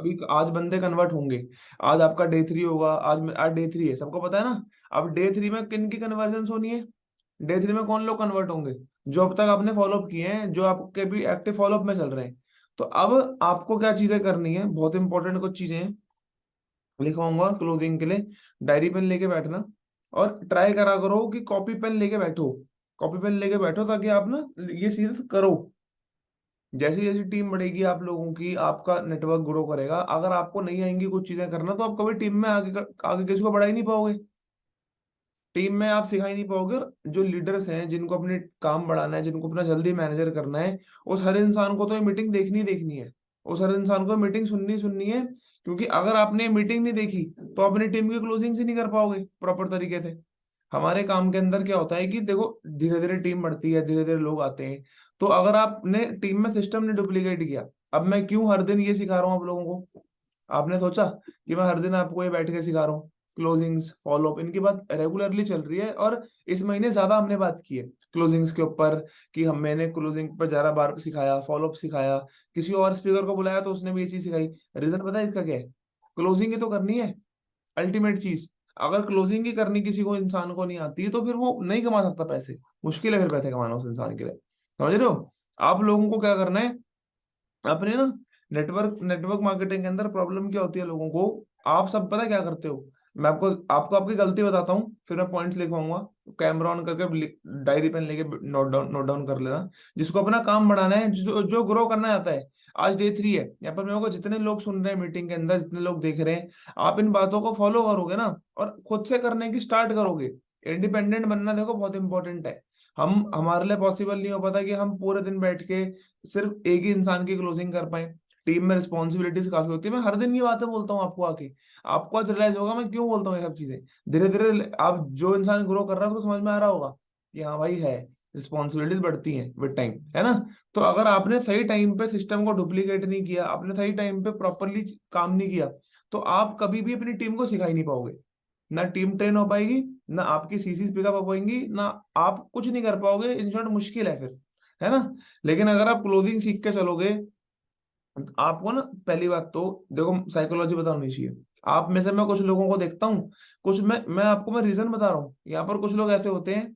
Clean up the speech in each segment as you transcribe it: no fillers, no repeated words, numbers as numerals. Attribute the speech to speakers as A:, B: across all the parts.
A: अभी आज बंदे कन्वर्ट होंगे, आज आपका डे 3 होगा, आज डे 3 है, सबको पता है ना। अब डे 3 में किन की कन्वर्जन होनी है? डे 3 में कौन लोग कन्वर्ट होंगे? जो अब तक आपने फॉलोअप किए हैं, जो आपके भी एक्टिव फॉलोअप में चल रहे हैं। तो अब आपको क्या चीजें करनी है, बहुत इंपॉर्टेंट कुछ चीजें हैं, लिखवाऊंगा क्लोजिंग के लिए। डायरी पेन लेके बैठना, और ट्राई करा करो कि कॉपी पेन लेके बैठो। कॉपी पेन लेके बैठो ताकि आप ना ये चीजें करो। जैसी जैसी टीम बढ़ेगी आप लोगों की, आपका नेटवर्क ग्रो करेगा। अगर आपको नहीं आएंगी कुछ चीजें करना, तो आप कभी टीम में आगे किसी को बढ़ा ही नहीं पाओगे। टीम में आप सिखा ही नहीं पाओगे। और जो लीडर्स हैं, जिनको अपने काम बढ़ाना है, जिनको अपना जल्दी मैनेजर करना है, उस हर इंसान को तो ये मीटिंग देखनी देखनी है। उस हर इंसान को मीटिंग सुननी सुननी है। क्योंकि अगर आपने मीटिंग नहीं देखी, तो अपनी टीम की क्लोजिंग से नहीं कर पाओगे प्रॉपर तरीके से। हमारे काम के अंदर क्या होता है कि देखो, धीरे धीरे टीम बढ़ती है, धीरे धीरे लोग आते हैं। तो अगर आपने टीम में सिस्टम ने डुप्लीकेट किया, अब मैं क्यों हर दिन ये सिखा रहा हूँ आप लोगों को? आपने सोचा कि मैं हर दिन आपको ये बैठ के सिखा रहा हूँ? क्लोजिंग्स, फॉलोअप, इनकी बात रेगुलरली चल रही है। और इस महीने ज्यादा हमने बात की है क्लोजिंग्स के ऊपर, कि हम मैंने क्लोजिंग पर 11 बार सिखाया, फॉलोअप सिखाया। किसी और स्पीकर को बुलाया तो उसने भी ये चीज सिखाई। रीजन पता है इसका क्या है? क्लोजिंग ही तो करनी है, अल्टीमेट चीज। अगर क्लोजिंग ही करनी किसी को, इंसान को नहीं आती, तो फिर वो नहीं कमा सकता पैसे। मुश्किल है फिर पैसे कमाना उस इंसान के लिए। समझ रहे हो? आप लोगों को क्या करना है, अपने ना नेटवर्क नेटवर्क मार्केटिंग के अंदर प्रॉब्लम क्या होती है लोगों को? आप सब पता है क्या करते हो? मैं आपको आपको आपकी गलती बताता हूँ, फिर मैं पॉइंट्स लिखवाऊंगा। कैमरा ऑन करके डायरी पेन लेके नोट डाउन कर लेना। जिसको अपना काम बढ़ाना है, जो जो ग्रो करना चाहता है। आज डे 3 है यहाँ पर, मेरे को जितने लोग सुन रहे हैं मीटिंग के अंदर, जितने लोग देख रहे हैं, आप इन बातों को फॉलो करोगे ना, और खुद से करने की स्टार्ट करोगे। इंडिपेंडेंट बनना देखो बहुत इंपॉर्टेंट है। हम हमारे लिए पॉसिबल नहीं हो पाता कि हम पूरे दिन बैठ के सिर्फ एक ही इंसान की क्लोजिंग कर पाए। टीम में रिस्पॉन्सिबिलिटीज काफी होती है। मैं हर दिन ये बातें बोलता हूँ आपको आके। आपको आज रियलाइज होगा मैं क्यों बोलता हूँ ये सब चीजें। धीरे धीरे आप जो इंसान ग्रो कर रहा है, उसको समझ में आ रहा होगा कि हाँ भाई है, रिस्पॉन्सिबिलिटीज बढ़ती हैं विद टाइम, है ना। तो अगर आपने सही टाइम पे सिस्टम को डुप्लीकेट नहीं किया, आपने सही टाइम पे प्रॉपरली काम नहीं किया, तो आप कभी भी अपनी टीम को सिखा ही नहीं पाओगे। ना टीम ट्रेन हो पाएगी, ना आपकी सीसीज पिकअप हो पाएंगी, ना आप कुछ नहीं कर पाओगे। इन शॉर्ट मुश्किल है फिर, है ना। लेकिन अगर आप क्लोजिंग सीख के चलोगे, आपको ना पहली बात तो देखो, साइकोलॉजी पता होनी चाहिए। आप में से मैं कुछ लोगों को देखता हूँ, कुछ मैं आपको मैं रीजन बता रहा हूँ। यहाँ पर कुछ लोग ऐसे होते हैं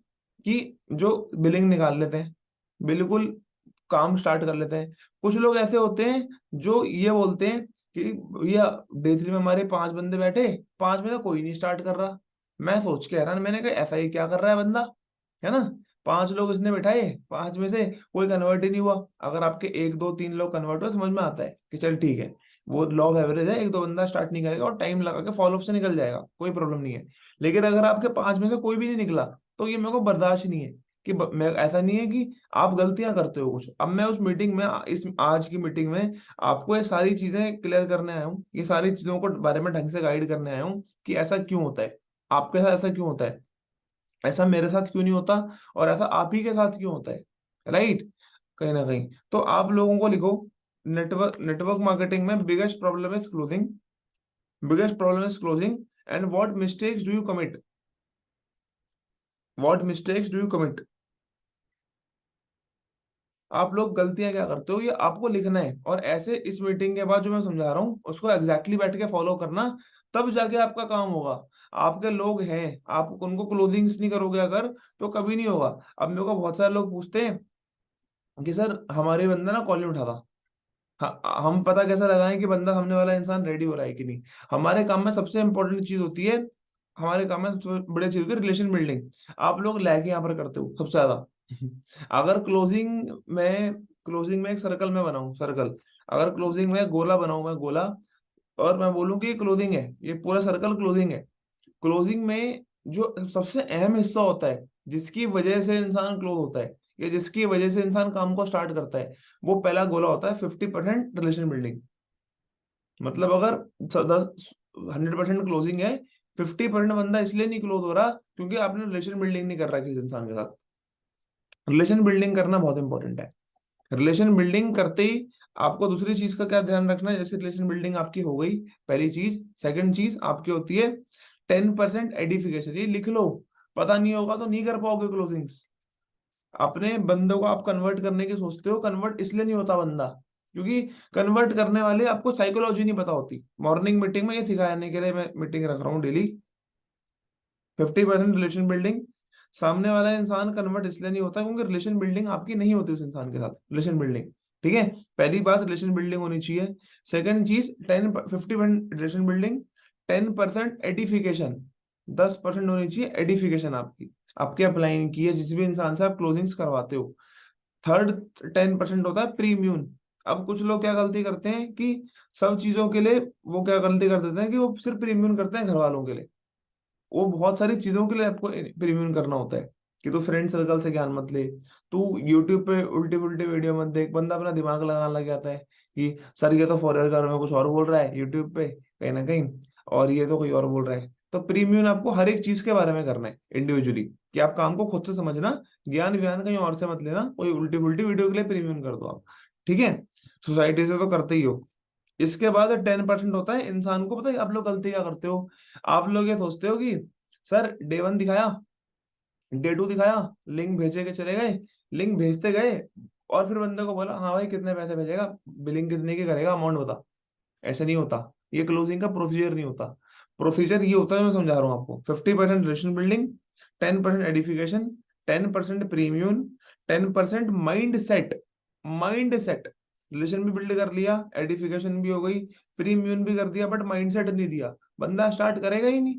A: कि जो बिलिंग निकाल लेते हैं, बिल्कुल काम स्टार्ट कर लेते हैं। कुछ लोग ऐसे होते हैं जो ये बोलते हैं कि भैया डे 3 में हमारे 5 बंदे बैठे, 5 में से कोई नहीं स्टार्ट कर रहा। मैं सोच के हैरान, मैंने कहा ऐसा ही क्या कर रहा है बंदा, है ना। 5 लोग इसने बैठाए, 5 में से कोई कन्वर्ट ही नहीं हुआ। अगर आपके 1 2 3 लोग कन्वर्ट हुए, समझ में आता है कि चल ठीक है, वो लॉ ऑफ एवरेज है, 1 2 बंदा स्टार्ट नहीं करेगा और टाइम लगा के फॉलोअप से निकल जाएगा, कोई प्रॉब्लम नहीं है। लेकिन अगर आपके 5 में से कोई भी नहीं निकला, तो ये मेरे को बर्दाश्त नहीं है। कि मैं ऐसा नहीं है कि आप गलतियां करते हो कुछ। अब मैं उस मीटिंग में, इस आज की मीटिंग में आपको ये सारी चीजें क्लियर करने आया हूँ, ये सारी चीजों को बारे में ढंग से गाइड करने आया हूँ कि ऐसा क्यों होता है, आपके साथ ऐसा क्यों होता है, ऐसा मेरे साथ क्यों नहीं होता, और ऐसा आप ही के साथ क्यों होता है, राइट। कहीं ना कहीं तो आप लोगों को लिखो, नेटवर्क नेटवर्क मार्केटिंग में biggest problem is closing, biggest problem is closing, and what mistakes do you commit, what mistakes do you commit. आप लोग गलतियां क्या करते हो, ये आपको लिखना है। और ऐसे इस मीटिंग के बाद जो मैं समझा रहा हूँ, उसको एग्जैक्टली बैठ के फॉलो करना, तब जाके आपका काम होगा। आपके लोग हैं, आप उनको क्लोजिंग्स नहीं करोगे अगर, तो कभी नहीं होगा। अब मेरे को बहुत सारे लोग पूछते हैं कि सर हमारे बंदा ना कॉल नहीं उठाता। हम पता कैसे लगाएं कि बंदा, सामने वाला इंसान रेडी हो रहा है कि नहीं? हमारे काम में सबसे इंपॉर्टेंट चीज होती है, हमारे काम में सबसे बड़ी चीज होती है रिलेशन बिल्डिंग। आप लोग लैग यहाँ पर करते हो सबसे ज्यादा। अगर क्लोजिंग में एक सर्कल में बनाऊं, सर्कल, अगर क्लोजिंग में गोला बनाऊं, मैं गोला, और मैं बोलूं कि ये क्लोजिंग है, ये पूरा सर्कल क्लोजिंग है। क्लोजिंग में जो सबसे अहम हिस्सा होता है, जिसकी वजह से इंसान क्लोज होता है, या जिसकी वजह से इंसान काम को स्टार्ट करता है, वो पहला गोला होता है 50% रिलेशन बिल्डिंग। मतलब अगर 100% क्लोजिंग है, 50% बंदा इसलिए नहीं क्लोज हो रहा क्योंकि आपने रिलेशन बिल्डिंग नहीं कर रहा किसी इंसान के साथ। रिलेशन बिल्डिंग करना बहुत इंपॉर्टेंट है। रिलेशन बिल्डिंग करते ही आपको दूसरी चीज का क्या ध्यान रखना है? जैसे रिलेशन बिल्डिंग आपकी हो गई, पहली चीज। सेकंड चीज आपकी होती है 10% एडिफिकेशन, ये लिख लो। पता नहीं होगा तो नहीं कर पाओगे क्लोजिंग्स। अपने बंदों को आप कन्वर्ट करने की सोचते हो, कन्वर्ट इसलिए नहीं होता बंदा क्योंकि कन्वर्ट करने वाले आपको साइकोलॉजी नहीं पता होती। मॉर्निंग मीटिंग में ये सिखाने के लिए मैं मीटिंग रख रहा हूँ डेली। 50% relation building. सामने वाला इंसान कन्वर्ट इसलिए नहीं होता क्योंकि रिलेशन बिल्डिंग आपकी नहीं होती उस इंसान के साथ, रिलेशन बिल्डिंग। ठीक है, पहली बात रिलेशन बिल्डिंग होनी चाहिए। सेकंड चीज 50% रिलेशन बिल्डिंग, 10% एडिफिकेशन। 10% होनी चाहिए एडिफिकेशन आपकी, आपके अपलाइन की है जिस भी इंसान से आप क्लोजिंग्स करवाते हो। थर्ड 10% होता है प्रीम्यून। अब कुछ लोग क्या गलती करते हैं कि सब चीजों के लिए वो क्या गलती कर देते हैं कि वो सिर्फ प्रीम्यून करते हैं घर वालों के लिए। वो बहुत सारी चीजों के लिए आपको प्रीमियम करना होता है कि तू फ्रेंड सर्कल से ज्ञान मत ले, तू यूट्यूब पे उल्टी उल्टी वीडियो मत देख। बंदा अपना दिमाग लगाने लग जाता है कि सर ये तो फॉरन कर में कुछ और बोल रहा है यूट्यूब पे कहीं ना कहीं, और ये तो कोई और बोल रहा है। तो प्रीमियम आपको हर एक चीज के बारे में करना है इंडिविजुअली, कि आप काम को खुद से समझना, ज्ञान व्यान कहीं और से मत लेना, कोई उल्टी उल्टी वीडियो के लिए प्रीमियम कर दो आप। ठीक है, सोसाइटी से तो करते ही हो। इसके बाद 10% होता है इंसान को, पता है आप लोग गलती क्या करते हो? आप लोग ये सोचते हो कि सर डे 1 दिखाया, डे 2 दिखाया, लिंक भेजे के चले गए, लिंक भेजते गए, और फिर बंदे को बोला हाँ भाई कितने पैसे भेजेगा, बिलिंग कितने की करेगा, अमाउंट बता। ऐसे नहीं होता, ये क्लोजिंग का प्रोसीजर नहीं होता। प्रोसीजर ये होता है, मैं समझा रहा हूँ आपको। 50% relation building, 10% edification, 10% premium, 10% mind set. Mind set, relation भी बिल्ड कर लिया, एडिफिकेशन भी हो गई, प्रीमियम भी कर दिया, बट माइंड सेट नहीं दिया, बंदा स्टार्ट करेगा ही नहीं,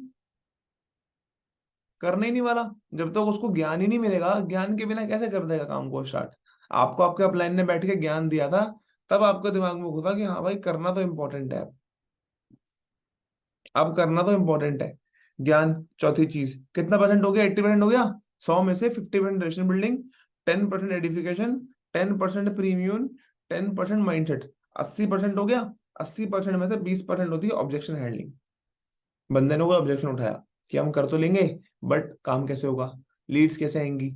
A: करने ही नहीं वाला। जब तक उसको ज्ञान ही नहीं मिलेगा, ज्ञान के बिना कैसे कर देगा काम को स्टार्ट? आपको आपके अपलाइन ने बैठ के ज्ञान दिया था, तब आपके दिमाग में घुसा कि हाँ भाई करना तो इम्पोर्टेंट है, अब करना तो इम्पोर्टेंट है ज्ञान। चौथी चीज कितना परसेंट हो गया? 80% हो गया। 100 में से 50% relation building, 10% edification, 10% premium, 10% mindset, 80% हो गया। 80% में से 20% होती है ऑब्जेक्शन हैंडलिंग। बंदे ने कोई ऑब्जेक्शन उठाया कि हम कर तो लेंगे, बट काम कैसे होगा, लीड्स कैसे आएंगी,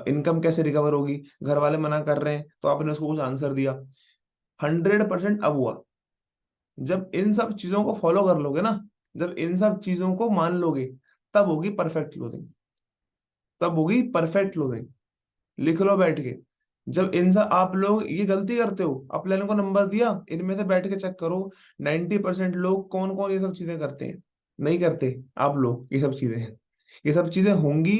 A: इनकम कैसे रिकवर होगी, घर वाले मना कर रहे हैं तो आपने उसको कुछ आंसर दिया। 100% अब हुआ। जब इन सब चीजों को फॉलो कर लोगे ना, जब इन सब चीजों को मान लोगे, तब होगी परफेक्ट क्लोजिंग, तब होगी परफेक्ट क्लोजिंग। लिख लो बैठ के। जब इन सब आप लोग ये गलती करते हो, अपने को नंबर दिया, इनमें से बैठ के चेक करो 90% लोग कौन कौन ये सब चीजें करते हैं, नहीं करते। आप लोग ये सब चीजें हैं, ये सब चीजें होंगी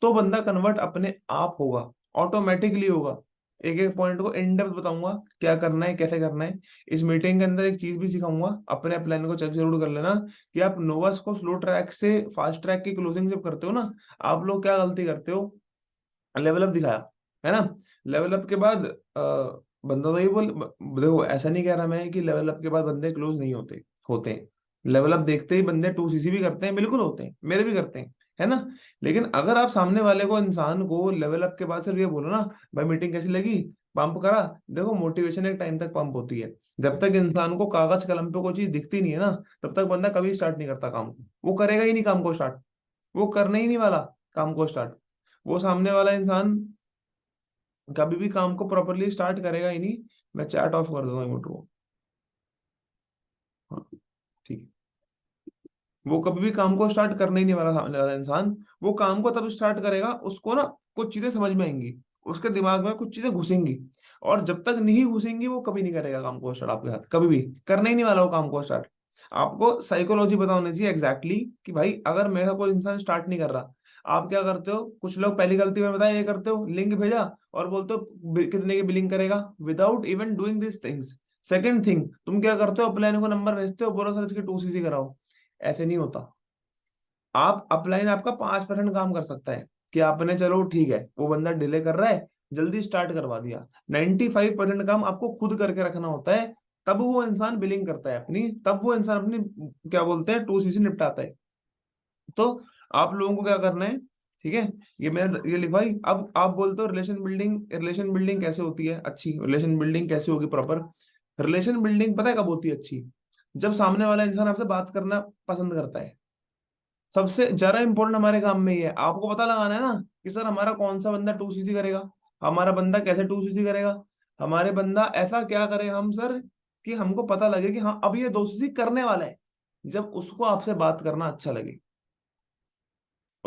A: तो बंदा कन्वर्ट अपने आप होगा, ऑटोमेटिकली होगा। एक एक पॉइंट को इन डेप्थ बताऊंगा क्या करना है, कैसे करना है। इस मीटिंग के अंदर एक चीज भी सिखाऊंगा, अपने प्लान को चेक जरूर कर लेना कि आप नोवास को स्लो ट्रैक से फास्ट ट्रैक की क्लोजिंग जब करते हो ना, आप लोग क्या गलती करते हो? लेवल अप दिखाया, है ना, लेवल अप के बाद बंदा तो ये बोल, देखो ऐसा नहीं कह रहा मैं कि लेवल अप के बाद बंदे क्लोज नहीं होते, होते हैं। लेवल अप देखते ही बंदे 2 सीसी भी करते हैं, बिल्कुल होते हैं, मेरे भी करते हैं, है ना। लेकिन अगर आप सामने वाले को, इंसान को लेवल अप के बाद सिर्फ ये बोलो ना भाई मीटिंग कैसी लगी, पंप करा, देखो मोटिवेशन एक टाइम तक पंप होती है। जब तक इंसान को कागज कलम पे कोई चीज दिखती नहीं है ना, तब तक बंदा कभी स्टार्ट नहीं करता काम को, वो करेगा ही नहीं काम को स्टार्ट, वो करने ही नहीं वाला काम को स्टार्ट। वो सामने वाला इंसान कभी भी काम को प्रॉपरली स्टार्ट करेगा ही नहीं। मैं चैट ऑफ कर दूंगा म्यूट को। हाँ, ठीक है। वो कभी भी काम को स्टार्ट करने ही नहीं वाला सामने वाला इंसान। वो काम को तब स्टार्ट करेगा, उसको ना कुछ चीजें समझ में आएंगी, उसके दिमाग में कुछ चीजें घुसेंगी, और जब तक नहीं घुसेंगी वो कभी नहीं करेगा काम को स्टार्ट आपके साथ, कभी भी करने ही नहीं वाला वो काम को स्टार्ट। आपको साइकोलॉजी पता होनी चाहिए एग्जैक्टली कि भाई अगर मेरा कोई इंसान स्टार्ट नहीं कर रहा, आप क्या करते हो? कुछ लोग पहली गलती में बताया ये करते हो, लिंक भेजा और बोलते हो कितने की बिलिंग करेगा, without even doing this things. Second thing, तुम क्या करते हो? अपलाइन को नंबर भेजते हो, बोलो सर इसकी 2 सीसी कराओ। ऐसे नहीं होता। आप अपलाइन आपका 5% काम कर सकता है कि आपने चलो ठीक है वो बंदा डिले कर रहा है, जल्दी स्टार्ट करवा दिया। 95% काम आपको खुद करके रखना होता है, तब वो इंसान बिलिंग करता है अपनी, तब वो इंसान अपनी क्या बोलते हैं 2 सीसी निपटाता है। तो आप लोगों को क्या करना है? ठीक है, ये मेरा ये लिखवाई। अब आप बोलते हो रिलेशन बिल्डिंग, रिलेशन बिल्डिंग कैसे होती है अच्छी, रिलेशन बिल्डिंग कैसे होगी प्रॉपर? रिलेशन बिल्डिंग पता है कब होती है अच्छी? जब सामने वाला इंसान आपसे बात करना पसंद करता है। सबसे ज्यादा इंपॉर्टेंट हमारे काम में ये है, आपको पता लगाना है ना कि सर हमारा कौन सा बंदा 2 सीसी करेगा, हमारा बंदा कैसे 2 सीसी करेगा, हमारे बंदा ऐसा क्या करे हम सर कि हमको पता लगे कि हाँ अब ये 2 सीसी करने वाला है, जब उसको आपसे बात करना अच्छा लगे।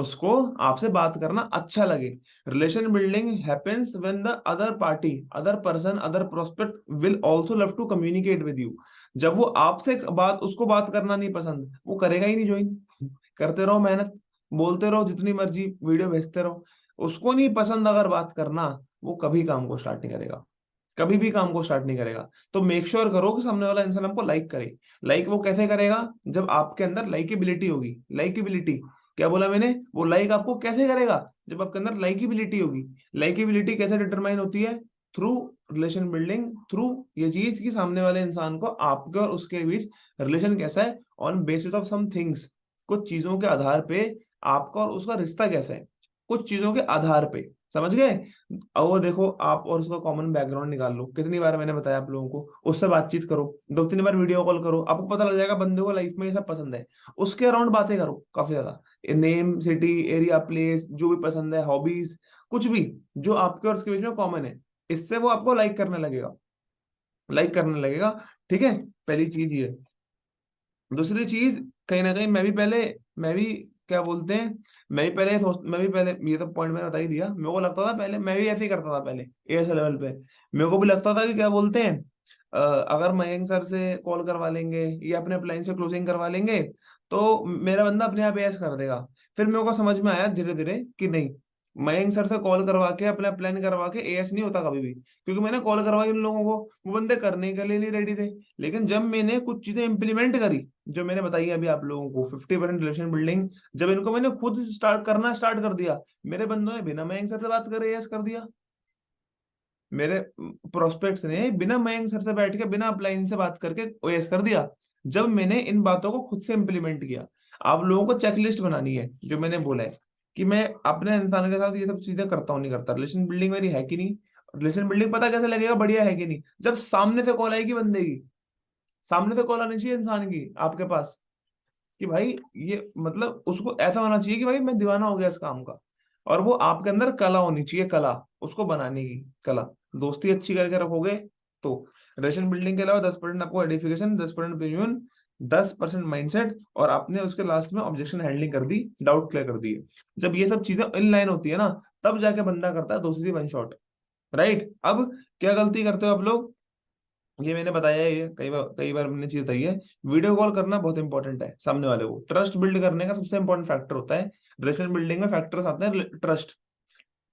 A: उसको आपसे बात करना अच्छा लगे। Relation building happens when the other party, other person, other prospect will also love to communicate with you. जब वो आपसे बात, उसको बात करना नहीं पसंद, वो करेगा ही नहीं ज्वाइन। करते रहो मेहनत, बोलते रहो, जितनी मर्जी वीडियो भेजते रहो, उसको नहीं पसंद अगर बात करना, वो कभी काम को स्टार्ट नहीं करेगा, कभी भी काम को स्टार्ट नहीं करेगा। तो मेक श्योर करो कि सामने वाला इंसान आपको लाइक करे। लाइक वो कैसे करेगा? जब आपके अंदर लाइकेबिलिटी होगी। लाइकेबिलिटी, क्या बोला मैंने? वो लाइक आपको कैसे करेगा? जब आपके अंदर लाइकेबिलिटी होगी। लाइकेबिलिटी कैसे डिटरमाइन होती है? थ्रू रिलेशन बिल्डिंग, थ्रू ये चीज कि सामने वाले इंसान को आपके और उसके बीच रिलेशन कैसा है, on basis of some things, कुछ चीजों के आधार पे आपका और उसका रिश्ता कैसा है, कुछ चीजों के आधार पे। समझ गए? अब वो देखो, आप और उसका कॉमन बैकग्राउंड निकाल लो, कितनी बार मैंने बताया आप लोगों को, उससे बातचीत करो, 2-3 बार वीडियो कॉल करो, आपको पता लग जाएगा बंदे को लाइफ में ये सब पसंद है। उसके अराउंड बातें करो काफी ज्यादा, नेम, सिटी, एरिया, प्लेस, जो भी पसंद है, हॉबीज, कुछ भी जो आपके और उसके बीच में कॉमन है, इससे वो आपको लाइक करने लगेगा, लाइक करने लगेगा। ठीक है, पहली चीज ये। दूसरी चीज, कहीं ना कहीं मैं भी क्या बोलते हैं, मैं भी पहले, ये तो पॉइंट मैंने बता ही दिया, मेरे को लगता था पहले, मैं भी ऐसे ही करता था पहले एएस लेवल पे। मेरे को भी लगता था कि क्या बोलते हैं, अगर मयंक सर से कॉल करवा लेंगे या अपने अपलाइन से क्लोजिंग करवा लेंगे तो मेरा बंदा अपने आप एएस कर देगा। फिर मेरे को समझ में आया धीरे धीरे कि नहीं, मयंक सर से कॉल करवा के, अपने प्लान करवा के एएस नहीं होता कभी भी, क्योंकि मैंने कॉल करवाई उन लोगों को, वो बंदे करने के लिए नहीं रेडी थे। लेकिन जब मैंने कुछ चीजें इंप्लीमेंट करी, जो मैंने बताई अभी आप लोगों को, 50% रिलेशन बिल्डिंग, जब इनको मैंने खुद स्टार्ट कर दिया, मेरे बंदों ने बिना मयंक सर से बात करे एएस कर दिया। मेरे प्रोस्पेक्ट्स ने बिना मयंक सर से बैठ के, बिना अपलाइन से बात करके ओएस कर दिया, जब मैंने इन बातों को खुद से इंप्लीमेंट किया। आप लोगों को चेकलिस्ट बनानी है, जो मैंने बोला है कि मैं अपने इंसान के साथ ये सब चीजें करता हूँ नहीं करता, रिलेशन बिल्डिंग मेरी है कि नहीं। रिलेशन बिल्डिंग पता कैसे लगेगा बढ़िया है कि नहीं? जब सामने से कॉल आएगी बंदे की, सामने से कॉल आनी चाहिए इंसान की आपके पास, कि भाई ये मतलब उसको ऐसा होना चाहिए कि भाई मैं दीवाना हो गया इस काम का, और वो आपके अंदर कला होनी चाहिए, कला, उसको बनाने की कला। दोस्ती अच्छी करके रखोगे तो रिलेशन बिल्डिंग के अलावा 10% आपको एडिफिकेशन, 10% ओपिनियन, 10% माइंडसेट, और आपने उसके लास्ट में ऑब्जेक्शन हैंडलिंग कर दी, डाउट क्लियर कर दिए। जब ये सब चीजें इन लाइन होती है ना, तब जाके बंदा करता है दोस्ती वन शॉट। राइट? अब क्या गलती करते हो आप लोग? ये मैंने बताया है, ये कई बार मैंने चीज बताई है। वीडियो कॉल करना बहुत इंपॉर्टेंट है, सामने वाले को ट्रस्ट बिल्ड करने का सबसे इंपॉर्टेंट फैक्टर होता है। रिलेशन बिल्डिंग में फैक्टर्स आते हैं, ट्रस्ट,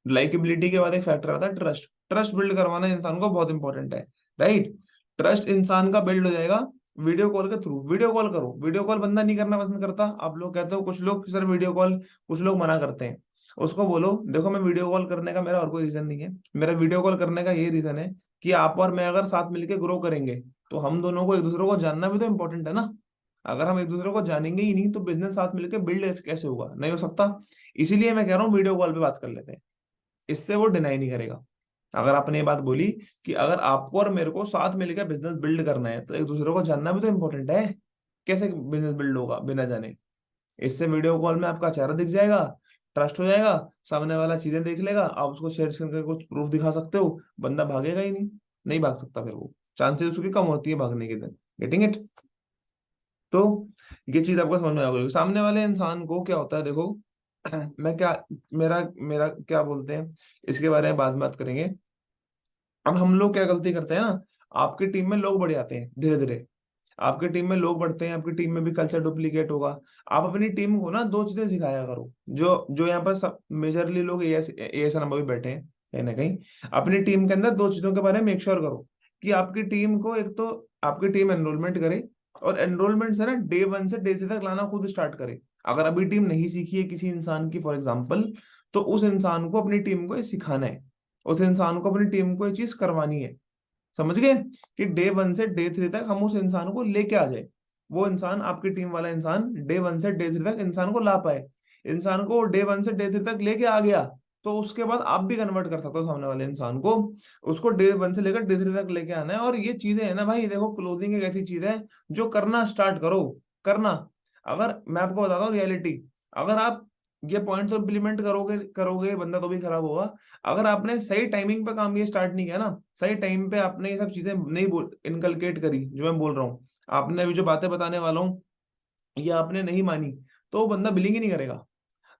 A: लाइकेबिलिटी के बाद एक फैक्टर आता है ट्रस्ट। ट्रस्ट बिल्ड करवाना इंसान को बहुत इंपॉर्टेंट है। राइट? ट्रस्ट इंसान का बिल्ड हो जाएगा वीडियो कॉल के थ्रू। वीडियो कॉल करो, वीडियो कॉल बंदा नहीं करना पसंद करता, आप लोग कहते हो, कुछ लोग सर वीडियो कॉल, कुछ लोग मना करते हैं। उसको बोलो देखो, मैं वीडियो कॉल करने का मेरा और कोई रीजन नहीं है, मेरा वीडियो कॉल करने का ये रीजन है कि आप और मैं अगर साथ मिलकर ग्रो करेंगे, तो हम दोनों को एक दूसरे को जानना भी तो इंपॉर्टेंट है ना। अगर हम एक दूसरे को जानेंगे ही नहीं तो बिजनेस साथ मिलकर बिल्ड कैसे होगा? नहीं हो सकता। इसीलिए मैं कह रहा हूँ वीडियो कॉल पे बात कर लेते हैं, इससे वो डिनाई नहीं करेगा। अगर आपने ये बात बोली कि अगर आपको और मेरे को साथ मिलकर बिजनेस बिल्ड करना है, तो एक दूसरे को जानना भी तो इंपॉर्टेंट है। कैसे बिजनेस बिल्ड होगा बिना जाने? इससे वीडियो कॉल में आपका चेहरा दिख जाएगा, ट्रस्ट हो जाएगा, सामने वाला चीजें देख लेगा, आप उसको शेयर करके कुछ प्रूफ दिखा सकते हो, बंदा भागेगा ही नहीं, नहीं भाग सकता, फिर वो चांसेस उसकी कम होती है भागने के दिन। Getting it? तो ये चीज आपको समझ में आ गई। सामने वाले इंसान को क्या होता है देखो, मैं क्या, मेरा मेरा क्या बोलते हैं, इसके बारे में बाद में बात करेंगे। अब हम लोग क्या गलती करते हैं ना, आपकी टीम में लोग बढ़ जाते हैं धीरे धीरे, आपकी टीम में लोग बढ़ते हैं, आपकी टीम में भी कल्चर डुप्लीकेट होगा। आप अपनी टीम को ना दो चीजें सिखाया करो, जो जो यहाँ पर सब मेजरली लोग एएस नंबर भी बैठे हैं कहीं ना कहीं। अपनी टीम के अंदर दो चीजों के बारे में मेक श्योर करो कि आपकी टीम को, एक तो आपकी टीम एनरोलमेंट करे, और एनरोलमेंट से ना डे 1 से डे 3 तक लाना खुद स्टार्ट करे। अगर अभी टीम नहीं सीखी है किसी इंसान की फॉर एग्जाम्पल, तो उस इंसान को अपनी टीम को ये सिखाना है, उस इंसान को अपनी टीम को ये चीज करवानी है। समझ गए? कि डे 1 से डे 3 तक हम उस इंसान को लेके आ जाए, वो इंसान, आपकी टीम वाला इंसान डे 1 से डे 3 तक इंसान को ला पाए। इंसान को डे 1 से डे 3 तक लेके आ गया, तो उसके बाद आप भी कन्वर्ट कर सकते हो सामने वाले इंसान को। उसको डे 1 से लेकर डे 3 तक लेके आना है। और ये चीजें है ना भाई, देखो क्लोजिंग एक ऐसी चीज है जो करना स्टार्ट करो, करना। अगर मैं आपको बताता हूँ रियलिटी, अगर आप ये पॉइंट तो इम्प्लीमेंट करोगे करोगे, बंदा तो भी खराब होगा। अगर आपने सही टाइमिंग पे काम ये स्टार्ट नहीं किया ना, सही टाइम पे आपने ये सब चीजें नहीं बोल इनकलकेट करी, जो मैं बोल रहा हूँ, आपने अभी जो बातें बताने वाला हूँ ये आपने नहीं मानी, तो वो बंदा बिलिंग ही नहीं करेगा।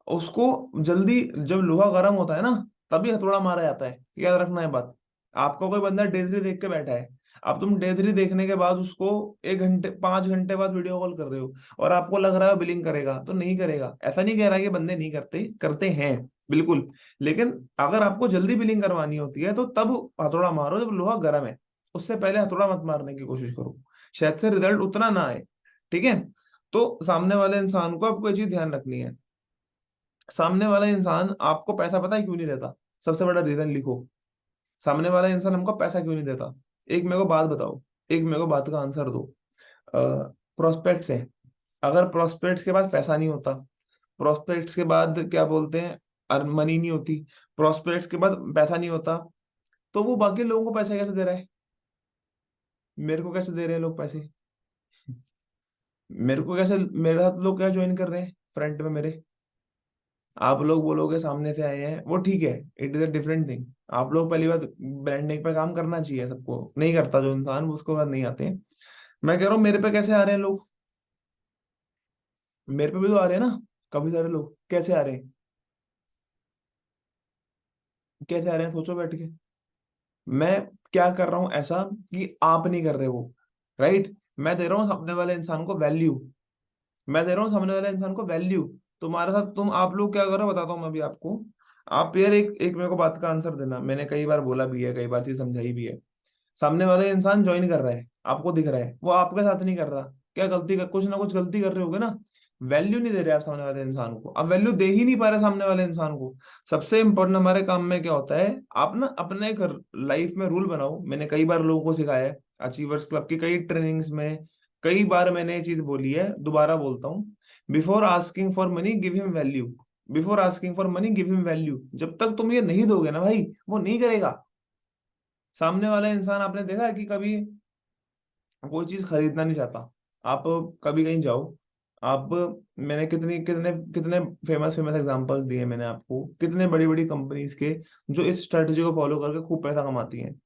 A: उसको जल्दी, जब लोहा गर्म होता है ना, तभी हथौड़ा मारा जाता है, याद रखना है बात। आपका कोई बंदा डे थ्री देख के बैठा है, अब तुम डे थ्री देखने के बाद उसको 1 घंटे 5 घंटे बाद वीडियो कॉल कर रहे हो, और आपको लग रहा है बिलिंग करेगा, तो नहीं करेगा। ऐसा नहीं कह रहा कि बंदे नहीं करते, करते हैं बिल्कुल। लेकिन अगर आपको जल्दी बिलिंग करवानी होती है तो तब हथौड़ा मारो जब लोहा गर्म है, उससे पहले हथौड़ा मत मारने की कोशिश करो, शायद से रिजल्ट उतना ना आए। ठीक है। तो सामने वाले इंसान को आपको ये चीज ध्यान रखनी है। सामने वाला इंसान आपको पैसा पता है क्यों नहीं देता? सबसे बड़ा रीजन लिखो। सामने वाला इंसान हमको पैसा क्यों नहीं देता? एक मेरे को बात बताओ, एक मेरे को बात का आंसर दो। प्रोस्पेक्ट्स है, अगर प्रोस्पेक्ट्स के पास पैसा नहीं होता, प्रोस्पेक्ट्स के बाद क्या बोलते हैं, अर्न मनी नहीं होती, प्रोस्पेक्ट्स के बाद पैसा नहीं होता, तो वो बाकी लोगों को पैसा कैसे दे रहा है? मेरे को कैसे दे रहे हैं लोग पैसे? मेरे को कैसे, मेरे साथ लोग क्या ज्वाइन कर रहे हैं फ्रंट में मेरे? आप लोग बोलोगे सामने से आए हैं, वो ठीक है, it is a different thing. आप लोग पहली बात, ब्रांडिंग पे काम करना चाहिए सबको, नहीं करता जो इंसान उसको बाद नहीं आते हैं। मैं कह रहा हूँ मेरे पे कैसे आ रहे हैं लोग, मेरे पे भी तो आ रहे हैं ना, काफी सारे लोग कैसे आ रहे हैं, कैसे आ रहे हैं, सोचो बैठ के। मैं क्या कर रहा हूँ ऐसा कि आप नहीं कर रहे वो, राइट? मैं दे रहा हूँ सामने वाले इंसान को वैल्यू, मैं दे रहा हूँ सामने वाले इंसान को वैल्यू। तुम्हारे साथ तुम आप लोग क्या करो बताता हूँ मैं भी आपको। आप यार एक एक मेरे को बात का आंसर देना, मैंने कई बार बोला भी है, कई बार चीज समझाई भी है। सामने वाले इंसान ज्वाइन कर रहा है, आपको दिख रहा है, वो आपके साथ नहीं कर रहा, क्या गलती कर, कुछ ना कुछ गलती कर रहे होगे ना। वैल्यू नहीं दे रहे आप सामने वाले इंसान को, आप वैल्यू दे ही नहीं पा रहे सामने वाले इंसान को। सबसे इंपॉर्टेंट हमारे काम में क्या होता है, आप ना अपने एक लाइफ में रूल बनाओ। मैंने कई बार लोगों को सिखाया है, अचीवर्स क्लब की कई ट्रेनिंग्स में कई बार मैंने ये चीज बोली है, दोबारा बोलता हूँ। Before asking for money give him value, before asking for money give him value. जब तक तुम ये नहीं दोगे ना भाई, वो नहीं करेगा। सामने वाला इंसान आपने देखा है कि कभी कोई चीज खरीदना नहीं चाहता, आप कभी कहीं जाओ, आप, मैंने कितनी कितने कितने फेमस फेमस एग्जांपल्स दिए मैंने आपको, कितने बड़ी बड़ी कंपनीज के जो इस स्ट्रेटजी को फॉलो करके खूब पैसा कमाती हैं।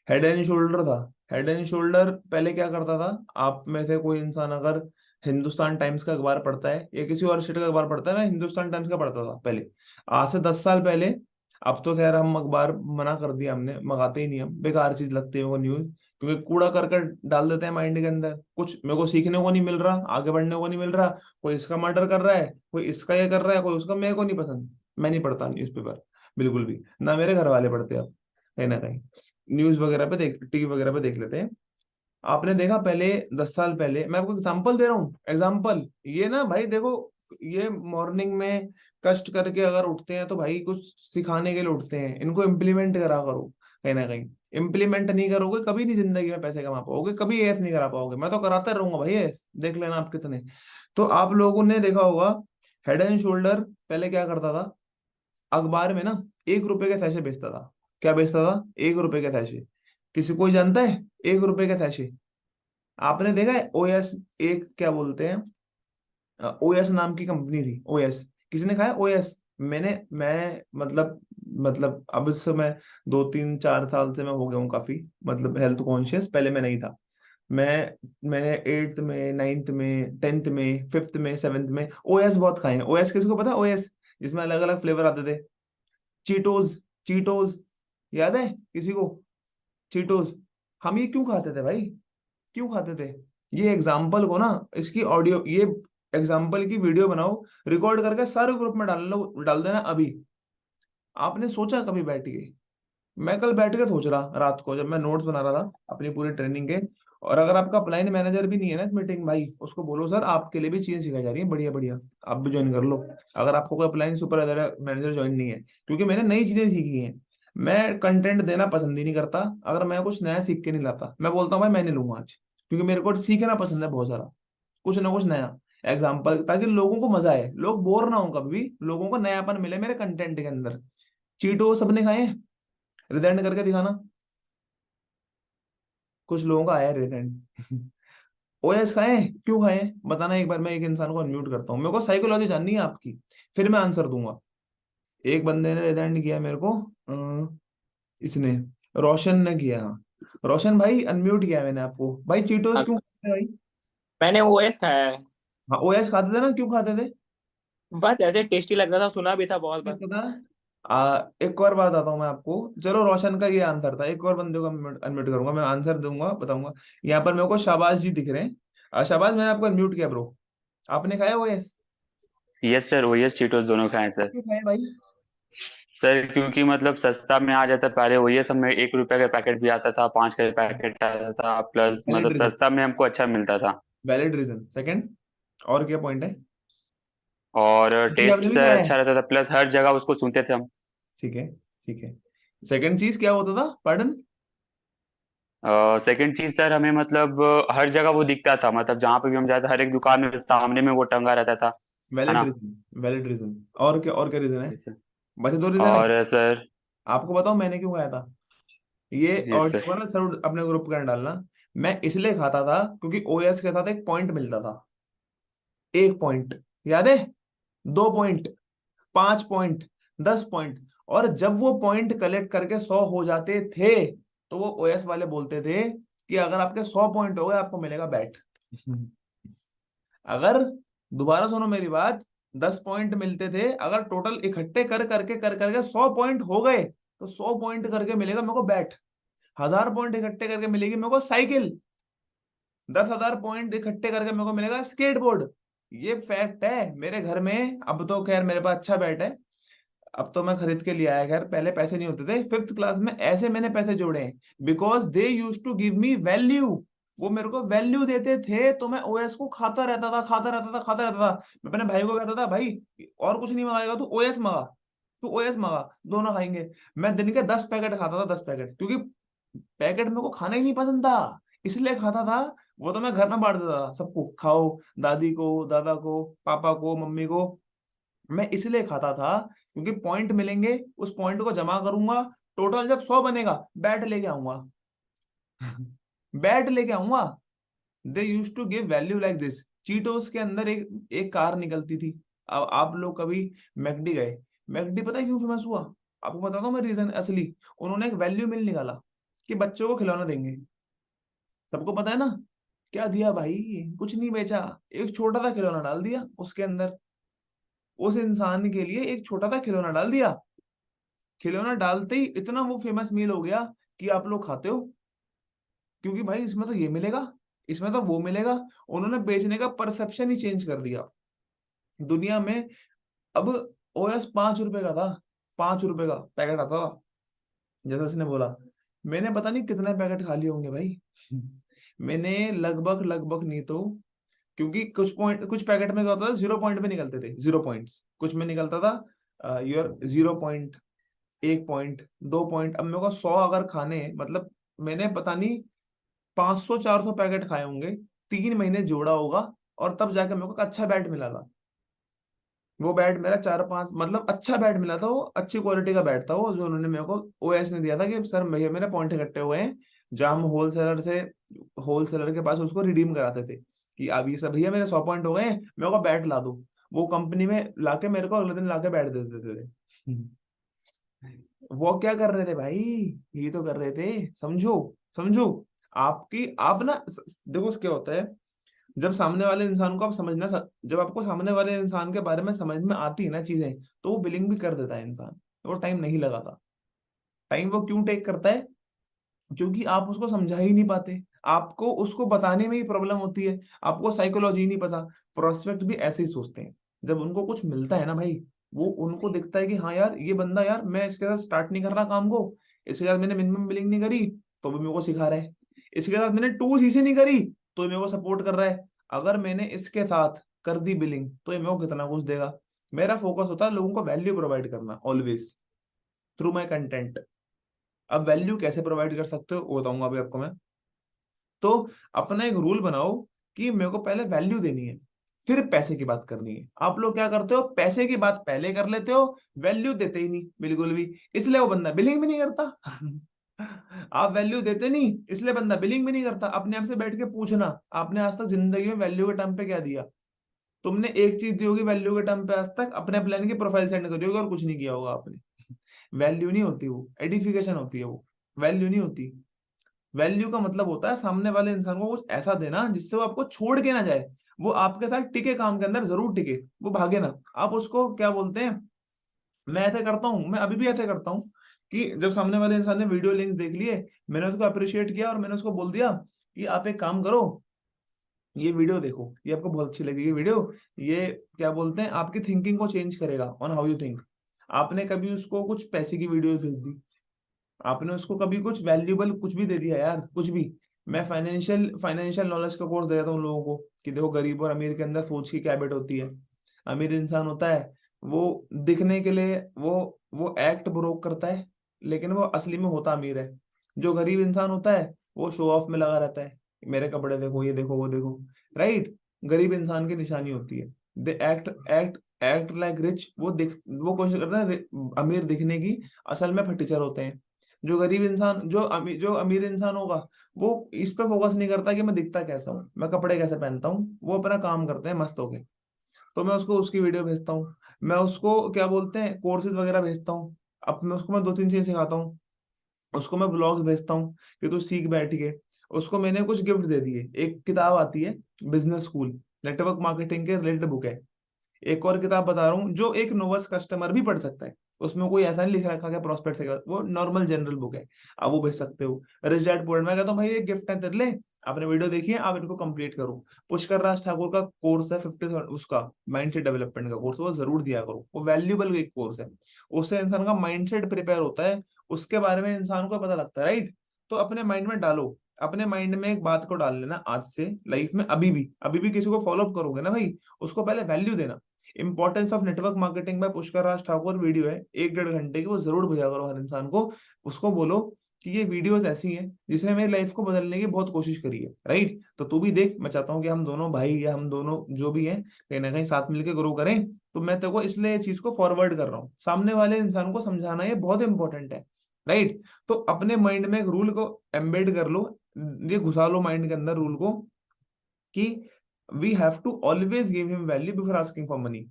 A: हेड एंड शोल्डर था, हेड एंड शोल्डर पहले क्या करता था, आप में से कोई इंसान अगर हिंदुस्तान टाइम्स का अखबार पढ़ता है या किसी और स्टेट का अखबार पढ़ता है, मैं हिंदुस्तान टाइम्स का पढ़ता था पहले, आज से 10 साल पहले। अब तो खैर हम अखबार मना कर दिया हमने, मंगाते ही नहीं हम, बेकार चीज लगती है वो न्यूज, क्योंकि कूड़ा करकट डाल देते हैं माइंड के अंदर, कुछ मेरे को सीखने को नहीं मिल रहा, आगे बढ़ने को नहीं मिल रहा। कोई इसका मर्डर कर रहा है, कोई इसका ये कर रहा है, कोई उसका, मेरे को नहीं पसंद, मैं नहीं पढ़ता न्यूज़पेपर बिल्कुल भी, ना मेरे घर वाले पढ़ते अब, कहीं ना कहीं न्यूज वगैरह पे देख, टीवी वगैरह पे देख लेते हैं। आपने देखा पहले, 10 साल पहले, मैं आपको एग्जांपल दे रहा हूँ, एग्जांपल ये ना भाई देखो, ये मॉर्निंग में कष्ट करके अगर उठते हैं तो भाई कुछ सिखाने के लिए उठते हैं, इनको इम्प्लीमेंट करा करो कहीं ना कहीं। इम्प्लीमेंट नहीं करोगे कभी नहीं जिंदगी में पैसे कमा पाओगे, कभी एस नहीं करा पाओगे, मैं तो कराता रहूंगा भाई एस, देख लेना आप कितने। तो आप लोगों ने देखा होगा, हेड एंड शोल्डर पहले क्या करता था, अखबार में ना 1 रुपए के थैशे बेचता था। क्या बेचता था? 1 रुपए के थैशे। किसी कोई जानता है 1 रुपए के थैशे? आपने देखा है ओएस, एक क्या बोलते हैं, ओएस नाम की कंपनी थी, ओएस, किसी ने खाया ओएस? मैं मतलब अब इस समय 2 3 4 साल से मैं हो गया हूँ काफी, मतलब हेल्थ कॉन्शियस, पहले मैं नहीं था। मैंने 8th में, 9th में, 10th में, 5th में, 7th में ओएस बहुत खाए हैं। ओएस किसी को पता है? ओएस जिसमें अलग अलग फ्लेवर आते थे, चीटोज, चीटोज, याद है किसी को? चीटोज। हम ये क्यों खाते थे भाई, क्यों खाते थे? ये एग्जाम्पल को ना, इसकी ऑडियो, ये एग्जाम्पल की वीडियो बनाओ, रिकॉर्ड करके सारे ग्रुप में डाल लो, डाल देना अभी। आपने सोचा कभी बैठ के? मैं कल बैठ के सोच रहा रात को जब मैं नोट्स बना रहा था अपनी पूरी ट्रेनिंग के। और अगर आपका अपलाइन मैनेजर भी नहीं है ना इस मीटिंग भाई, उसको बोलो सर आपके लिए भी चीजें सिखाई जा रही है बढ़िया बढ़िया, आप भी ज्वाइन कर लो। अगर आपको कोई अपलाइन सुपर मैनेजर ज्वाइन नहीं है, क्योंकि मैंने नई चीजें सीखी हैं। मैं कंटेंट देना पसंद ही नहीं करता, अगर मैं कुछ नया सीख के नहीं लाता, मैं बोलता हूँ भाई मैं नहीं लूंगा आज, क्योंकि मेरे को सीखना पसंद है बहुत सारा, कुछ ना कुछ नया एग्जाम्पल, ताकि लोगों को मजा आए, लोग बोर ना हो कभी भी, लोगों को नयापन मिले मेरे कंटेंट के अंदर। चीटो सबने खाए हैं? रिजल्ट करके दिखाना। कुछ लोगों का आया रिजल्ट। ओएस खाए हैं? क्यों खाए हैं बताना एक बार, मैं एक इंसान को अनम्यूट करता हूँ, मेरे को साइकोलॉजी जाननी है आपकी, फिर मैं आंसर दूंगा। एक बंदे ने रिजल्ट किया मेरे को, इसने, रोशन ने किया, हाँ। रोशन भाई अनम्यूट किया है मैंने आपको, भाई चीटोस
B: हाँ,
A: क्यों खाते थे भाई?
B: मैंने ओएस खाया है।
A: हाँ ओएस खाते थे ना, क्यों खाते थे?
B: बात ऐसे टेस्टी लग रहा था, सुना भी था बहुत बार।
A: पता। एक और बात आता हूँ मैं आपको। चलो रोशन का ये आंसर था, एक और बंदे को अनम्यूट करूंगा, मैं आंसर दूंगा, बताऊंगा। यहाँ पर मेरे को शाबाश जी दिख रहे हैं। शाबाश, मैंने आपको अनम्यूट किया ब्रो। आपने खाया वो? Yes.
B: Yes sir, OS Cheetos दोनों खाए सर।
A: क्यों खाया भाई?
B: सर क्योंकि मतलब सस्ता में आ जाता, पहले ओएस में 1 रुपए का पैकेट भी आता था, 5 का पैकेट आता था, प्लस
A: वैलिड
B: मतलब
A: रीजन।
B: सस्ता में हमको अच्छा मिलता था।
A: Valid reason second. और क्या पॉइंट है?
B: और
A: जी
B: टेस्ट
A: आपने भी
B: सर
A: खाया है?
B: अच्छा रहता था, प्लस हर जगह उसको सुनते थे हम।
A: ठीक है। ठीक है। सेकंड चीज क्या होता था, पार्डन?
B: सेकंड चीज सर, हमें मतलब हर जगह वो दिखता था, मतलब जहाँ पे भी हम जाते हर एक दुकान में सामने में वो टंगा रहता था, है
A: वैलिड
B: ना।
A: रीजन। Valid reason. और क्या रीजन है?
B: Yes sir.
A: बचे दो रीजन है।
B: और सर।
A: आपको बताओ मैंने क्यों खाया था ये?
B: Yes
A: audio
B: sir.
A: को ना सर अपने ग्रुप का डालना। मैं इसलिए खाता था क्योंकि ओएस के साथ एक पॉइंट मिलता था। 1 पॉइंट, याद है? 2 पॉइंट, 5 पॉइंट, 10 पॉइंट। और जब वो पॉइंट कलेक्ट करके 100 हो जाते थे, तो वो ओएस वाले बोलते थे कि अगर आपके 100 पॉइंट हो गए आपको मिलेगा बैट। अगर, दोबारा सुनो मेरी बात, 10 पॉइंट मिलते थे, अगर टोटल इकट्ठे कर करके 100 पॉइंट हो गए, तो 100 पॉइंट करके मिलेगा मेरे को बैट। 1000 पॉइंट इकट्ठे करके मिलेगी मेरे को साइकिल। 10,000 पॉइंट इकट्ठे करके मेरे को मिलेगा स्केटबोर्ड। ये फैक्ट है मेरे घर में। अब तो खैर मेरे पास अच्छा बैट है, अब तो मैं खरीद के लिए आया। खैर पहले पैसे नहीं होते थे, 5th क्लास में ऐसे मैंने पैसे जोड़े हैं, because they use to give me value. वो मेरे को वैल्यू देते थे, तो मैं ओएस को खाता रहता था, खाता रहता था, खाता रहता था। मैं अपने भाई को कहता था, भाई और कुछ नहीं मंगाएगा तू, ओएस मंगा। तू ओएस मंगा, दोनों खाएंगे। मैं दिन के 10 पैकेट खाता था, 10 पैकेट, क्योंकि पैकेट मेरे को खाना ही नहीं पसंद था, इसलिए खाता था। वो तो मैं घर में बांट देता था सबको, खाओ, दादी को, दादा को, पापा को, मम्मी को। मैं इसलिए खाता था क्योंकि पॉइंट मिलेंगे, उस पॉइंट को जमा करूंगा, टोटल जब 100 बनेगा बैट लेके आऊंगा। बैट लेके आऊंगा। They use to give value like this. Cheetos के अंदर एक एक कार निकलती थी। अब आप लोग कभी मैकडी गए? मैकडी पता है क्यों फेमस हुआ? आपको बताता हूँ मैं रीजन असली। उन्होंने एक वैल्यू मिल निकाला कि बच्चों को खिलौना देंगे। सबको पता है ना? क्या दिया भाई? कुछ नहीं बेचा। एक छोटा सा खिलौना डाल दिया उसके अंदर। उस इंसान के लिए एक छोटा सा खिलौना डाल दिया। खिलौना डालते ही इतना वो फेमस मील हो गया कि आप लोग खाते हो, क्योंकि भाई इसमें तो ये मिलेगा, इसमें तो वो मिलेगा। उन्होंने बेचने का परसेप्शन ही चेंज कर दिया दुनिया में। अब ओएस 5 रुपए का था, 5 रुपए का पैकेट आता था, जैसे उसने बोला। मैंने पता नहीं कितने पैकेट खा लिए होंगे भाई। मैंने लगभग लगभग नहीं तो, क्योंकि कुछ पैकेट में क्या होता था, 0 पॉइंट में निकलते थे, 0 पॉइंट्स कुछ में निकलता था, योर 0 पॉइंट, 1 पॉइंट, 2 पॉइंट। अब मेरे को 100 अगर खाने हैं, मतलब मैंने पता नहीं 500 400 पैकेट खाए होंगे, 3 महीने जोड़ा होगा, और तब जाके मेरे को एक अच्छा बैट मिला था। वो बैट मेरा 4 5, मतलब अच्छा बैट मिला था, वो अच्छी क्वालिटी का बैट था वो, जो उन्होंने मेरे को ओएस ने दिया था कि सर भैया मेरे पॉइंट इकट्ठे हुए हैं। जहाँ हम होलसेलर के पास उसको रिडीम कराते थे कि अब ये सब भैया मेरे 100 पॉइंट हो गए हैं, मेरे को बैट ला दो। वो कंपनी में लाके मेरे को अगले दिन लाके बैट दे देते थे। वो क्या कर रहे थे भाई? ये तो कर रहे थे, समझो, समझो। आप ना देखो क्या होता है, जब सामने वाले इंसान को आप समझना, जब आपको सामने वाले इंसान के बारे में समझ में आती है ना चीजें, तो वो बिलिंग भी कर देता है इंसान। वो टाइम नहीं लगाता। टाइम वो क्यों टेक करता है? क्योंकि आप उसको समझा ही नहीं पाते। आपको उसको बताने में ही प्रॉब्लम होती है। आपको साइकोलॉजी नहीं पता। प्रोस्पेक्ट भी ऐसे ही सोचते हैं। जब उनको कुछ मिलता है ना भाई, वो उनको दिखता है कि हाँ यार ये बंदा, यार मैं इसके साथ स्टार्ट नहीं कर रहा काम को, इसके साथ मैंने मिनिमम बिलिंग नहीं करी तो भी मेरे को सिखा रहा है, इसके साथ मैंने 2 CC नहीं करी तो मेरे को सपोर्ट कर रहा है, अगर मैंने इसके साथ कर दी बिलिंग तो ये मेरे को कितना कुछ देगा। मेरा फोकस होता है लोगों को वैल्यू प्रोवाइड करना, ऑलवेज, थ्रू माई कंटेंट। अब वैल्यू कैसे प्रोवाइड कर सकते हो वो बताऊंगा अभी आपको मैं। तो अपना एक रूल बनाओ कि मेरे को पहले वैल्यू देनी है, फिर पैसे की बात करनी है। आप लोग क्या करते हो, पैसे की बात पहले कर लेते हो, वैल्यू देते ही नहीं बिल्कुल भी, इसलिए वो बंदा बिलिंग भी नहीं करता। आप वैल्यू देते नहीं, इसलिए बंदा बिलिंग भी नहीं करता। अपने आप से बैठ के पूछना, आपने आज तक जिंदगी में वैल्यू के टर्म पे क्या दिया? तुमने एक चीज दी होगी वैल्यू के टर्म पे आज तक, अपने प्लान की प्रोफाइल सेंड करी होगी और कुछ नहीं किया होगा आपने। वैल्यू नहीं होती वो, एडिफिकेशन होती है वो, वैल्यू नहीं होती। वैल्यू का मतलब होता है सामने वाले इंसान को कुछ ऐसा देना जिससे वो आपको छोड़ के ना जाए, वो आपके साथ टिके, काम के अंदर जरूर टिके, वो भागे ना। आप उसको क्या बोलते हैं, मैं ऐसे करता हूँ, मैं अभी भी ऐसे करता हूँ कि जब सामने वाले इंसान ने वीडियो लिंक्स देख लिए, मैंने उसको अप्रिशिएट किया और मैंने उसको बोल दिया कि आप एक काम करो, ये वीडियो देखो, ये आपको बहुत अच्छी लगेगी वीडियो, ये क्या बोलते हैं आपकी थिंकिंग को चेंज करेगा ऑन हाउ यू थिंक। आपने कभी उसको कुछ पैसे की वीडियो भेज दी, आपने उसको कभी कुछ वैल्यूएबल कुछ भी दे दिया यार, कुछ भी। मैं फाइनेंशियल नॉलेज का कोर्स दे रहा था उन लोगों को कि देखो गरीब और अमीर के अंदर सोच की क्या हैबिट होती है। अमीर इंसान होता है, वो दिखने के लिए वो एक्ट ब्रोक करता है, लेकिन वो असली में होता अमीर है। जो गरीब इंसान होता है वो शो ऑफ में लगा रहता है, मेरे कपड़े देखो, ये देखो, वो देखो। राइट। गरीब इंसान की निशानी होती है, they act act act like rich, वो कोशिश करता है अमीर दिखने की, असल में फटीचर होते हैं। जो गरीब इंसान, जो अमीर इंसान होगा, वो इस पे फोकस नहीं करता कि मैं दिखता कैसा हूँ, मैं कपड़े कैसे पहनता हूँ, वो अपना काम करते हैं मस्त होके। तो मैं उसको उसकी वीडियो भेजता हूँ, मैं उसको क्या बोलते हैं कोर्सेज वगैरह भेजता हूँ। अब मैं उसको मैं दो तीन चीजें सिखाता हूँ, उसको मैं ब्लॉग्स भेजता हूँ कि तू सीख बैठ के। उसको मैंने कुछ गिफ्ट दे दिए, एक किताब आती है बिजनेस स्कूल, नेटवर्क मार्केटिंग के रिलेटेड बुक है। एक और किताब बता रहा हूँ जो एक नोवस कस्टमर भी पढ़ सकता है, उसमें कोई ऐसा नहीं लिख रखा है प्रॉस्पेक्ट से, वो नॉर्मल जनरल बुक है, आप वो भेज सकते हो। रिच डैड पुअर, मैं कहता हूँ भाई ये गिफ्ट है तेरे लिए, आपने वीडियो देखी है, आप इनको कंप्लीट करो। पुष्कर राज ठाकुर का कोर्स है 50, उसका माइंडसेट डेवलपमेंट का कोर्स, वो जरूर दिया करो, वो वैल्यूबल एक कोर्स है। उससे इंसान का माइंडसेट प्रिपेयर होता है, उसके बारे में इंसान को पता लगता है। राइट। तो अपने माइंड में डालो, अपने माइंड में एक बात को डाल लेना आज से, लाइफ में अभी भी किसी को फॉलो अप करोगे ना भाई, उसको पहले वैल्यू देना। Importance of network marketing bye Pushkar Raj Thakur video है 1-1.5 घंटे की, वो जरूर भेजा करो हर इंसान को। उसको बोलो कि ये वीडियोस ऐसी हैं जिसने मेरी लाइफ को बदलने की बहुत कोशिश करी है। राइट। तो तू भी देख, मैं चाहता हूँ कि हम दोनों भाई या हम दोनों जो भी हैं कहीं ना कहीं साथ मिलकर ग्रो करें। तो मैं तेरे को इसलिए ये चीज को फॉरवर्ड कर रहा हूँ, सामने वाले इंसान को समझाना ये बहुत इंपॉर्टेंट है। राइट। तो अपने माइंड में एक रूल को एम्बेड कर लो, ये घुसा लो माइंड के अंदर रूल को, कि we have to always give him value before asking for money.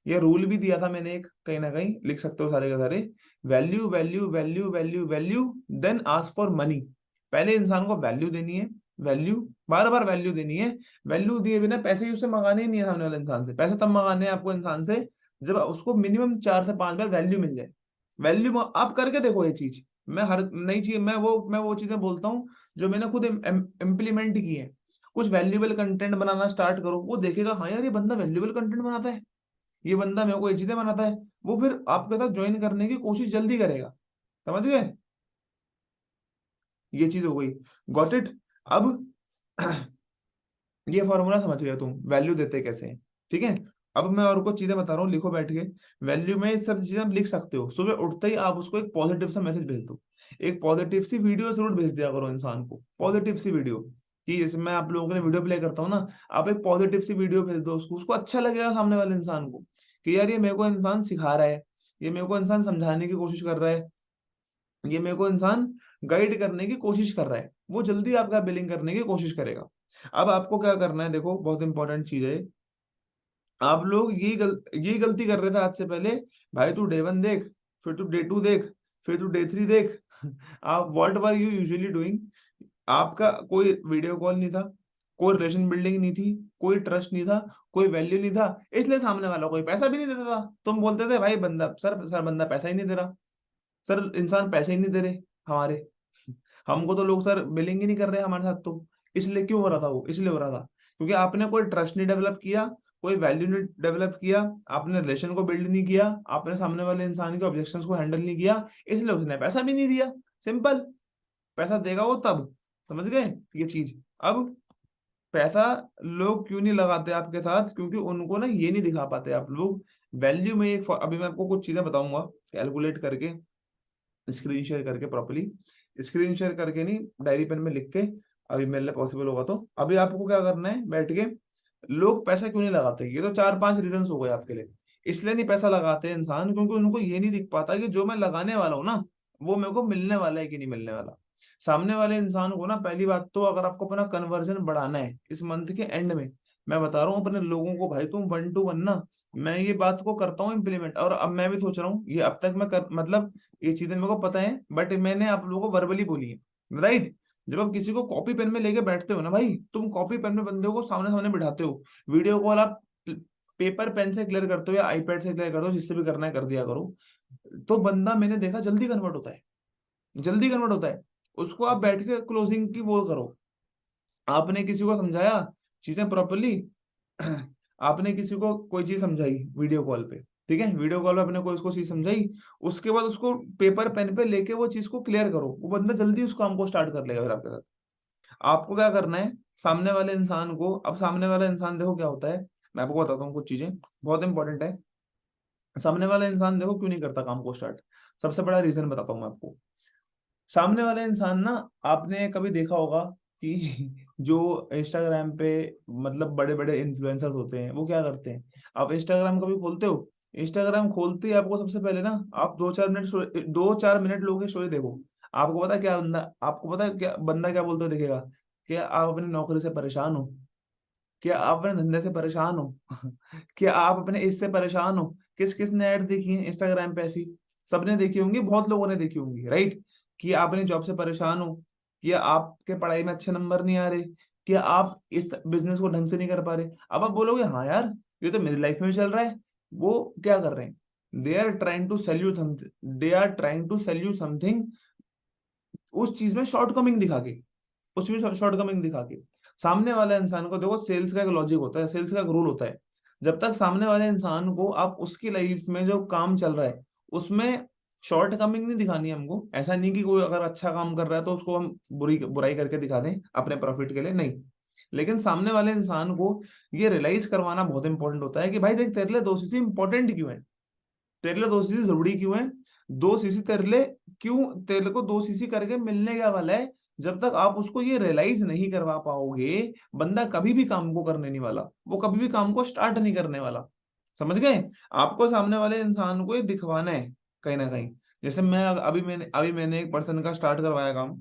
A: ये रूल भी दिया था मैंने एक, कहीं ना कहीं लिख सकते हो सारे के सारे, value value value value value, then ask for money. पहले इंसान को वैल्यू देनी है, वैल्यू, बार बार वैल्यू देनी है। वैल्यू दिए बिना पैसे ही उससे मंगाने ही नहीं है सामने वाले इंसान से, पैसे तब मंगाने हैं आपको इंसान से जब उसको मिनिमम 4 से 5 बार वैल्यू मिल जाए। वैल्यू आप करके देखो ये चीज, मैं हर नई चीज मैं वो चीजें बोलता हूँ जो मैंने खुद इम्प्लीमेंट की है। कुछ वैल्यूबल कंटेंट बनाना स्टार्ट करो, वो देखेगा हाँ यार ये बंदा वैल्यूबल कंटेंट बनाता है, ये बंदा मेरे को ये चीजें बनाता है, वो फिर आपके साथ ज्वाइन करने की कोशिश जल्दी करेगा। समझ गए, ये चीज हो गई। Got it. अब ये फॉर्मूला समझ गया तुम, वैल्यू देते कैसे हैं। ठीक है। अब मैं और कुछ चीजें बता रहा हूँ, लिखो बैठ के। वैल्यू में ये सब चीजें आप लिख सकते हो, सुबह उठते ही आप उसको एक पॉजिटिव सा मैसेज भेज दो, एक पॉजिटिव सी वीडियो जरूर भेज दिया करो इंसान को, पॉजिटिव सी वीडियो। कि जैसे मैं आप लोगों के लिए वीडियो प्ले करता हूँ ना, आप एक पॉजिटिव सी वीडियो भेज दो उसको, उसको अच्छा लगेगा सामने वाले इंसान को कि यार ये मेरे को इंसान सिखा रहा है, ये मेरे को इंसान समझाने की कोशिश कर रहा है, ये मेरे को इंसान गाइड करने की कोशिश कर रहा है, वो जल्दी आपका बिलिंग करने की कोशिश करेगा। अब आपको क्या करना है, देखो बहुत इंपॉर्टेंट चीज है, आप लोग यही गलती कर रहे थे आज से पहले। भाई तू डे 1 देख, फिर तू डे 2 देख, फिर तू डे 3 देख। आप what were you usually doing, आपका कोई वीडियो कॉल नहीं था, कोई रिलेशन बिल्डिंग नहीं थी, कोई ट्रस्ट नहीं था, कोई वैल्यू नहीं था, इसलिए सामने वाला कोई पैसा भी नहीं देता था। तुम बोलते थे भाई बंदा, सर सर बंदा पैसा ही नहीं दे रहा, सर इंसान पैसे ही नहीं दे रहे हमारे, हमको तो लोग सर बिलिंग ही नहीं कर रहे हमारे साथ। तो इसलिए क्यों हो रहा था, वो इसलिए हो रहा था क्योंकि आपने कोई ट्रस्ट नहीं डेवलप किया, कोई वैल्यू नहीं डेवलप किया, आपने रिलेशन को बिल्ड नहीं किया, आपने सामने वाले इंसान के ऑब्जेक्शंस को हैंडल नहीं किया, इसलिए उसने पैसा भी नहीं दिया। सिंपल। पैसा देगा वो तब, समझ गए ये चीज। अब पैसा लोग क्यों नहीं लगाते आपके साथ, क्योंकि उनको ना ये नहीं दिखा पाते आप लोग वैल्यू में एक, अभी मैं आपको कुछ चीजें बताऊंगा कैलकुलेट करके, स्क्रीन शेयर करके प्रॉपर्ली, स्क्रीन शेयर करके नहीं, डायरी पेन में लिख के, अभी मेरे लिए पॉसिबल होगा तो। अभी आपको क्या करना है बैठ के, लोग पैसा क्यों नहीं लगाते, ये तो 4-5 रीजन हो गए आपके लिए। इसलिए नहीं पैसा लगाते इंसान क्योंकि उनको ये नहीं दिख पाता कि जो मैं लगाने वाला हूँ ना, वो मेरे को मिलने वाला है कि नहीं मिलने वाला। सामने वाले इंसान को ना, पहली बात तो अगर आपको अपना कन्वर्जन बढ़ाना है इस मंथ के एंड में, मैं बता रहा हूँ अपने लोगों को, भाई तुम 1-2 बनना। मैं ये बात को करता हूँ इम्प्लीमेंट, और अब मैं भी सोच रहा हूँ ये, अब तक मैं मतलब ये चीजें मेरे को पता है बट मैंने आप लोगों को वर्बली बोली है। राइट। जब आप किसी को कॉपी पेन में लेके बैठते हो ना भाई, तुम कॉपी पेन में बंदे को सामने सामने बिठाते हो, वीडियो कॉल आप पेपर पेन से क्लियर करते हो या आईपैड से क्लियर करते हो, जिससे भी करना है कर दिया करो, तो बंदा मैंने देखा जल्दी कन्वर्ट होता है, जल्दी कन्वर्ट होता है। उसको आप बैठ के क्लोजिंग की वो करो, आपने किसी को समझाया चीजें प्रॉपरली, आपने किसी को कोई चीज समझाई वीडियो कॉल पे, ठीक है, वीडियो कॉल पे आपने कोई उसको चीज समझाई, उसके बाद उसको पेपर पेन पे लेके वो चीज को क्लियर करो, वो बंदा जल्दी उस काम को स्टार्ट कर लेगा फिर आपके साथ। आपको क्या करना है, सामने वाले इंसान को, अब सामने वाला इंसान देखो क्या होता है, मैं आपको बताता हूँ कुछ चीजें, बहुत इंपॉर्टेंट है। सामने वाला इंसान देखो क्यों नहीं करता काम को स्टार्ट, सबसे बड़ा रीजन बताता हूँ मैं आपको। सामने वाले इंसान ना, आपने कभी देखा होगा कि जो इंस्टाग्राम पे मतलब बड़े बड़े इन्फ्लुएंसर्स होते हैं वो क्या करते हैं, आप इंस्टाग्राम कभी खोलते हो, इंस्टाग्राम खोलते ही आपको सबसे पहले ना, आप 2-4 मिनट लोगों की स्टोरी देखो, आपको पता है क्या बंदा, आपको पता है क्या बंदा क्या बोलते हो दिखेगा, क्या आप अपनी नौकरी से परेशान हो, क्या आप अपने धंधे से परेशान हो, क्या आप अपने इससे परेशान हो, किस किस ने ऐड देखी है इंस्टाग्राम पे ऐसी, सबने देखी होंगी, बहुत लोगों ने देखी होंगी, राइट। कि आप अपनी जॉब से परेशान हो, कि आपके पढ़ाई में अच्छे नंबर नहीं आ रहे, कि आप इस बिजनेस को ढंग से नहीं कर पा रहे, अब आप बोलोगे हाँ यार ये तो मेरी लाइफ में भी चल रहा है। वो क्या कर रहे हैं, they are trying to sell you something, they are trying to sell you something, उस चीज में शॉर्ट कमिंग दिखा के, उसमें शॉर्ट कमिंग दिखा के। सामने वाले इंसान को देखो, सेल्स का एक लॉजिक होता है, सेल्स का एक रूल होता है, जब तक सामने वाले इंसान को आप उसकी लाइफ में जो काम चल रहा है उसमें शॉर्ट कमिंग नहीं दिखानी है हमको, ऐसा नहीं कि कोई अगर अच्छा काम कर रहा है तो उसको हम बुरी बुराई करके दिखा दें अपने प्रॉफिट के लिए, नहीं। लेकिन सामने वाले इंसान को ये रियलाइज करवाना बहुत इंपॉर्टेंट होता है कि भाई देख तेरे लिए दोस्ती इंपॉर्टेंट क्यों है, तेरे लिए दो सीसी जरूरी क्यों है, दो सीसी तेरे लिए क्यों, तेरे को दो सीसी करके मिलने क्या वाला है, जब तक आप उसको ये रियलाइज नहीं करवा पाओगे, बंदा कभी भी काम को करने नहीं वाला, वो कभी भी काम को स्टार्ट नहीं करने वाला। समझ गए, आपको सामने वाले इंसान को ये दिखवाना है कहीं ना कहीं। जैसे मैं अभी मैंने एक पर्सन का स्टार्ट करवाया काम,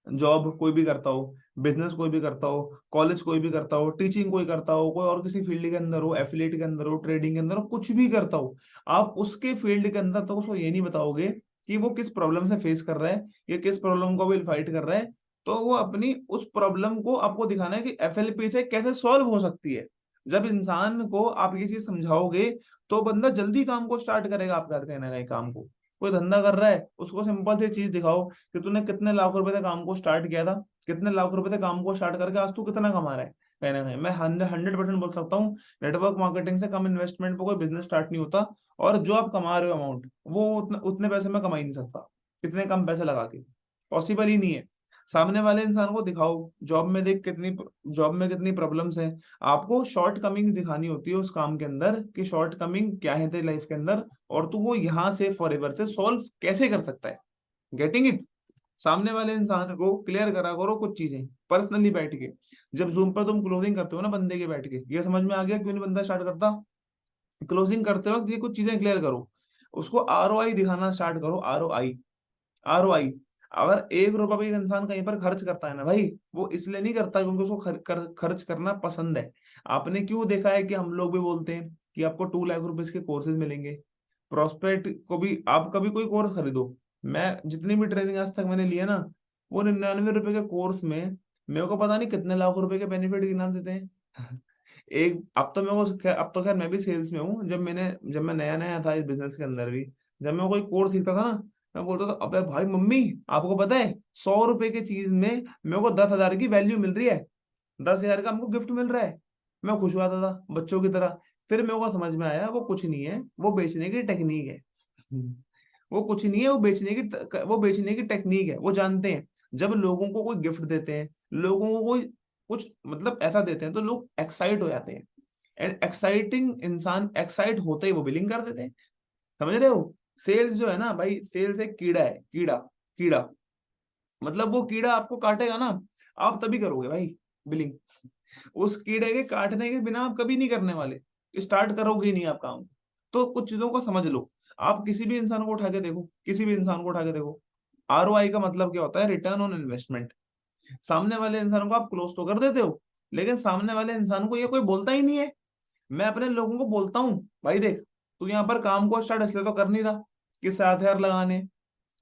A: जॉब कोई भी करता हो, बिजनेस कोई भी करता हो, कॉलेज कोई भी करता हो, टीचिंग कोई करता हो, कोई और किसी फील्ड के अंदर हो, एफिलिएट के अंदर हो, ट्रेडिंग के अंदर हो, कुछ भी करता हो, आप उसके फील्ड के अंदर तो उसको ये नहीं बताओगे कि वो किस प्रॉब्लम से फेस कर रहा है या किस प्रॉब्लम को भी फाइट कर रहा है, तो वो अपनी उस प्रॉब्लम को आपको दिखाना है कि एफएलपी से कैसे सॉल्व हो सकती है। जब इंसान को आप ये चीज समझाओगे तो बंदा जल्दी काम को स्टार्ट करेगा आपका, कहीं ना कहीं काम को। कोई धंधा कर रहा है उसको सिंपल सी चीज दिखाओ कि तूने कितने लाख रुपए से काम को स्टार्ट किया था, कितने लाख रुपए से काम को स्टार्ट करके आज तू कितना कमा रहा है। कहीं ना कहीं मैं 100% बोल सकता हूँ, नेटवर्क मार्केटिंग से कम इन्वेस्टमेंट पर कोई बिजनेस स्टार्ट नहीं होता। और जो आप कमा रहे हो अमाउंट, वो उतने उतने पैसे में कमा ही नहीं सकता, इतने कम पैसे लगा के, पॉसिबल ही नहीं है। सामने वाले इंसान को दिखाओ, जॉब में देख कितनी, जॉब में कितनी प्रॉब्लम्स हैं, आपको शॉर्ट कमिंग दिखानी होती है उस काम के अंदर कि शॉर्ट कमिंग क्या है तेरी लाइफ के अंदर, और तू वो यहाँ से फॉर एवर से सॉल्व कैसे कर सकता है। गेटिंग इट, सामने वाले इंसान को क्लियर करा करो कुछ चीजें पर्सनली बैठ के। जब जूम पर तुम क्लोजिंग करते हो ना बंदे के बैठ के, ये समझ में आ गया क्यों नहीं बंदा स्टार्ट करता, क्लोजिंग करते वक्त ये कुछ चीजें क्लियर करो, उसको आरओआई दिखाना स्टार्ट करो, आरओआई, आरओआई। अगर 1 रुपया भी एक इंसान कहीं पर खर्च करता है ना भाई, वो इसलिए नहीं करता क्योंकि उसको खर्च करना पसंद है। आपने क्यों देखा है कि हम लोग भी बोलते हैं कि आपको 2 लाख रुपए के कोर्सेज मिलेंगे, प्रोस्पेक्ट को भी आप कभी कोई कोर्स खरीदो, मैं जितनी भी ट्रेनिंग आज तक मैंने लिया ना, वो 99 रुपए के कोर्स में मेरे को पता नहीं कितने लाख रुपए के बेनिफिट गिना देते हैं। एक अब तो अब तो खैर मैं भी सेल्स में हूँ, जब मैं नया नया था इस बिजनेस के अंदर भी, जब मैं कोई कोर्स सीखता था ना, मैं बोलता था अबे भाई मम्मी, आपको पता है 100 रुपए की चीज में मेरे को 10,000 की वैल्यू मिल रही है, 10,000 का हमको गिफ्ट मिल रहा है। मैं खुश हुआ था बच्चों की तरह। फिर मेरे को समझ में आया वो कुछ नहीं है, वो बेचने की टेक्निक है। वो कुछ नहीं है, वो बेचने की टेक्निक है, वो जानते हैं जब लोगों को कोई गिफ्ट देते हैं, लोगों को कोई कुछ मतलब ऐसा देते हैं तो लोग एक्साइट हो जाते हैं, एंड एक्साइटिंग इंसान एक्साइट होते ही वो बिलिंग कर देते हैं। समझ रहे हो, सेल्स जो है ना भाई, सेल्स एक कीड़ा है, कीड़ा, कीड़ा, मतलब वो कीड़ा आपको काटेगा ना, आप तभी करोगे भाई बिलिंग। उस कीड़े के काटने के बिना आप कभी नहीं करने वाले, स्टार्ट करोगे ही नहीं आप काम। तो कुछ चीजों को समझ लो, आप किसी भी इंसान को उठा के देखो, किसी भी इंसान को उठा के देखो, आरओआई का मतलब क्या होता है, रिटर्न ऑन इन्वेस्टमेंट। सामने वाले इंसान को आप क्लोज तो कर देते हो, लेकिन सामने वाले इंसान को ये कोई बोलता ही नहीं है। मैं अपने लोगों को बोलता हूँ भाई देख, तू यहाँ पर काम को स्टार्ट इसलिए तो कर नहीं रहा कि 7,000 लगाने,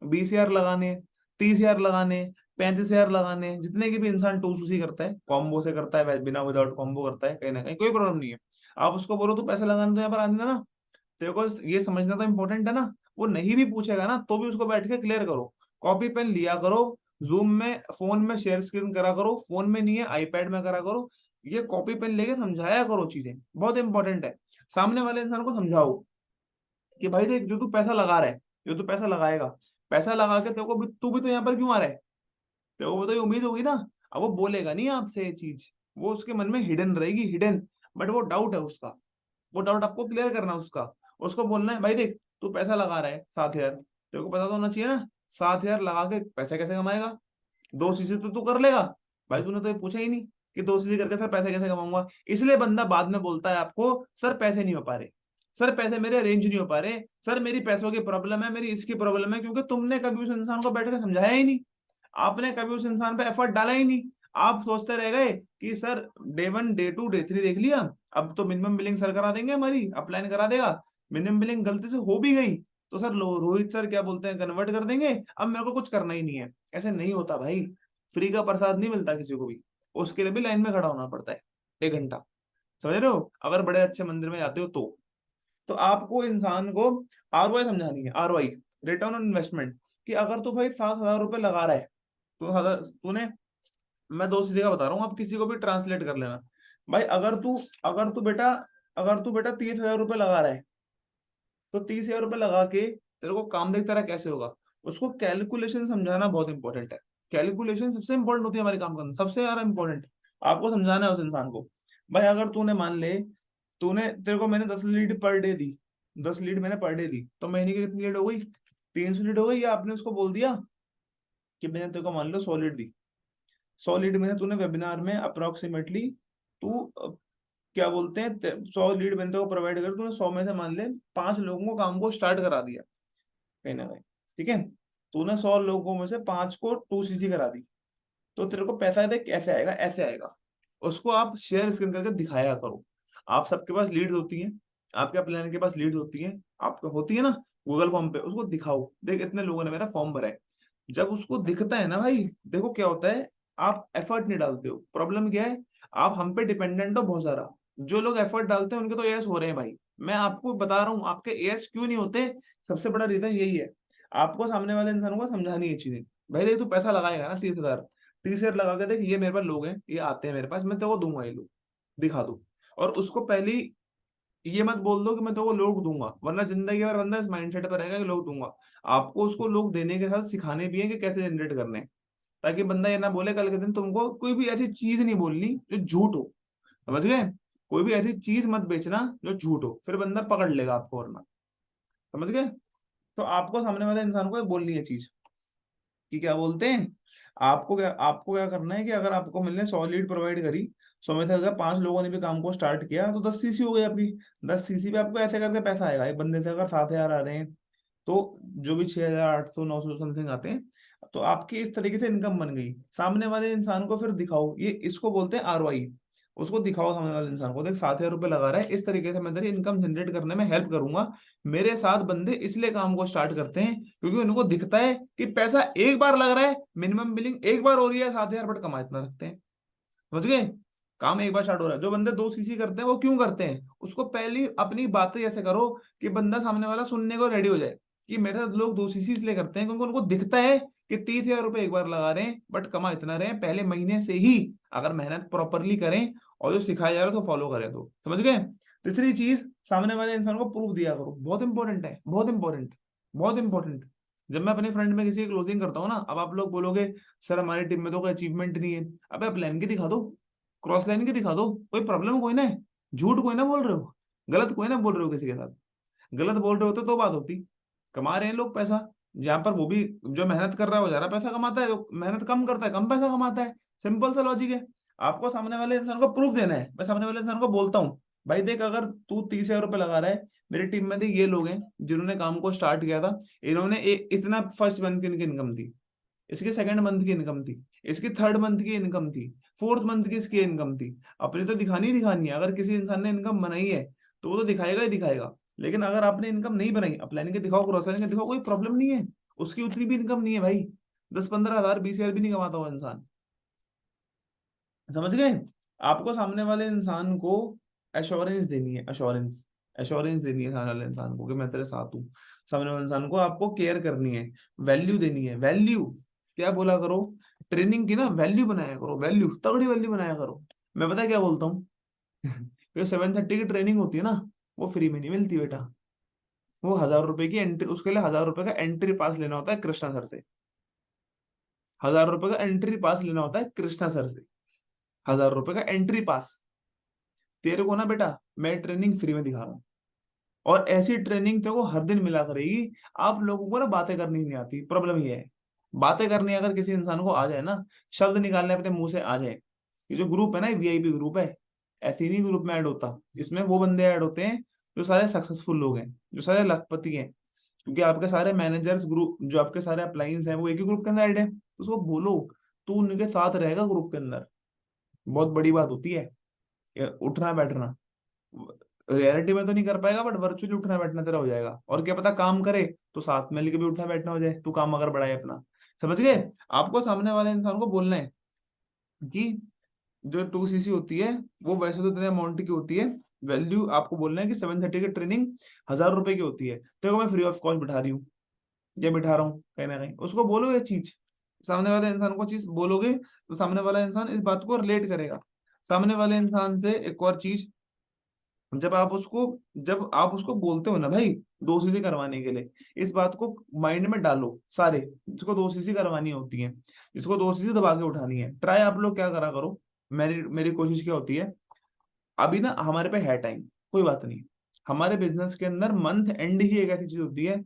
A: 20,000 लगाने, 30,000 लगाने, 35,000 लगाने हैं, जितने की भी इंसान टू सी करता है, कॉम्बो से करता है, बिना विदाउट कॉम्बो करता है, कहीं ना कहीं कोई प्रॉब्लम नहीं है। आप उसको बोलो तो पैसा लगाने तो यहाँ पर आने ना, तेरे को ये समझना तो इम्पोर्टेंट है ना। वो नहीं भी पूछेगा ना तो भी उसको बैठ के क्लियर करो, कॉपी पेन लिया करो, जूम में फोन में शेयर स्क्रीन करा करो, फोन में नहीं है आईपैड में करा करो, ये कॉपी पेन लेके समझाया करो, चीजें बहुत इंपॉर्टेंट है। सामने वाले इंसान को समझाओ कि भाई देख, जो तू पैसा लगा रहा है, जो तू पैसा लगाएगा, पैसा लगा के तेरे को तू भी तो यहाँ पर क्यों आ रहा है, तेरे को तो ये उम्मीद होगी ना। अब वो बोलेगा नहीं आपसे ये चीज, वो उसके मन में हिडन रहेगी, हिडन, बट वो डाउट है उसका, वो डाउट आपको क्लियर करना है उसका। उसको बोलना है भाई देख, तू पैसा लगा रहा है 7,000, तेरे को पता तो होना चाहिए ना, 7,000 लगा के पैसे कैसे कमाएगा, दो चीजें तो तू कर लेगा। भाई तूने तो ये पूछा ही नहीं कि दो चीजें करके सर पैसे कैसे कमाऊंगा। इसलिए बंदा बाद में बोलता है आपको, सर पैसे नहीं हो पा रहे, सर पैसे मेरे अरेंज नहीं हो पा रहे, सर मेरी पैसों की प्रॉब्लम है, मेरी इसकी प्रॉब्लम है, क्योंकि तुमने कभी उस इंसान को बैठ के समझाया ही नहीं, आपने कभी उस इंसान पे एफर्ट डाला ही नहीं। आप सोचते रह गए कि सर डे 1 डे 2 डे 3 देख लिया, अब तो मिनिमम बिलिंग सर करा देंगे, हमारी अपलाइन करा देगा, मिनिमम बिलिंग गलती से हो भी गई तो सर रोहित सर क्या बोलते हैं कन्वर्ट कर देंगे, अब मेरे को कुछ करना ही नहीं है। ऐसे नहीं होता भाई, फ्री का प्रसाद नहीं मिलता किसी को भी, उसके लिए भी लाइन में खड़ा होना पड़ता है 1 घंटा। समझ रहे हो, अगर बड़े अच्छे मंदिर में जाते हो तो आपको इंसान को ROI समझानी है, ROI, रिटर्न ऑन इन्वेस्टमेंट, कि अगर तू भाई 7,000 रुपये लगा रहा है, तो तूने, मैं दो चीजें का बता रहा हूँ, आप किसी को भी ट्रांसलेट कर लेना। भाई अगर तू बेटा अगर तू बेटा 30,000 रुपये लगा रहा है, तो 30,000 रुपये लगा के तेरे को काम देखता रहा कैसे होगा, उसको कैलकुलेशन समझाना बहुत इंपॉर्टेंट है। कैलकुलेशन सबसे इंपॉर्टेंट होती है हमारे काम करने, सबसे ज्यादा इंपॉर्टेंट आपको समझाना है उस इंसान को। भाई अगर तूने मान ले, तेरे को मैंने 10 लीड पर डे दी, 10 लीड मैंने पर डे दी, तो महीने की कितनी लीड हो गई, 300 लीड हो गई। या आपने उसको बोल दिया कि मैंने तेरे को मान लो 100 लीड दी, 100 लीड में से तूने वेबिनार में अप्रोक्सीमेटली, तू क्या बोलते हैं, 100 लीड मैंने तेरे को प्रोवाइड कर, तूने 100 में से मान ले 5 लोगों को काम को स्टार्ट करा दिया, कहीं ना कहीं, ठीक है, तूने 100 लोगों में से 5 को 2CC करा दी, तो तेरे को पैसा देख कैसे आएगा, ऐसे आएगा। उसको आप शेयर स्क्रीन करके दिखाया करो। आप सबके पास लीड्स होती हैं, आपके प्लान के पास लीड्स होती हैं, आपको होती है ना, गूगल फॉर्म पे उसको दिखाओ, देख इतने लोगों ने मेरा फॉर्म भरा है। जब उसको दिखता है ना भाई, देखो क्या होता है, आप एफर्ट नहीं डालते हो, प्रॉब्लम क्या है, आप हम पे डिपेंडेंट हो बहुत सारा। जो लोग एफर्ट डालते हैं उनके तो एएस हो रहे हैं भाई, मैं आपको बता रहा हूँ आपके एएस क्यों नहीं होते, सबसे बड़ा रीजन यही है। आपको सामने वाले इंसान को समझानी है चीजें। भाई देख, तू पैसा लगाएगा ना 30,000, 30,000 लगा के देख, ये मेरे पास लोग हैं, ये आते हैं मेरे पास, मैं तेरे को दूंगा ये लोग, दिखा दू। और उसको पहली ये मत बोल दो कि मैं तो लोग दूंगा, वरना जिंदगी भर बंदा इस माइंडसेट पर रहेगा कि लोग दूंगा। आपको उसको लोग देने के साथ सिखाने भी है कि कैसे जनरेट करने हैं, ताकि बंदा ये ना बोले कल के दिन तुमको कोई भी ऐसी चीज नहीं बोलनी जो झूठ हो। समझ गए, कोई भी ऐसी चीज मत बेचना जो झूठ हो, फिर बंदा पकड़ लेगा आपको, वरना। समझ गए, तो आपको सामने वाले इंसान को ये बोलनी है चीज कि क्या बोलते हैं, आपको क्या करना है कि अगर आपको मिलने 100 लीड प्रोवाइड करी, 100 में से अगर 5 लोगों ने भी काम को स्टार्ट किया, तो 10 CC हो गई आपकी। 10 CC पे आपको ऐसे करके पैसा आएगा, एक बंदे से अगर 7,000 आ रहे हैं, तो जो भी 6,800 900 समथिंग आते हैं, तो आपकी इस तरीके से इनकम बन गई। सामने वाले इंसान को फिर दिखाओ, ये इसको बोलते हैं ROI। उसको दिखाओ सामने वाले इंसान को, देख 7,000 रुपये लगा रहा है, इस तरीके से मैं तेरी इनकम जनरेट करने में हेल्प करूंगा। मेरे साथ बंदे इसलिए काम को स्टार्ट करते हैं क्योंकि उनको दिखता है कि पैसा एक बार लग रहा है, मिनिमम बिलिंग एक बार हो रही है 7,000, बट कमा इतना सकते हैं। समझ गए, काम एक बार स्टार्ट हो रहा है। जो बंदे 2 CC करते हैं वो क्यों करते हैं, उसको पहली अपनी बातें ऐसे करो कि बंदा सामने वाला सुनने को रेडी हो जाए कि मेरे साथ लोग 2 CC इसलिए करते हैं क्योंकि उनको दिखता है कि 30,000 रुपये एक बार लगा रहे हैं, बट कमा इतना रहे हैं पहले महीने से ही, अगर मेहनत प्रॉपरली करें और जो सिखाया जा रहा है तो फॉलो करें तो। समझ गए। तीसरी चीज, सामने वाले इंसान को प्रूफ दिया करो, बहुत इंपॉर्टेंट है, बहुत इंपॉर्टेंट, बहुत इंपॉर्टेंट। जब मैं अपने फ्रेंड में किसी की क्लोजिंग करता हूँ ना, अब आप लोग बोलोगे सर हमारी टीम में तो कोई अचीवमेंट नहीं है, अबे आप प्लान की दिखा दो, क्रॉस लाइन की दिखा दो, कोई प्रॉब्लम कोई ना है, झूठ कोई ना बोल रहे हो, गलत कोई ना बोल रहे हो किसी के साथ। गलत बोल रहे होते तो बात होती, कमा रहे हैं लोग पैसा, जहां पर वो भी जो मेहनत कर रहा है वो ज्यादा पैसा कमाता है, जो मेहनत कम करता है कम पैसा कमाता है। सिंपल सा लॉजिक है। आपको सामने वाले इंसान को प्रूफ देना है। मैं सामने वाले इंसान को बोलता हूँ, भाई देख अगर तू 30,000 रुपये लगा रहा है, मेरी टीम में देख ये लोग हैं जिन्होंने काम को स्टार्ट किया था, इन्होंने इतना फर्स्ट मंथ की इनकी इनकम थी, इसके सेकंड मंथ की इनकम थी, इसकी थर्ड मंथ की इनकम थी, फोर्थ मंथ की इसकी इनकम थी। अपनी तो दिखानी ही दिखानी है, अगर किसी इंसान ने इनकम बनाई है तो वो तो दिखाएगा ही दिखाएगा। लेकिन अगर आपने इनकम नहीं बनाई, अपलाइन के दिखाओ, क्रॉस लाइन के दिखाओ, कोई प्रॉब्लम नहीं है, उसकी उतनी भी इनकम नहीं है भाई। 10-15 हजार 20 हजार भी नहीं कमाता वो इंसान। समझ गए? आपको सामने वाले इंसान को एश्योरेंस देनी है, एश्योरेंस, एश्योरेंस देनी है सामने वाले इंसान को कि मैं तेरे साथ हूँ। सामने वाले इंसान को आपको केयर करनी है, वैल्यू देनी है, वैल्यू। क्या बोला करो? ट्रेनिंग की ना वैल्यू बनाया करो, वैल्यू, तगड़ी वैल्यू बनाया करो। मैं पता है क्या बोलता हूँ? जो 7:30 की ट्रेनिंग होती है ना, वो फ्री में नहीं मिलती बेटा। वो 1000 रुपए की एंट्री, उसके लिए 1000 रुपए का एंट्री पास लेना होता है कृष्णा सर से। 1000 रुपए का एंट्री पास लेना होता है कृष्णा सर से। 1000 रुपए का एंट्री पास। तेरे को ना बेटा, मैं ट्रेनिंग फ्री में दिखा रहा हूँ, और ऐसी ट्रेनिंग तेरे को हर दिन मिला करेगी। आप लोगों को ना बातें करनी नहीं आती, प्रॉब्लम ये है। बातें करनी अगर किसी इंसान को आ जाए ना, शब्द निकालने अपने मुंह से आ जाए। ये जो ग्रुप है ना, वीआईपी ग्रुप है, ऐसे नहीं ग्रुप में ऐड होता। इसमें वो बंदे ऐड होते हैं जो सारे सक्सेसफुल लोग हैं, जो सारे लखपति हैं। क्योंकि आपके सारे मैनेजर्स ग्रुप, जो आपके सारे अप्लाइंस हैं, वो एक ही ग्रुप के अंदर ऐड है, तो उसको बोलो तू उनके साथ रहेगा ग्रुप के अंदर। बहुत बड़ी बात होती है ये उठना बैठना। रियलिटी में तो नहीं कर पाएगा, बट वर्चुअली उठना बैठना तेरा हो जाएगा। और क्या पता काम करे तो साथ में लेके भी उठना बैठना हो जाए, तू काम अगर बढ़ाए अपना। समझ गए? आपको सामने वाले इंसान को बोलना है कि जो 2 सीसी होती है, वो वैसे तो इतने अमाउंट की होती है। वैल्यू आपको बोलना है कि 7:30 की ट्रेनिंग 1000 रुपए की होती है, तो मैं फ्री ऑफ कॉस्ट बिठा रही हूँ, या बिठा रहा हूँ। कहीं ना कहीं उसको बोलो ये चीज, सामने वाले इंसान को चीज बोलोगे तो सामने वाला इंसान इस बात को रिलेट करेगा। सामने वाले इंसान से एक और चीज, जब आप उसको जब आप उसको बोलते हो ना भाई 2 सीसी करवाने के लिए, इस बात को माइंड में डालो सारे, जिसको 2 सीसी करवानी होती है, जिसको 2 सीसी दबा के उठानी है। ट्राई आप लोग क्या करा करो, मेरी मेरी कोशिश क्या होती है, अभी ना हमारे पे है टाइम, कोई बात नहीं। हमारे बिजनेस के अंदर मंथ एंड ही एक ऐसी चीज होती है,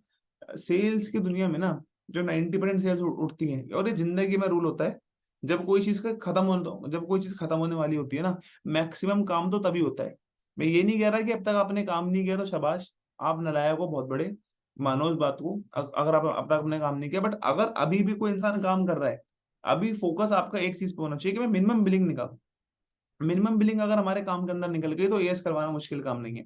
A: सेल्स की दुनिया में ना, जो 90% सेल्स उठती हैं, और ये जिंदगी में रूल होता है। जब कोई चीज खत्म होने वाली होती है ना, मैक्सिमम काम तो तभी होता है। मैं ये नहीं कह रहा कि अब तक आपने काम नहीं किया तो शाबाश, आप नालायक हो बहुत बड़े, मानो इस बात को। अगर आप अब तक आपने काम नहीं किया, बट अगर अभी भी कोई इंसान काम कर रहा है, अभी फोकस आपका एक चीज पे होना चाहिए कि मैं मिनिमम बिलिंग निकालूं। मिनिमम बिलिंग अगर हमारे काम के अंदर निकल गई तो एएस करवाना मुश्किल काम नहीं है।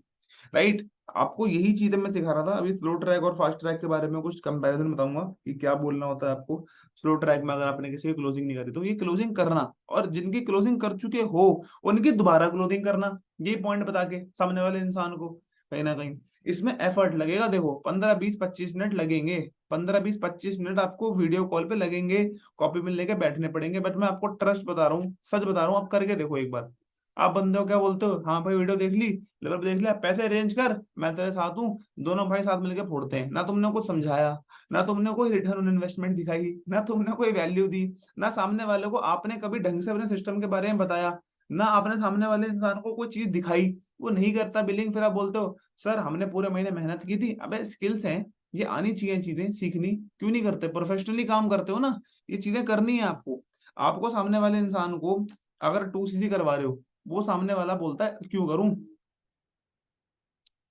A: राइट? आपको यही चीजें मैं सिखा रहा था। अभी स्लो ट्रैक और फास्ट ट्रैक के बारे में कुछ कंपैरिजन बताऊंगा कि क्या बोलना होता है आपको। स्लो ट्रैक में अगर आपने किसी की क्लोजिंग नहीं करी, तो ये क्लोजिंग करना, और जिनकी क्लोजिंग कर चुके हो उनकी दोबारा क्लोजिंग करना, ये पॉइंट बता के सामने वाले इंसान को। कहीं ना कहीं इसमें एफर्ट लगेगा, देखो 15-20-25 मिनट लगेंगे। 15-20-25 मिनट आपको वीडियो कॉल पे लगेंगे, कॉपी में लेके बैठने पड़ेंगे, बट मैं आपको ट्रस्ट बता रहा हूँ, सच बता रहा हूँ, आप करके देखो एक बार। आप बंदे को क्या बोलते हो, हाँ भाई वीडियो देख ली, लेवल देख लिया, पैसे अरेंज कर, मैं तेरे साथ हूँ, दोनों भाई साथ मिलकर फोड़ते हैं। ना तुमने कुछ समझाया, ना तुमने कोई रिटर्न ऑन इन्वेस्टमेंट दिखाई, ना तुमने कोई वैल्यू दी, ना सामने वाले को आपने कभी ढंग से अपने सिस्टम के बारे में बताया, ना आपने सामने वाले इंसान को कोई चीज दिखाई। वो नहीं करता बिलिंग, फिर आप बोलते हो सर हमने पूरे महीने मेहनत की थी। अबे स्किल्स हैं, ये आनी चाहिए चीजें सीखनी, क्यों नहीं करते? प्रोफेशनली काम करते हो ना, ये चीजें करनी है आपको। आपको सामने वाले इंसान को अगर 2 सीसी करवा रहे हो, वो सामने वाला बोलता है क्यों करूं।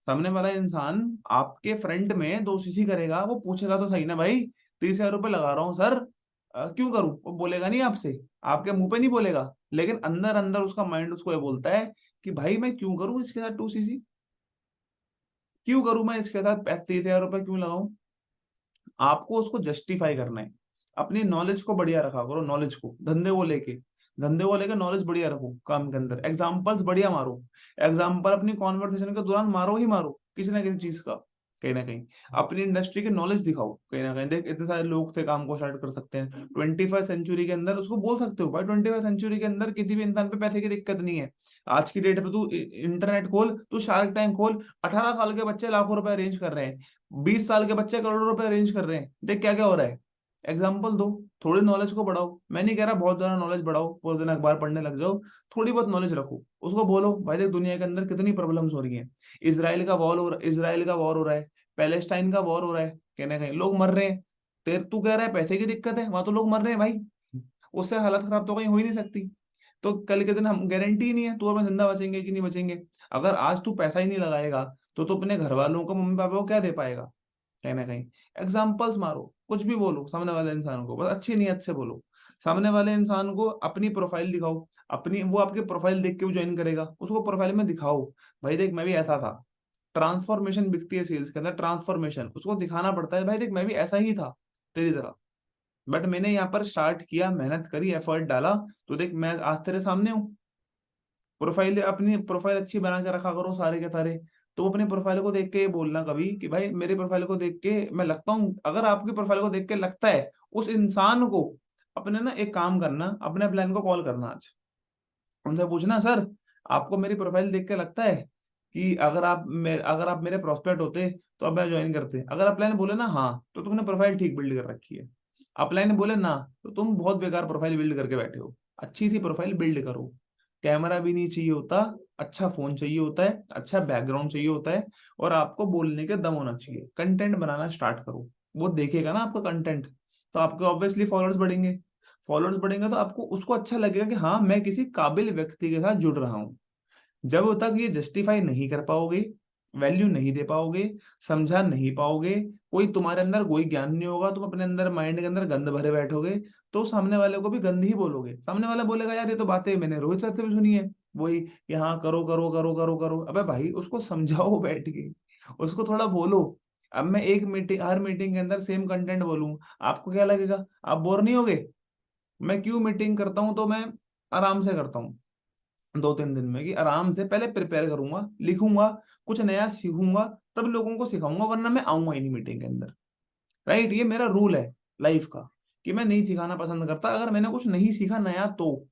A: सामने वाला इंसान आपके फ्रंट में 2 सीसी करेगा, वो पूछेगा तो सही ना भाई, 30,000 रुपये लगा रहा हूँ सर, क्यों करूं? वो बोलेगा नहीं आपसे, आपके मुंह पे नहीं बोलेगा, लेकिन अंदर अंदर उसका माइंड उसको ये बोलता है कि भाई मैं क्यों करूं इसके साथ 2 सीसी, क्यों करूं मैं इसके साथ 30,000 रुपये क्यों लगाऊं। आपको उसको जस्टिफाई करना है। अपनी नॉलेज को बढ़िया रखा करो, नॉलेज को, धंधे को लेके नॉलेज बढ़िया रखो, काम के अंदर एग्जांपल्स बढ़िया मारो। एग्जांपल अपनी कॉन्वर्सेशन के दौरान मारो ही मारो, किसी ना किसी चीज का। कहीं ना कहीं अपनी इंडस्ट्री की नॉलेज दिखाओ। कहीं ना कहीं देख, इतने सारे लोग थे काम को स्टार्ट कर सकते हैं 21वीं सेंचुरी के अंदर, उसको बोल सकते हो भाई 21वीं सेंचुरी के अंदर किसी भी इंसान पे पैसे की दिक्कत नहीं है। आज की डेट पे तू इंटरनेट खोल, तू शार्क टैंक खोल, 18 साल के बच्चे लाखों रुपए अरेंज कर रहे हैं, 20 साल के बच्चे करोड़ों रुपए अरेंज कर रहे हैं। देख क्या क्या हो रहा है। एग्जाम्पल दो, थोड़ी नॉलेज को बढ़ाओ। मैं नहीं कह रहा बहुत ज्यादा नॉलेज बढ़ाओ, पूरे दिन अखबार पढ़ने लग जाओ, थोड़ी बहुत नॉलेज रखो। उसको बोलो भाई देख दुनिया के अंदर कितनी प्रॉब्लम्स हो रही हैं। इसराइल का वॉर हो रहा है, पैलेस्टाइन का वॉर हो रहा है, कहने कहीं लोग मर रहे हैं। तेरे तू कह रहा है पैसे की दिक्कत है, वहां तो लोग मर रहे हैं भाई, उससे हालत खराब तो कहीं हो ही नहीं सकती। तो कल के दिन हम गारंटी नहीं है तू और मैं जिंदा बचेंगे कि नहीं बचेंगे। अगर आज तू पैसा ही नहीं लगाएगा, तो तू अपने घर वालों को, मम्मी पापा को क्या दे पाएगा। कहीं ना कहीं एग्जाम्पल्स मारो, कुछ भी बोलो सामने वाले इंसान को, बस अच्छी नीयत से बोलो। सामने वाले इंसान को अपनी प्रोफाइल दिखाओ, अपनी, वो आपकी प्रोफाइल देख के वो ज्वाइन करेगा, उसको प्रोफाइल में दिखाओ भाई देख मैं भी ऐसा था। ट्रांसफॉर्मेशन बिकती है सेल्स के अंदर, ट्रांसफॉर्मेशन उसको दिखाना पड़ता है, भाई देख मैं भी ऐसा ही था तेरी तरह। बट मैंने यहाँ पर स्टार्ट किया, मेहनत करी, एफर्ट डाला, तो देख मैं आज तेरे सामने हूँ। प्रोफाइल, अपनी प्रोफाइल अच्छी बना के रखा करो सारे के सारे। तो अपने प्रोफाइल को देख के ये बोलना कभी कि भाई मेरे प्रोफाइल को देख के मैं लगता हूँ, अगर आपकी प्रोफाइल को देख के लगता है उस इंसान को, अपने ना एक काम करना, अपने प्लान को कॉल करना आज, उनसे पूछना सर आपको मेरी प्रोफाइल देख के लगता है कि अगर आप मेरे प्रोस्पेक्ट होते तो अब मैं ज्वाइन करते। अगर अपलाइन बोले ना हाँ, तो तुमने प्रोफाइल ठीक बिल्ड कर रखी है। अपलाइन बोले ना, तो तुम बहुत बेकार प्रोफाइल बिल्ड करके बैठे हो। अच्छी सी प्रोफाइल बिल्ड करो। कैमरा भी नहीं चाहिए होता, अच्छा फोन चाहिए होता है, अच्छा बैकग्राउंड चाहिए होता है, और आपको बोलने के दम होना चाहिए। कंटेंट बनाना स्टार्ट करो, वो देखेगा ना आपका कंटेंट, तो आपके ऑब्वियसली फॉलोअर्स बढ़ेंगे। फॉलोअर्स बढ़ेंगे तो आपको उसको अच्छा लगेगा कि हाँ मैं किसी काबिल व्यक्ति के साथ जुड़ रहा हूँ। जब तक ये जस्टिफाई नहीं कर पाओगे, वैल्यू नहीं दे पाओगे, समझा नहीं पाओगे, कोई तुम्हारे अंदर कोई ज्ञान नहीं होगा, तुम अपने अंदर माइंड के अंदर गंद भरे बैठोगे, तो सामने वाले को भी गंद ही बोलोगे। सामने वाला बोलेगा यार ये तो बातें मैंने रोहित सर से भी सुनी है, वही कि हाँ करो करो करो करो करो। अबे भाई उसको समझाओ बैठ के, उसको थोड़ा बोलो। अब मैं एक मीटिंग, हर मीटिंग के अंदर सेम कंटेंट बोलूं, आपको क्या लगेगा? आप बोर नहीं होगे? मैं क्यों मीटिंग करता हूँ तो मैं आराम से करता हूँ, 2-3 दिन में, कि आराम से पहले प्रिपेयर करूंगा, लिखूंगा, कुछ नया सीखूंगा, तब लोगों को सिखाऊंगा, वरना मैं आऊंगा ही नहीं मीटिंग के अंदर। राइट, ये मेरा रूल है लाइफ का, कि मैं नहीं सिखाना पसंद करता। अगर मैंने कुछ नहीं सीखा नया तो,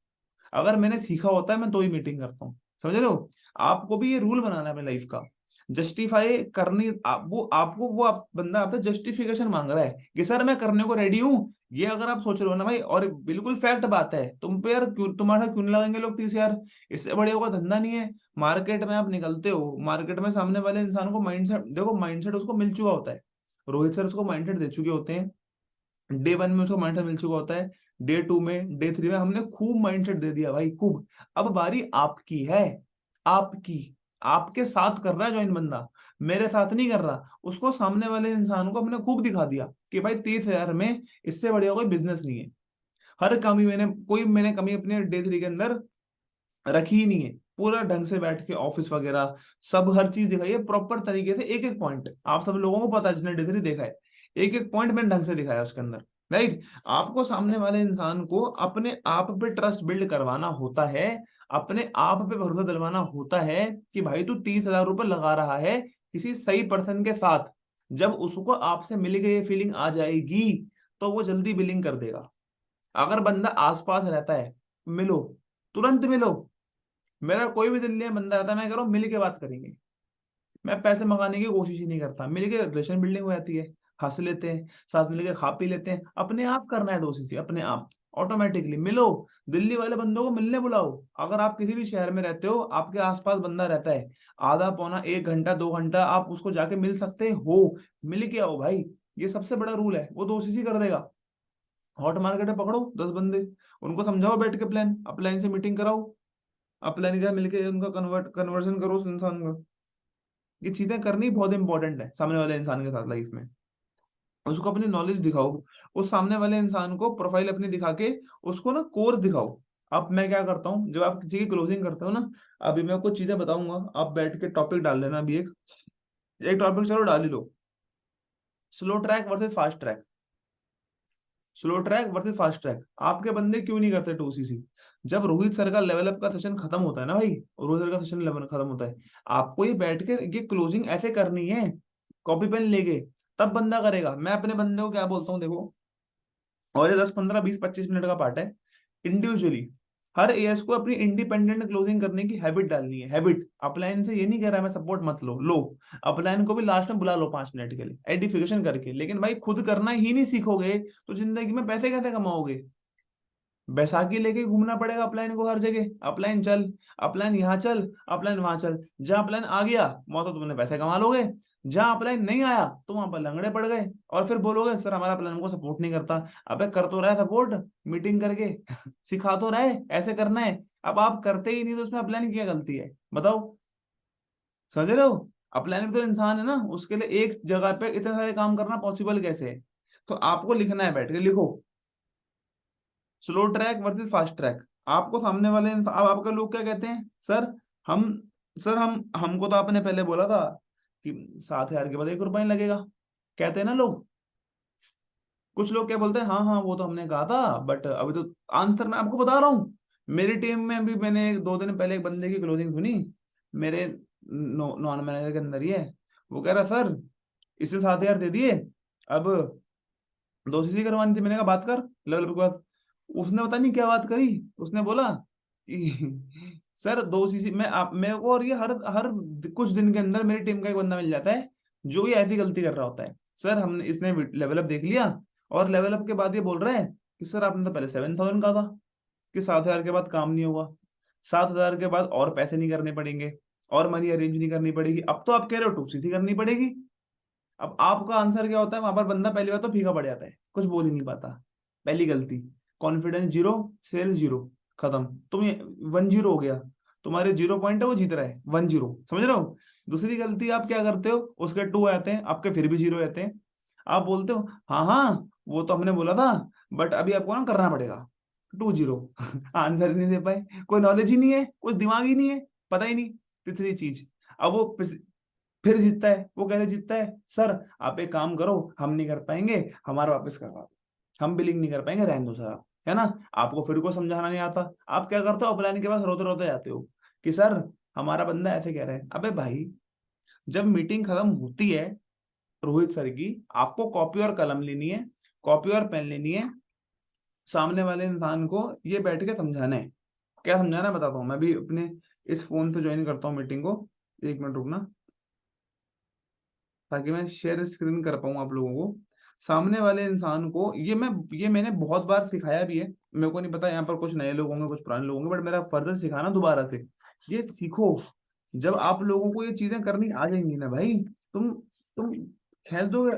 A: अगर मैंने सीखा होता है मैं तो ही मीटिंग करता हूँ। समझ रहे हो? आपको भी ये रूल बनाना है अपनी लाइफ का। जस्टिफाई करनी वो आपको, वो बंदा आपसे जस्टिफिकेशन मांग रहा है कि सर मैं करने को रेडी हूँ, ये अगर आप सोच रहे हो ना भाई, और बिल्कुल फैक्ट बात है, तुम पे यार क्यों, तुम्हारा क्यों नहीं लगाएंगे लोग 30 यार? इससे बढ़िया कोई धंधा नहीं है। मार्केट में आप निकलते हो, मार्केट में सामने वाले इंसान को माइंडसेट देखो, माइंडसेट उसको मिल चुका होता है। रोहित सर उसको माइंडसेट दे चुके होते हैं, डे 1 में उसको माइंडसेट मिल चुका होता है, डे 2 में, डे 3 में हमने खूब माइंडसेट दे दिया भाई, खूब। अब बारी आपकी है, आपकी। आपके साथ कर रहा है ज्वाइन बंदा, मेरे साथ नहीं कर रहा। उसको, सामने वाले इंसान को हमने खूब दिखा दिया कि भाई 30,000 में इससे बढ़िया कोई बिजनेस नहीं है। हर कमी मैंने कमी अपने डे 3 के अंदर रखी ही नहीं है। पूरा ढंग से बैठ के ऑफिस वगैरह सब हर चीज दिखाई है प्रॉपर तरीके से, एक एक पॉइंट आप सब लोगों को पता है जिसने डे 3 देखा है, एक एक पॉइंट मैंने ढंग से दिखाया उसके अंदर। राइट, आपको सामने वाले इंसान को अपने आप पे ट्रस्ट बिल्ड करवाना होता है, अपने आप पे भरोसा दिलवाना होता है कि भाई तू 30,000 रुपये लगा रहा है किसी सही पर्सन के साथ। जब उसको आपसे मिल गई ये फीलिंग आ जाएगी, तो वो जल्दी बिलिंग कर देगा। अगर बंदा आसपास रहता है, मिलो, तुरंत मिलो। मेरा कोई भी दिल्ली में बंदा रहता है, मैं कह रहा हूँ मिल के बात करेंगे। मैं पैसे मंगाने की कोशिश ही नहीं करता, मिल के रिलेशन बिल्डिंग हो जाती है, हंस लेते हैं, साथ मिलकर खा पी लेते हैं। अपने आप करना है दोस्ती से, अपने आप, ऑटोमेटिकली मिलो। दिल्ली वाले बंदों को मिलने बुलाओ। अगर आप किसी भी शहर में रहते हो, आपके आसपास बंदा रहता है, आधा पौना 1 घंटा 2 घंटा आप उसको जाके मिल सकते हो, मिल के आओ भाई। ये सबसे बड़ा रूल है, वो दोस्ती से कर देगा। हॉट मार्केट में पकड़ो 10 बंदे, उनको समझाओ बैठ के, प्लान अपलाइन से मीटिंग कराओ, अपलाइन का मिलके उनका कन्वर्जन करो उस इंसान का। ये चीजें करनी बहुत इंपॉर्टेंट है सामने वाले इंसान के साथ लाइफ में। उसको अपनी नॉलेज दिखाओ, उस सामने वाले इंसान को प्रोफाइल अपनी दिखा के उसको ना कोर्स दिखाओ। अब मैं क्या करता हूँ, जब आप किसी की क्लोजिंग करते हो ना, अभी मैं कुछ चीजें बताऊंगा, आप बैठ के टॉपिक डाल लेना। अभी एक एक टॉपिक चलो डाल ही लो, slow track versus fast track. Slow track versus fast track, आपके बंदे क्यों नहीं करते 2cc? जब रोहित सर का लेवल अप का सेशन खत्म होता है ना भाई, रोहित सर का सेशन लेवल खत्म होता है, आपको ये बैठ के ये क्लोजिंग ऐसे करनी है, कॉपी पेन लेके, तब बंदा करेगा। मैं अपने बंदे को क्या बोलता हूँ देखो, और ये 10 15 20 25 मिनट का पार्ट है, इंडिविजुअली हर एएस को अपनी इंडिपेंडेंट क्लोजिंग करने की हैबिट डालनी है, हैबिट। अपलाइन से ये नहीं कह रहा मैं सपोर्ट मत लो, लो। अपलाइन को भी लास्ट में बुला लो 5 मिनट के लिए एडिफिकेशन करके, लेकिन भाई खुद करना ही नहीं सीखोगे तो जिंदगी में पैसे कैसे कमाओगे? बैसाखी लेके घूमना पड़ेगा अपलाइन को हर जगह, अपलाइन चल, अपलाइन यहाँ चल, अपलाइन वहां चल। जहां अपलाइन आ गया वहां तो तुमने पैसे कमा लोगे, जहां अपलाइन नहीं आया तो वहां पर लंगड़े पड़ गए, और फिर बोलोगे सर हमारा अपलाइन को सपोर्ट नहीं करता। अबे कर तो रहा है सपोर्ट, मीटिंग करके सिखा तो रहा है ऐसे करना है। अब आप करते ही नहीं तो उसमें अपलाइन की क्या गलती है बताओ? समझ रहे हो? अपलाइन भी तो इंसान है ना, उसके लिए एक जगह पे इतने सारे काम करना पॉसिबल कैसे है? तो आपको लिखना है, बैठ के लिखो, slow track versus fast track. आपको सामने वाले अब आपके लोग क्या कहते हैं, हम हम हमको तो आपने पहले बोला था कि 7,000 के बाद 1 रुपया नहीं लगेगा, कहते हैं ना लोग। कुछ लोग क्या बोलते हैं, हाँ हाँ वो तो हमने कहा था, बट अभी तो आंसर मैं आपको बता रहा हूँ। मेरी टीम में अभी मैंने 2 दिन पहले एक बंदे की क्लोजिंग सुनी, मेरे नॉन मैनेजर के अंदर ही है। वो कह रहा सर इससे 7,000 दे दिए, अब 2 सीसी करवानी थी। मैंने कहा बात कर लेवल के बाद। उसने पता नहीं क्या बात करी, उसने बोला कि सर 2 सीसी मैं आप मेरे को, और ये हर हर कुछ दिन के अंदर मेरी टीम का एक बंदा मिल जाता है जो ये ऐसी गलती कर रहा होता है। सर हमने इसने लेवल अप देख लिया, और लेवल अप के बाद ये बोल रहा है कि सर आपने तो पहले 7,000 कहा था, कि 7,000 के बाद काम नहीं होगा, 7,000 के बाद और पैसे नहीं करने पड़ेंगे, और मनी अरेंज नहीं करनी पड़ेगी, अब तो आप कह रहे हो 2 सीसी करनी पड़ेगी। अब आपका आंसर क्या होता है वहां पर? बंदा पहली बार तो फीका पड़ जाता है, कुछ बोल ही नहीं पाता। पहली गलती, कॉन्फिडेंस जीरो, सेल्स जीरो, खत्म। तुम ये 1-0 हो गया, तुम्हारे 0 पॉइंट है, वो जीत रहा है 1-0, समझ रहे हो? दूसरी गलती आप क्या करते हो, उसके 2 आते हैं, आपके फिर भी 0 आते हैं। आप बोलते हो हाँ हाँ वो तो हमने बोला था, बट अभी आपको ना करना पड़ेगा 2-0। आंसर ही नहीं दे पाए, कोई नॉलेज ही नहीं है, कुछ दिमाग ही नहीं है, पता ही नहीं। तीसरी चीज, अब वो फिर जीतता है। वो कैसे जीतता है? सर आप एक काम करो, हम नहीं कर पाएंगे, हमारा वापस करवा दो, हम बिलिंग नहीं कर पाएंगे, रहने दो सर आप, है ना? आपको फिर को समझाना नहीं आता, आप क्या करते हो, अपलाइन के पास रोते रोते जाते हो कि सर हमारा बंदा ऐसे कह रहा है। अबे भाई, जब मीटिंग खत्म होती है रोहित सर की, आपको कॉपी और कलम लेनी है, कॉपी और पेन लेनी है, सामने वाले इंसान को ये बैठ के समझाना है। क्या समझाना है बताता हूँ, मैं भी अपने इस फोन से ज्वाइन करता हूँ मीटिंग को। 1 मिनट रुकना, ताकि मैं शेयर स्क्रीन कर पाऊँ आप लोगों को। सामने वाले इंसान को ये मैंने बहुत बार सिखाया भी है, मेरे को नहीं पता यहाँ पर कुछ नए लोग होंगे कुछ पुराने लोग होंगे, बट मेरा फर्ज है सिखाना दोबारा से। ये सीखो। जब आप लोगों को ये चीजें करनी आ जाएंगी ना भाई, तुम खेल दोगे,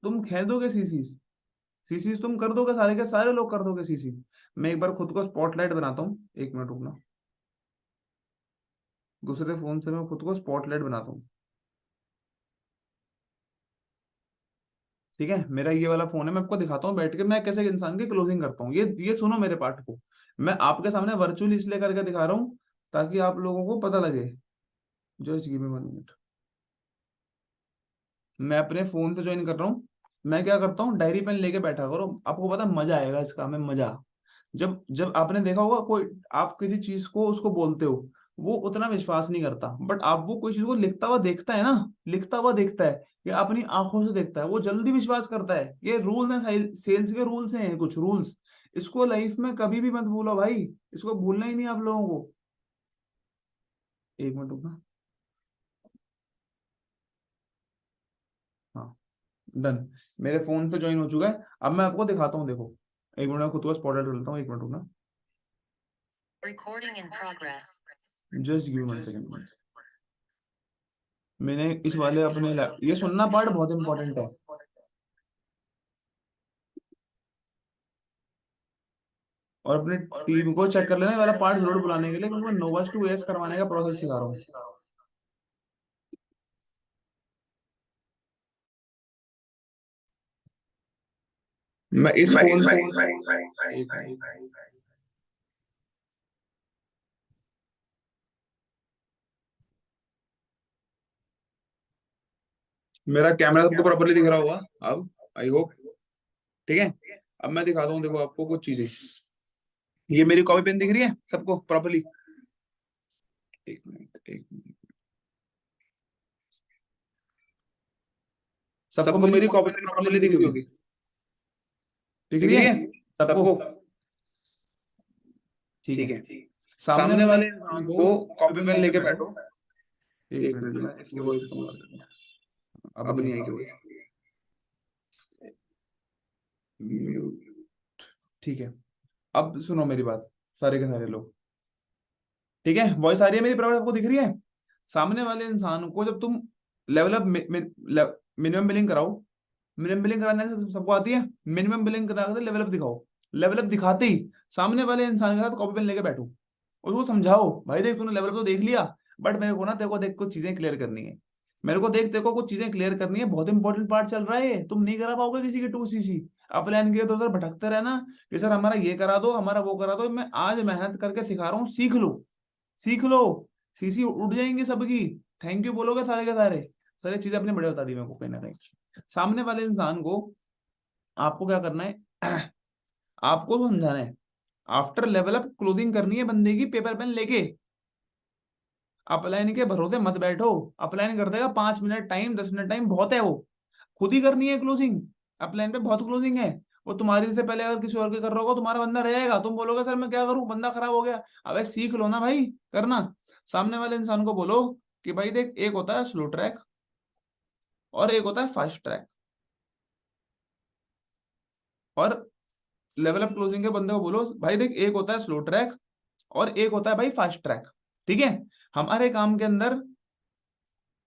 A: तुम खेल दोगे सीसीस। सीसीस तुम कर दोगे, सारे के सारे लोग कर दोगे सीसी। मैं एक बार खुद को स्पॉटलाइट बनाता हूँ, 1 मिनट रुकना। दूसरे फोन से मैं खुद को स्पॉटलाइट बनाता हूँ। ठीक है, मेरा ये वाला फोन है, मैं आपको दिखाता हूँ बैठ के मैं कैसे एक इंसान की क्लोजिंग करता हूँ। ये सुनो मेरे पार्ट को। मैं आपके सामने वर्चुअली इसलिए करके दिखा रहा हूँ ताकि आप लोगों को पता लगे। Just give me 1 minute. मैं अपने फोन से ज्वाइन कर रहा हूँ। मैं क्या करता हूँ, डायरी पेन लेके बैठा करो, आपको पता है मजा आएगा इस काम में, मजा। जब जब आपने देखा होगा कोई, आप किसी चीज को उसको बोलते हो, वो उतना विश्वास नहीं करता, बट आप वो कोई चीज को लिखता हुआ देखता है ना, लिखता हुआ देखता है या अपनी आंखों से देखता है, वो जल्दी विश्वास करता है। ये रूल है, सेल्स के रूल्स हैं कुछ रूल्स। इसको लाइफ में कभी भी मत भूलो भाई, इसको भूलना ही नहीं आप लोगों को। 1 मिनट रुकना। हाँ, डन। मेरे फोन से ज्वाइन हो चुका है, अब मैं आपको दिखाता हूँ, देखो। 1 मिनट में खुद को स्पॉटलाइट कर लेता हूँ, 1 मिनट रुकना।
C: Recording in progress.
A: Just give me 1 second. मैंने इस वाले अपने ये सुनना पार्ट बहुत इंपॉर्टेंट है। और अपने टीम को चेक कर लेना, ये वाला पार्ट जरूर बुलाने के लिए, क्योंकि मैं नोवास टू एस करवाने का प्रोसेस सिखा रहा हूँ। मैं इस फोन से मेरा कैमरा सबको प्रॉपर्ली दिख रहा होगा अब, आई होप। ठीक है, अब मैं दिखाता हूँ, देखो आपको कुछ चीजें। ये मेरी कॉपी पेन दिख रही है सबको प्रॉपर्ली? 1 minute, 1 minute. सबको मेरी कॉपी पेन प्रॉपर्ली दिख रही होगी? दिख रही है सबको? ठीक
B: ठीक
A: है।
B: है।
A: सामने
B: सामने
A: वाले
B: वाले
A: इंसान
B: इंसान
A: को
B: को
A: कॉपी
B: कॉपी
A: पेन
B: पेन
A: लेके
B: लेके
A: बैठो।
B: बैठो।
A: 1 मिनट,
B: 1 मिनट
A: मैं
B: में
A: इसकी
B: इसकी
A: वॉइस
B: वॉइस
A: कम
B: कम
A: कर
B: कर
A: देता
B: देता
A: हूँ।
B: हूँ।
A: अब
B: अब
A: नहीं
B: नहीं
A: आएगी
B: आएगी
A: वॉइस।
B: वॉइस।
A: म्यूट। ठीक है, अब सुनो मेरी बात, सारे के सारे लोग। ठीक है, वॉइस आ रही है मेरी प्रॉब्लम आपको दिख रही है? सामने वाले इंसान को जब तुम लेवल अप मिनिमम बिलिंग कराओ, मिनिमम बिलिंग कराने से सबको आती है, मिनिमम बिलिंग करा के लेवल अप दिखाओ। लेवल अप दिखाते ही सामने वाले इंसान के साथ कॉपी पेन लेके बैठो, उसको समझाओ भाई देख तूने लेवल अप तो देख लिया, बट मेरे को ना तेरे को देख कुछ चीजें क्लियर करनी है। मेरे को देख तेरे को कुछ चीजें क्लियर करनी है, बहुत इंपॉर्टेंट पार्ट चल रहा है, तुम नहीं करा पाओगे किसी की 2 सीसी। अपलाइन के तो सर भटकते रहना कि सर हमारा ये करा दो, हमारा वो करा दो। मैं आज मेहनत करके सिखा रहा हूँ, सीख लो, सीख लो। सीसी उड़ जाएंगी सबकी, थैंक यू बोलोगे सारे के सारे। सारी चीजें अपने बड़े बता दी मेरे को कहीं ना कहीं। सामने वाले इंसान को आपको क्या करना है आपको तो समझाना है। आफ्टर लेवल अप क्लोजिंग करनी है बंदे की, पेपर पेन लेके। अपलाइन के भरोसे मत बैठो। अपलाइन कर देगा 5 मिनट टाइम, 10 मिनट टाइम बहुत है वो। खुद ही करनी है क्लोजिंग। अपलाइन पे बहुत क्लोजिंग है। वो तुम्हारी से पहले अगर किसी और के कर रहा होगा, तुम्हारा बंदा रहेगा, तुम बोलोगे सर मैं क्या करूं, बंदा खराब हो गया। अबे सीख लो ना भाई करना। सामने वाले इंसान को बोलो कि भाई देख, एक होता है स्लो ट्रैक और एक होता है फास्ट ट्रैक। और लेवल अप क्लोजिंग के बंदे को बोलो भाई देख, एक होता है स्लो ट्रैक और एक होता है भाई फास्ट ट्रैक। ठीक है। हमारे काम के अंदर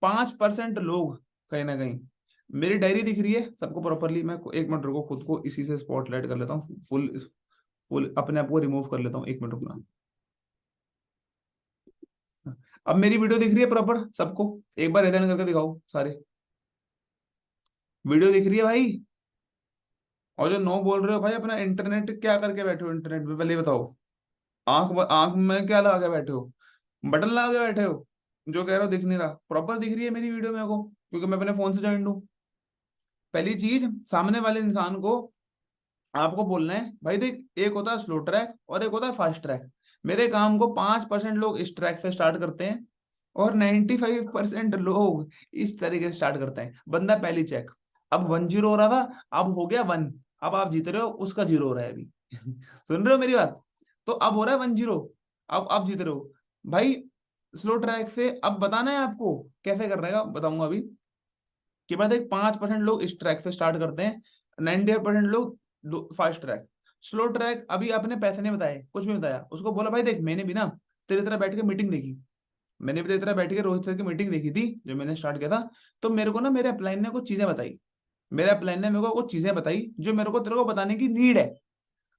A: 5% लोग कहीं ना कहीं, मेरी डायरी दिख रही है सबको प्रॉपरली। मैं 1 मिनट रुको, खुद को इसी से स्पॉटलाइट कर लेता हूँ, फुल फुल अपने आप को रिमूव कर लेता हूँ, 1 मिनट रुकना। अब मेरी वीडियो दिख रही है प्रॉपर सबको? एक बार इधर करके दिखाओ सारे। वीडियो दिख रही है भाई? और जो नो बोल रहे हो भाई, अपना इंटरनेट क्या करके बैठे हो इंटरनेट पे, पहले ये बताओ। आंख आंख में क्या लगा के बैठे हो? बटन लगा के बैठे हो? जो कह रहे हो दिख नहीं रहा? प्रॉपर दिख रही है मेरी वीडियो मेरे को, क्योंकि मैं अपने फोन से ज्वाइन हूँ। पहली चीज, सामने वाले इंसान को आपको बोलना है भाई देख, एक होता है स्लो ट्रैक और एक होता है फास्ट ट्रैक। मेरे काम को 5% लोग इस ट्रैक से स्टार्ट करते हैं और 95% लोग इस तरीके से स्टार्ट करते हैं। बंदा पहली चेक। अब 1-0 हो रहा था, अब हो गया 1। अब आप जीत रहे हो, उसका 0 हो रहा है अभी सुन रहे हो मेरी बात? तो अब हो रहा है 1-0। अब आप जीत रहे हो भाई। स्लो ट्रैक से अब बताना है आपको कैसे करने का, बताऊंगा अभी। कि भाई देख, 5% लोग इस ट्रैक से स्टार्ट करते हैं, 95% लोग फास्ट ट्रैक। स्लो ट्रैक अभी आपने पैसे नहीं बताए, कुछ नहीं बताया, उसको बोला भाई देख, मैंने भी ना तेरी तरह बैठ के मीटिंग देखी। मैंने भी तेरी तरह बैठ के रोहित सर की मीटिंग देखी थी जो मैंने स्टार्ट किया था। तो मेरे को ना मेरे अपलाइन ने कुछ चीजें बताई। मेरे अपलाइन ने मेरे को कुछ चीजें बताई जो मेरे को तेरे को बताने की नीड है।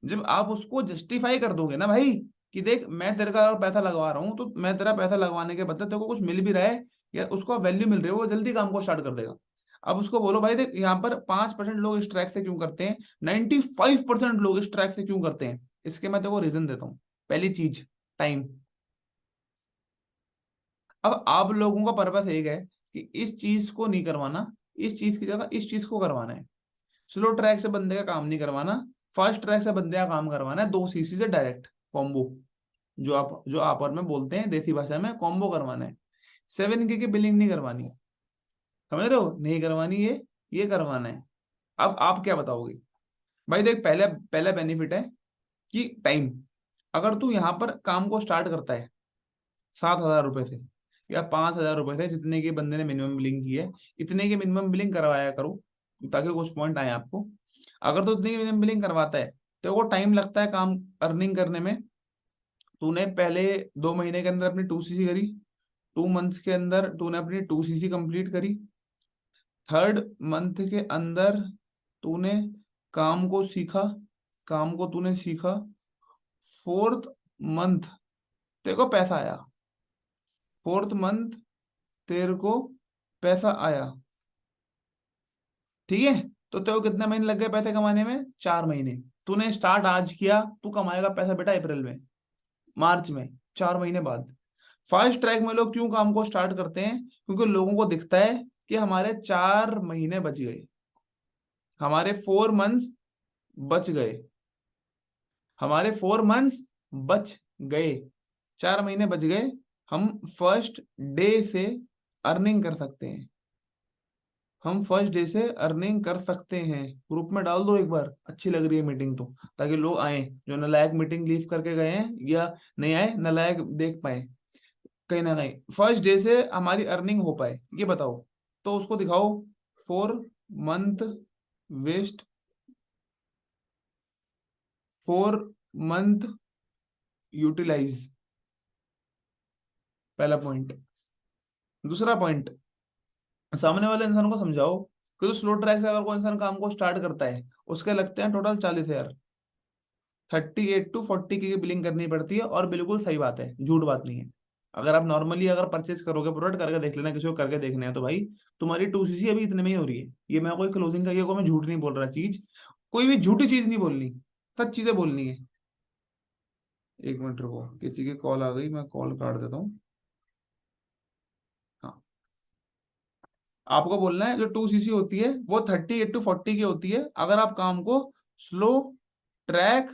A: जब आप उसको जस्टिफाई कर दोगे ना भाई, कि देख मैं तेरे का अगर पैसा लगवा रहा हूँ, तो मैं तेरा पैसा लगवाने के बदले तेरे को कुछ मिल भी रहा है या उसको वैल्यू मिल रही है, वो जल्दी काम को स्टार्ट कर देगा। अब उसको बोलो भाई देख, यहाँ पर 5% लोग इस ट्रैक से क्यों करते हैं, 95% लोग इस ट्रैक से क्यों करते हैं, इसके मैं तेरे को रीजन देता हूँ। पहली चीज, टाइम। अब आप लोगों का पर्पस एक है कि इस चीज को नहीं करवाना, इस चीज की जगह इस चीज को करवाना है। स्लो ट्रैक से बंदे का काम नहीं करवाना, फास्ट ट्रैक से बंदे का काम करवाना है, 2 सीसी से डायरेक्ट कॉम्बो। जो आप और मैं बोलते हैं देसी भाषा में, कॉम्बो करवाना है। 7K की बिलिंग नहीं करवानी। समझ रहे हो? नहीं करवानी ये करवाना है। अब आप क्या बताओगे? भाई देख, पहले पहला बेनिफिट है कि टाइम। अगर तू यहाँ पर काम को स्टार्ट करता है 7,000 रुपए से या 5,000 रुपए से, जितने की बंदे ने मिनिमम बिलिंग की है, इतने की मिनिमम बिलिंग करवाया करो, ताकि कुछ पॉइंट आए आपको। अगर तो इतनी की मिनिमम बिलिंग करवाता है, तो वो टाइम लगता है काम अर्निंग करने में। तूने पहले 2 महीने के अंदर अपनी 2 सीसी करी, 2 मंथ्स के अंदर तूने अपनी 2 सीसी कंप्लीट करी, थर्ड मंथ के अंदर तूने काम को सीखा, काम को तूने सीखा, फोर्थ मंथ तेरे को पैसा आया, फोर्थ मंथ तेरे को पैसा आया। ठीक है। तो तेरे को कितने महीने लग गए पैसे कमाने में? 4 महीने। तूने स्टार्ट आज किया, तू कमाएगा पैसा बेटा अप्रैल में, मार्च में, 4 महीने बाद। फास्ट ट्रैक में लोग क्यों काम को स्टार्ट करते हैं? क्योंकि लोगों को दिखता है कि हमारे 4 महीने बच गए, हमारे 4 मंथ्स बच गए, हमारे 4 मंथ्स बच गए, 4 महीने बच गए, हम फर्स्ट डे से अर्निंग कर सकते हैं, हम फर्स्ट डे से अर्निंग कर सकते हैं। ग्रुप में डाल दो एक बार, अच्छी लग रही है मीटिंग तो, ताकि लोग आए, जो नालायक मीटिंग लीव करके गए हैं या नहीं आए, नालायक देख पाए कहीं ना कहीं, फर्स्ट डे से हमारी अर्निंग हो पाए, ये बताओ। तो उसको दिखाओ 4 मंथ वेस्ट, 4 मंथ यूटिलाइज। पहला पॉइंट। दूसरा पॉइंट, सामने वाले इंसान को समझाओ कि जो स्लो ट्रैक से अगर कोई इंसान काम को स्टार्ट करता है, उसके लगते हैं टोटल 40,000, 38 to 40 की बिलिंग करनी पड़ती है। और बिल्कुल सही बात है, झूठ बात नहीं है। अगर आप नॉर्मली अगर परचेज करोगे, प्रोडक्ट करके देख लेना, किसी को करके देखना है तो भाई, तुम्हारी 2 सीसी अभी इतने में ही हो रही है। ये मैं कोई क्लोजिंग का, ये कोई मैं झूठ नहीं बोल रहा चीज, कोई भी झूठी चीज नहीं बोलनी, सच चीजें बोलनी है। 1 मिनट रुको, किसी की कॉल आ गई, मैं कॉल काट देता हूँ। हाँ। आपको बोलना है जो 2 सीसी होती है वो 38 to 40 की होती है, अगर आप काम को स्लो ट्रैक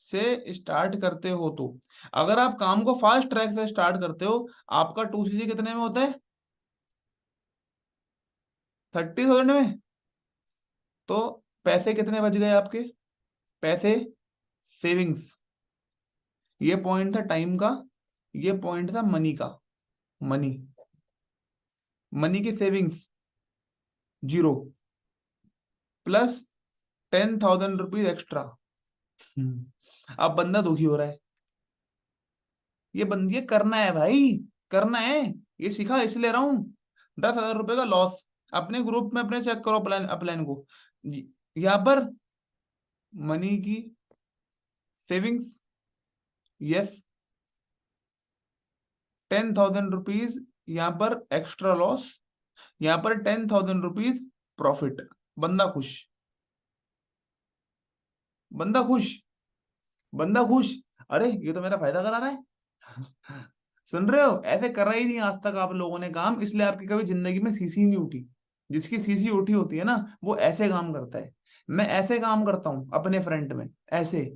A: से स्टार्ट करते हो तो। अगर आप काम को फास्ट ट्रैक से स्टार्ट करते हो, आपका 2 सीसी कितने में होता है? 30,000 में। तो पैसे कितने बच गए आपके? पैसे, सेविंग्स। ये पॉइंट था टाइम का, ये पॉइंट था मनी का। मनी, मनी की savings zero, plus 10,000 rupees extra. अब बंदा दुखी हो रहा है। ये करना है भाई, करना है। ये सिखा इसलिए रहा हूं। 10,000 रुपए का लॉस, अपने ग्रुप में अपने चेक करो प्लान अपलाइन को। यहाँ पर मनी की सेविंग्स, यस, 10,000 रुपीज यहाँ पर एक्स्ट्रा लॉस, यहाँ पर 10,000 रुपीज प्रॉफिट। बंदा खुश, बंदा खुश, बंदा खुश। अरे ये तो मेरा फायदा करा रहा है। सुन रहे हो? ऐसे करा ही नहीं आज तक आप लोगों ने काम, इसलिए आपकी कभी जिंदगी में सीसी नहीं उठी। जिसकी सीसी उठी होती है ना, वो ऐसे काम करता है। मैं ऐसे काम करता हूँ अपने फ्रंट में, ऐसे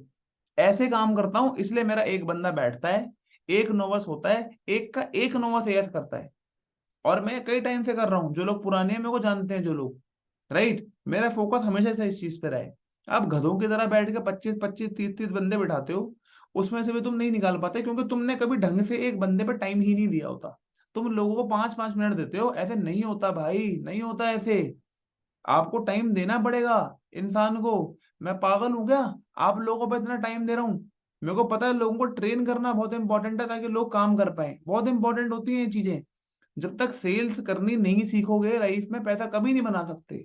A: ऐसे काम करता हूँ, इसलिए मेरा एक बंदा बैठता है, एक नोवस होता है, एक का एक नोवस एएस करता है। और मैं कई टाइम से कर रहा हूँ, जो लोग पुराने हैं मेरे को जानते हैं, जो लोग, राइट, मेरा फोकस हमेशा से इस चीज पे रहा है। आप गधों की तरह बैठ के 25-25 30-30 बंदे बिठाते हो, उसमें से भी तुम नहीं निकाल पाते, क्योंकि तुमने कभी ढंग से एक बंदे पे टाइम ही नहीं दिया होता। तुम लोगों को 5-5 मिनट देते हो, ऐसे नहीं होता भाई, नहीं होता ऐसे। आपको टाइम देना पड़ेगा इंसान को। मैं पागल हूं क्या आप लोगों पे इतना टाइम दे रहा हूँ? मेरे को पता है लोगों को ट्रेन करना बहुत इंपॉर्टेंट है, ताकि लोग काम कर पाए, बहुत इंपॉर्टेंट होती हैं ये चीजें। जब तक सेल्स करनी नहीं सीखोगे लाइफ में, पैसा कभी नहीं बना सकते।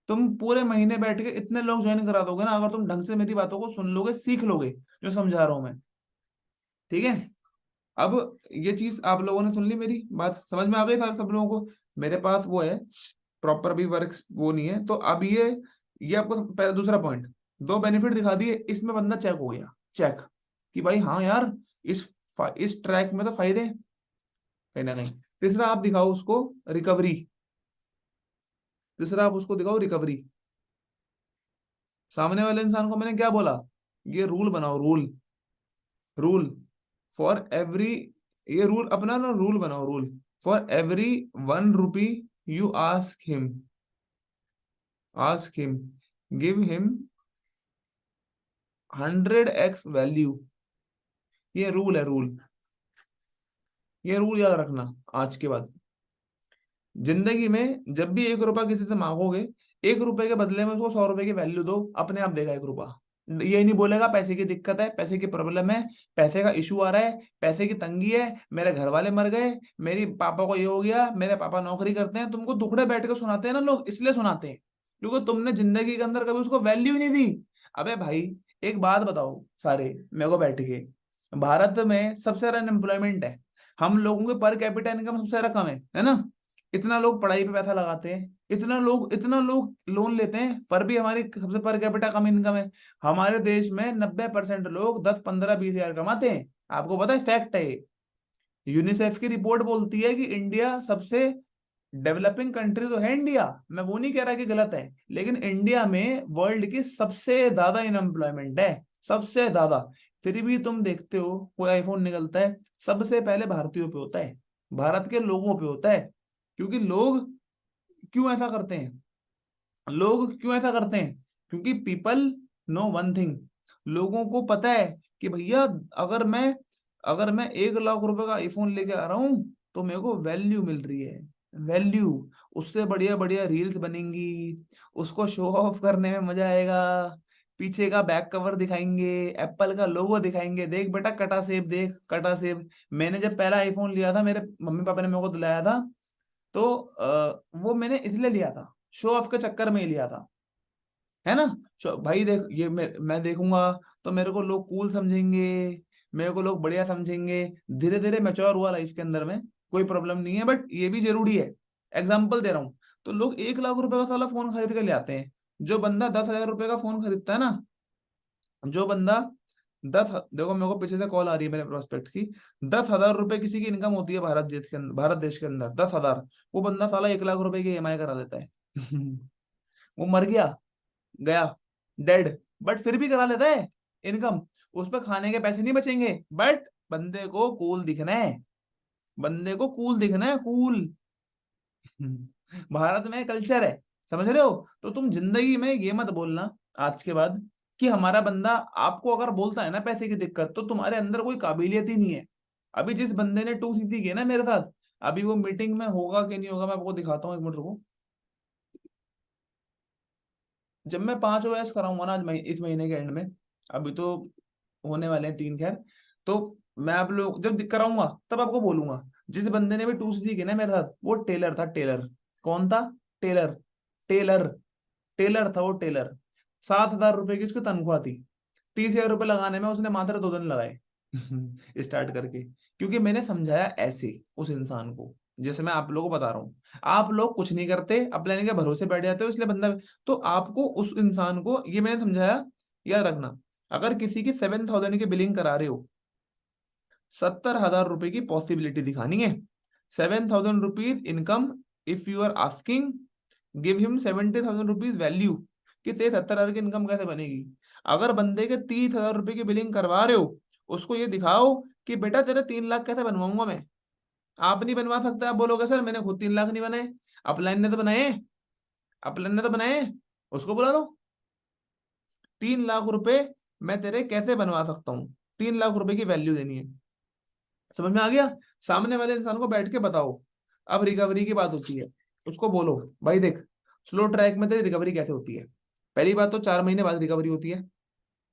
A: तुम पूरे महीने बैठ के इतने लोग ज्वाइन करा दोगे ना, अगर तुम ढंग से मेरी बातों को सुन लोगे, सीख लोगे जो समझा रहा हूं मैं। ठीक है? अब ये चीज आप लोगों ने सुन ली, मेरी बात समझ में आ गई था सब लोगों को? मेरे पास वो है, प्रॉपर भी वर्क वो नहीं है, तो अब ये आपको पहला दूसरा पॉइंट, दो बेनिफिट दिखा दिए, इसमें बंदा चेक हो गया, चेक, कि भाई हाँ यार, इस ट्रैक में तो फायदे हैं कहीं ना कहीं। तीसरा आप दिखाओ उसको रिकवरी, तीसरा आप उसको दिखाओ रिकवरी। सामने वाले इंसान को मैंने क्या बोला? ये रूल बनाओ, रूल, रूल फॉर एवरी, ये रूल अपना ना, रूल बनाओ, rule for every 1 rupee you ask him give him 100x value. ये रूल है, रूल। ये रूल याद रखना आज के बाद। जिंदगी में जब भी 1 रुपया किसी से मांगोगे, 1 रुपए के बदले में उसको 100 रुपए की वैल्यू दो, अपने आप देगा 1 रुपया। ये नहीं बोलेगा पैसे की दिक्कत है, पैसे की प्रॉब्लम है, पैसे का इशू आ रहा है, पैसे की तंगी है, मेरे घर वाले मर गए, मेरी पापा को ये हो गया, मेरे पापा नौकरी करते हैं। तुमको दुखड़े बैठ के सुनाते हैं ना लोग, इसलिए सुनाते हैं क्योंकि तुमने जिंदगी के अंदर कभी उसको वैल्यू ही नहीं दी। अबे भाई, एक बात बताओ सारे मेरे को बैठ के, भारत में सबसे ज्यादा अनएम्प्लॉयमेंट है, हम लोगों के पर कैपिटा इनकम सबसे ज्यादा कम है ना? इतना लोग पढ़ाई पे पैसा लगाते हैं, इतना लोग लोन लेते हैं, पर भी हमारी सबसे पर कैपिटा कम इनकम है। हमारे देश में 90% लोग 10-15-20 हजार कमाते हैं। आपको पता है, फैक्ट है ये। यूनिसेफ की रिपोर्ट बोलती है कि इंडिया सबसे डेवलपिंग कंट्री तो है इंडिया, मैं वो नहीं कह रहा कि गलत है, लेकिन इंडिया में वर्ल्ड की सबसे ज्यादा अनएम्प्लॉयमेंट है, सबसे ज्यादा। फिर भी तुम देखते हो कोई आईफोन निकलता है, सबसे पहले भारतीयों पे होता है, भारत के लोगों पे होता है। क्योंकि लोग क्यों ऐसा करते हैं? लोग क्यों ऐसा करते हैं? क्योंकि पीपल नो वन थिंग, लोगों को पता है कि भैया, अगर मैं अगर मैं 1 लाख रुपए का आईफोन लेके आ रहा हूं, तो मेरे को वैल्यू मिल रही है, वैल्यू। उससे बढ़िया बढ़िया रील्स बनेंगी, उसको शो ऑफ करने में मजा आएगा, पीछे का बैक कवर दिखाएंगे, एप्पल का लोगो दिखाएंगे, देख बेटा कटा सेब, देख कटा सेब। मैंने जब पहला आईफोन लिया था, मेरे मम्मी पापा ने मेरे को दिलाया था, तो वो मैंने इसलिए लिया था, शो ऑफ के चक्कर में ही लिया था, है ना? भाई देख, ये मैं देखूंगा तो मेरे को लोग कूल समझेंगे, मेरे को लोग बढ़िया समझेंगे। धीरे धीरे मैच्योर हुआ लाइफ के अंदर में, कोई प्रॉब्लम नहीं है, बट ये भी जरूरी है। एग्जाम्पल दे रहा हूँ, तो लोग 1 लाख रुपए का साला फोन खरीद के ले आते हैं। जो बंदा 10,000 रुपए का फोन खरीदता है ना, जो बंदा देखो मेरे को पीछे से कॉल आ रही है मेरे प्रोस्पेक्ट की। 10,000 रुपए किसी की इनकम होती है भारत देश के अंदर, भारत देश के अंदर 10,000। वो बंदा साला 1 लाख रुपए की ईएमआई करा लेता है। वो मर गया, गया, डेड, बट फिर भी करा लेता है इनकम। उस पर खाने के पैसे नहीं बचेंगे, बट बंदे को कूल दिखना है, बंदे को कूल दिखना है, कूल। भारत में कल्चर है, समझ रहे हो? तो तुम जिंदगी में ये मत बोलना आज के बाद कि हमारा बंदा आपको अगर बोलता है ना पैसे की दिक्कत, तो तुम्हारे अंदर कोई काबिलियत ही नहीं है। अभी जिस बंदे ने 2 सीसी की है ना मेरे साथ, अभी वो मीटिंग में होगा कि नहीं होगा मैं आपको दिखाता हूँ, एक मिनट रुको। जब मैं 5 OS कराऊंगा ना आज इस महीने के एंड में, अभी तो होने वाले हैं 3 खैर, तो मैं आप लोग जब कराऊंगा तब आपको बोलूंगा। जिस बंदे ने भी 2 सीसी की ना मेरे साथ, वो टेलर था, टेलर। कौन था? टेलर, टेलर, टेलर था वो, टेलर। 7,000 रुपए की उसकी तनख्वाह थी। 30,000 रुपए लगाने में उसने मात्र 2 दिन लगाए। स्टार्ट करके, क्योंकि मैंने समझाया ऐसे उस इंसान को, जैसे मैं आप लोगों को बता रहा हूँ। आप लोग कुछ नहीं करते, अपने के भरोसे बैठ जाते हो, इसलिए बंदा। तो आपको उस इंसान को ये मैंने समझाया, याद रखना। अगर किसी की 7,000 की बिलिंग करा रहे हो, 70,000 रुपए की पॉसिबिलिटी दिखानी है। 7,000 rupees income, if you are asking, give him 70,000 rupees value, कि तेरे 70,000 की इनकम कैसे बनेगी। अगर बंदे के 30,000 रुपए की बिलिंग करवा रहे हो, उसको ये दिखाओ कि बेटा तेरे 3 लाख कैसे बनवाऊंगा मैं। आप नहीं बनवा सकते, आप बोलोगे सर मैंने खुद 3 लाख नहीं बनाए, अपलाइन ने तो बनाए, अपलाइन ने तो बनाए। उसको बुला लो। 3 लाख रुपए मैं तेरे कैसे बनवा सकता हूँ, 3 लाख रुपए की वैल्यू देनी है। समझ में आ गया? सामने वाले इंसान को बैठ के बताओ। अब रिकवरी की बात होती है, उसको बोलो भाई देख, स्लो ट्रैक में तेरी रिकवरी कैसे होती है। पहली बात तो 4 महीने बाद रिकवरी होती है,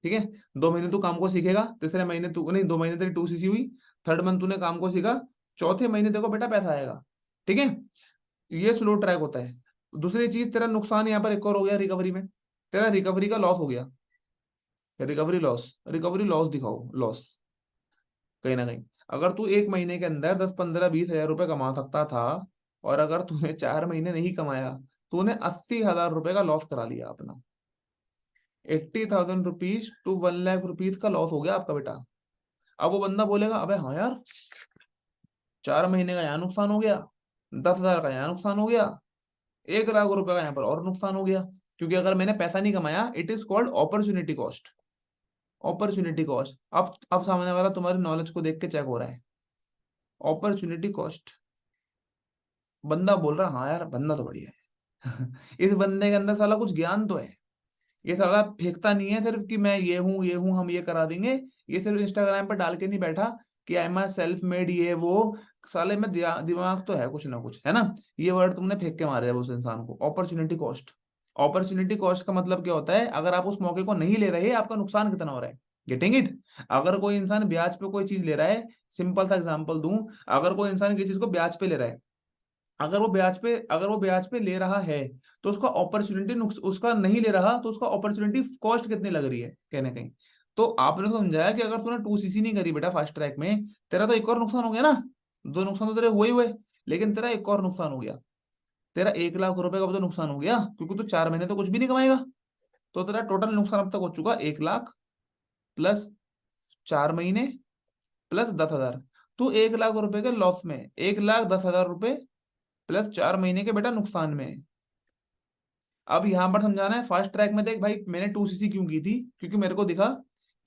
A: ठीक है। 2 महीने तू काम को सीखेगा, तीसरे महीने तू नहीं, 2 महीने तेरी 2 सीसी हुई, थर्ड मंथ तूने काम को सीखा, चौथे महीने देखो बेटा पैसा आएगा, ठीक है। ये स्लो ट्रैक होता है। दूसरी चीज, तेरा नुकसान यहाँ पर एक और हो गया रिकवरी में, तेरा रिकवरी का लॉस हो गया। रिकवरी लॉस, रिकवरी लॉस दिखाओ, लॉस कहीं ना कहीं। अगर तू 1 महीने के अंदर 10, 15, 20 हजार रुपए कमा सकता था, और अगर तूने 4 महीने नहीं कमाया, तूने 80,000 रुपए का लॉस करा लिया अपना। 80,000 रुपीज टू 1 लाख रुपीज का लॉस हो गया आपका बेटा। अब वो बंदा बोलेगा अबे हाँ यार, 4 महीने का यहाँ नुकसान हो गया, 10,000 का यहाँ नुकसान हो गया, 1 लाख रुपए का यहाँ पर और नुकसान हो गया। क्योंकि अगर मैंने पैसा नहीं कमाया, it is called opportunity cost. Opportunity cost, अब सामने वाला तुम्हारी नॉलेज को देख के चेक हो रहा है। अपॉर्चुनिटी कॉस्ट, बंदा बोल रहा हाँ यार बंदा तो बढ़िया है। इस बंदे के अंदर साला कुछ ज्ञान तो है। ये साला फेंकता नहीं है सिर्फ कि मैं ये हूँ हम ये करा देंगे। ये सिर्फ इंस्टाग्राम पर डाल के नहीं बैठा कि आई एम सेल्फ मेड ये वो। साले में दिमाग तो है कुछ ना कुछ, है ना। ये वर्ड तुमने फेंक के मारे है उस इंसान को, अपॉर्चुनिटी कॉस्ट। अपॉर्चुनिटी कॉस्ट का मतलब क्या होता है? अगर आप उस मौके को नहीं ले रहे, आपका नुकसान कितना हो रहा है। Getting it? अगर कोई इंसान ब्याज पे कोई चीज ले रहा है, सिंपल सा एग्जांपल दूं, अगर कोई इंसान किसी चीज को ब्याज पे ले रहा है, अगर वो ब्याज पे ले रहा है, तो उसका अपॉर्चुनिटी, उसका नहीं ले रहा तो उसका अपॉर्चुनिटी कॉस्ट कितनी लग रही है कहने कहीं। तो आपने तो समझाया कि अगर तूने 2 सीसी नहीं करी बेटा फास्ट ट्रैक में, तेरा तो एक और नुकसान हो गया ना। 2 नुकसान तो तेरे हुए ही हुए, लेकिन तेरा एक और नुकसान हो गया। तेरा 1 लाख रुपए का भी तो नुकसान हो गया, क्योंकि तू 4 महीने तो कुछ भी नहीं कमाएगा। तो तेरा टोटल नुकसान अब तक हो चुका 1 लाख, प्लस 4 महीने, प्लस 10,000। तू 1 लाख रुपए के लॉस में, 1,10,000 रुपए, प्लस 4 महीने के बेटा नुकसान में। अब यहां पर समझाना है फास्ट ट्रैक में, देख भाई मैंने 2 सीसी क्यों की थी, क्योंकि मेरे को दिखा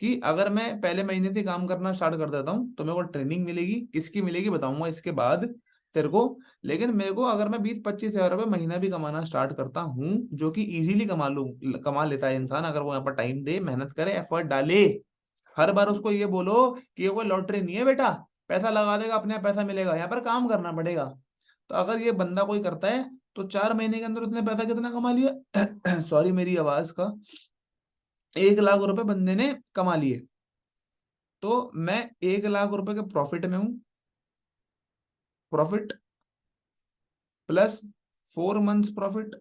A: कि अगर मैं पहले महीने से काम करना स्टार्ट कर देता हूँ तो मेरे को ट्रेनिंग मिलेगी, किसकी मिलेगी बताऊंगा इसके बाद तेरे को। लेकिन मेरे को अगर मैं 20-25 हजार रुपये महीना भी कमाना स्टार्ट करता हूँ, जो कि इजीली कमा लेता है इंसान, अगर वो यहाँ पर टाइम दे, मेहनत करे, एफर्ट डाले। हर बार उसको ये बोलो कि ये कोई लॉटरी नहीं है बेटा, पैसा लगा देगा अपने आप पैसा मिलेगा, यहाँ पर काम करना पड़ेगा। तो अगर ये बंदा कोई करता है, तो 4 महीने के अंदर उसने पैसा कितना कमा लिया? सॉरी मेरी आवाज का, 1 लाख रुपए बंदे ने कमा लिए। तो मैं 1 लाख रुपए के प्रॉफिट में हूं, profit, plus 4 months profit,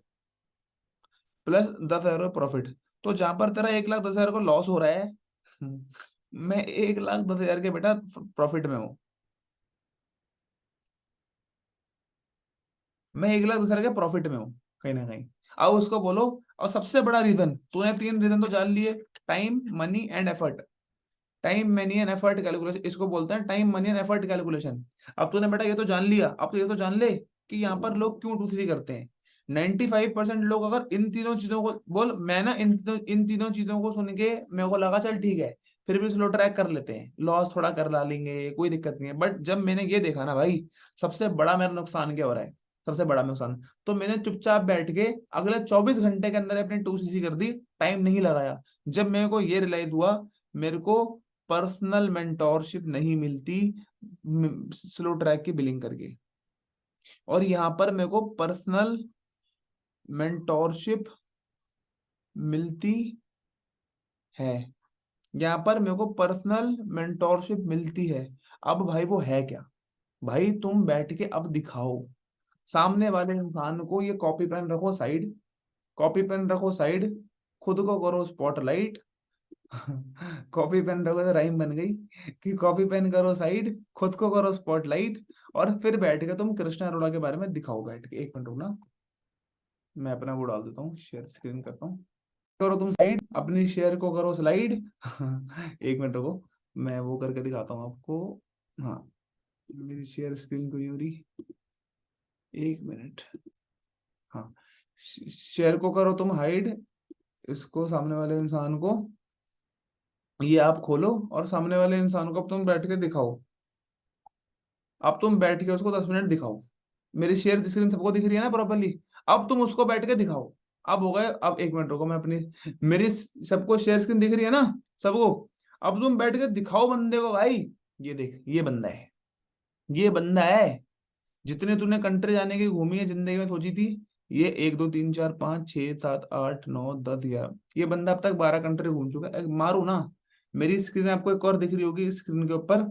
A: plus 10,000 profit. तो जहां पर तेरा 1,10,000 का लॉस हो रहा है, मैं 1,10,000 के बेटा प्रॉफिट में हूँ। मैं 1,10,000 के प्रॉफिट में हूँ कहीं ना कहीं। अब उसको बोलो, और सबसे बड़ा रीजन, तूने 3 रीजन तो जान लिए, time, money and effort. Time money and effort calculation, इसको बोलते हैं time money and effort calculation. अब तूने बेटा ये तो जान लिया, अब तो ये तो जान ले कि यहाँ पर लोग क्यों 2 3 करते हैं। 95% लोग अगर इन तीनों चीजों को बोल, मैं ना इन तीनों चीजों को सुन के मेरे को लगा चल ठीक है, फिर भी स्लो ट्रैक कर लेते हैं, लॉस थोड़ा कर ला लेंगे, कोई दिक्कत नहीं है। बट जब मैंने ये देखा ना भाई, सबसे बड़ा मेरा नुकसान क्या हो रहा है, सबसे बड़ा नुकसान, तो मैंने चुपचाप बैठ के अगले 24 घंटे के अंदर अपनी 2cc कर दी, टाइम नहीं लगाया। जब मेरे को ये रियलाइज हुआ, मेरे को पर्सनल मेंटोरशिप नहीं मिलती स्लो ट्रैक की बिलिंग करके, और यहाँ पर मेरे को पर्सनल मेंटोरशिप मिलती है, यहाँ पर मेरे को पर्सनल मेंटोरशिप मिलती है। अब भाई वो है क्या, भाई तुम बैठ के अब दिखाओ सामने वाले इंसान को, ये कॉपी पेन रखो साइड, कॉपी पेन रखो साइड, खुद को करो स्पॉटलाइट। कॉपी पेन रखो तो राइम बन गई कि कॉपी पेन करो साइड, खुद को करो स्पॉटलाइट, और फिर बैठ के तुम कृष्णा अरोड़ा के बारे में दिखाओ बैठ के। 1 मिनट रुकना, मैं अपना वो डाल देता हूँ, शेयर स्क्रीन करता हूँ। करो तुम साइड, अपनी शेयर को करो स्लाइड। 1 मिनट रुको, मैं वो करके दिखाता हूँ आपको। हाँ, मेरी शेयर स्क्रीन को हो रही, 1 मिनट। हाँ, शेयर को करो तुम हाइड, इसको सामने वाले इंसान को, ये आप खोलो और सामने वाले इंसान को अब तुम बैठ के दिखाओ। अब तुम बैठ के उसको 10 मिनट दिखाओ, मेरी शेयर स्क्रीन सबको दिख रही है ना प्रॉपरली, अब तुम उसको बैठ के दिखाओ। अब हो गए, अब 1 मिनट रुको, मैं अपनी, मेरी सबको शेयर स्क्रीन दिख रही है ना सबको, अब तुम बैठ के दिखाओ बंदे को, भाई ये देख ये बंदा है, ये बंदा है। जितने तूने कंट्री जाने की घूमी है जिंदगी में सोची थी, ये 1 2 3 4 5 6 7 8 9 10 11, ये बंदा अब तक 12 कंट्री घूम चुका है। मारू ना, मेरी स्क्रीन आपको एक और दिख रही होगी स्क्रीन के ऊपर,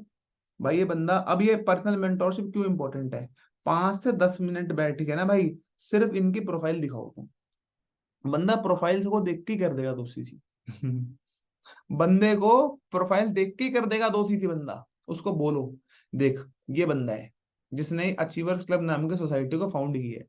A: भाई ये बंदा, अब ये पर्सनल मेंटोरशिप क्यों इंपॉर्टेंट है, 5 से 10 मिनट बैठ के ना भाई, सिर्फ इनकी प्रोफाइल दिखाओ तुम, बंदा प्रोफाइल को देख के ही कर देगा 2cc। बंदे को प्रोफाइल देख के ही कर देगा 2cc बंदा। उसको बोलो देख, ये बंदा है जिसने अचीवर्स क्लब नाम की सोसाइटी को फाउंड किया है।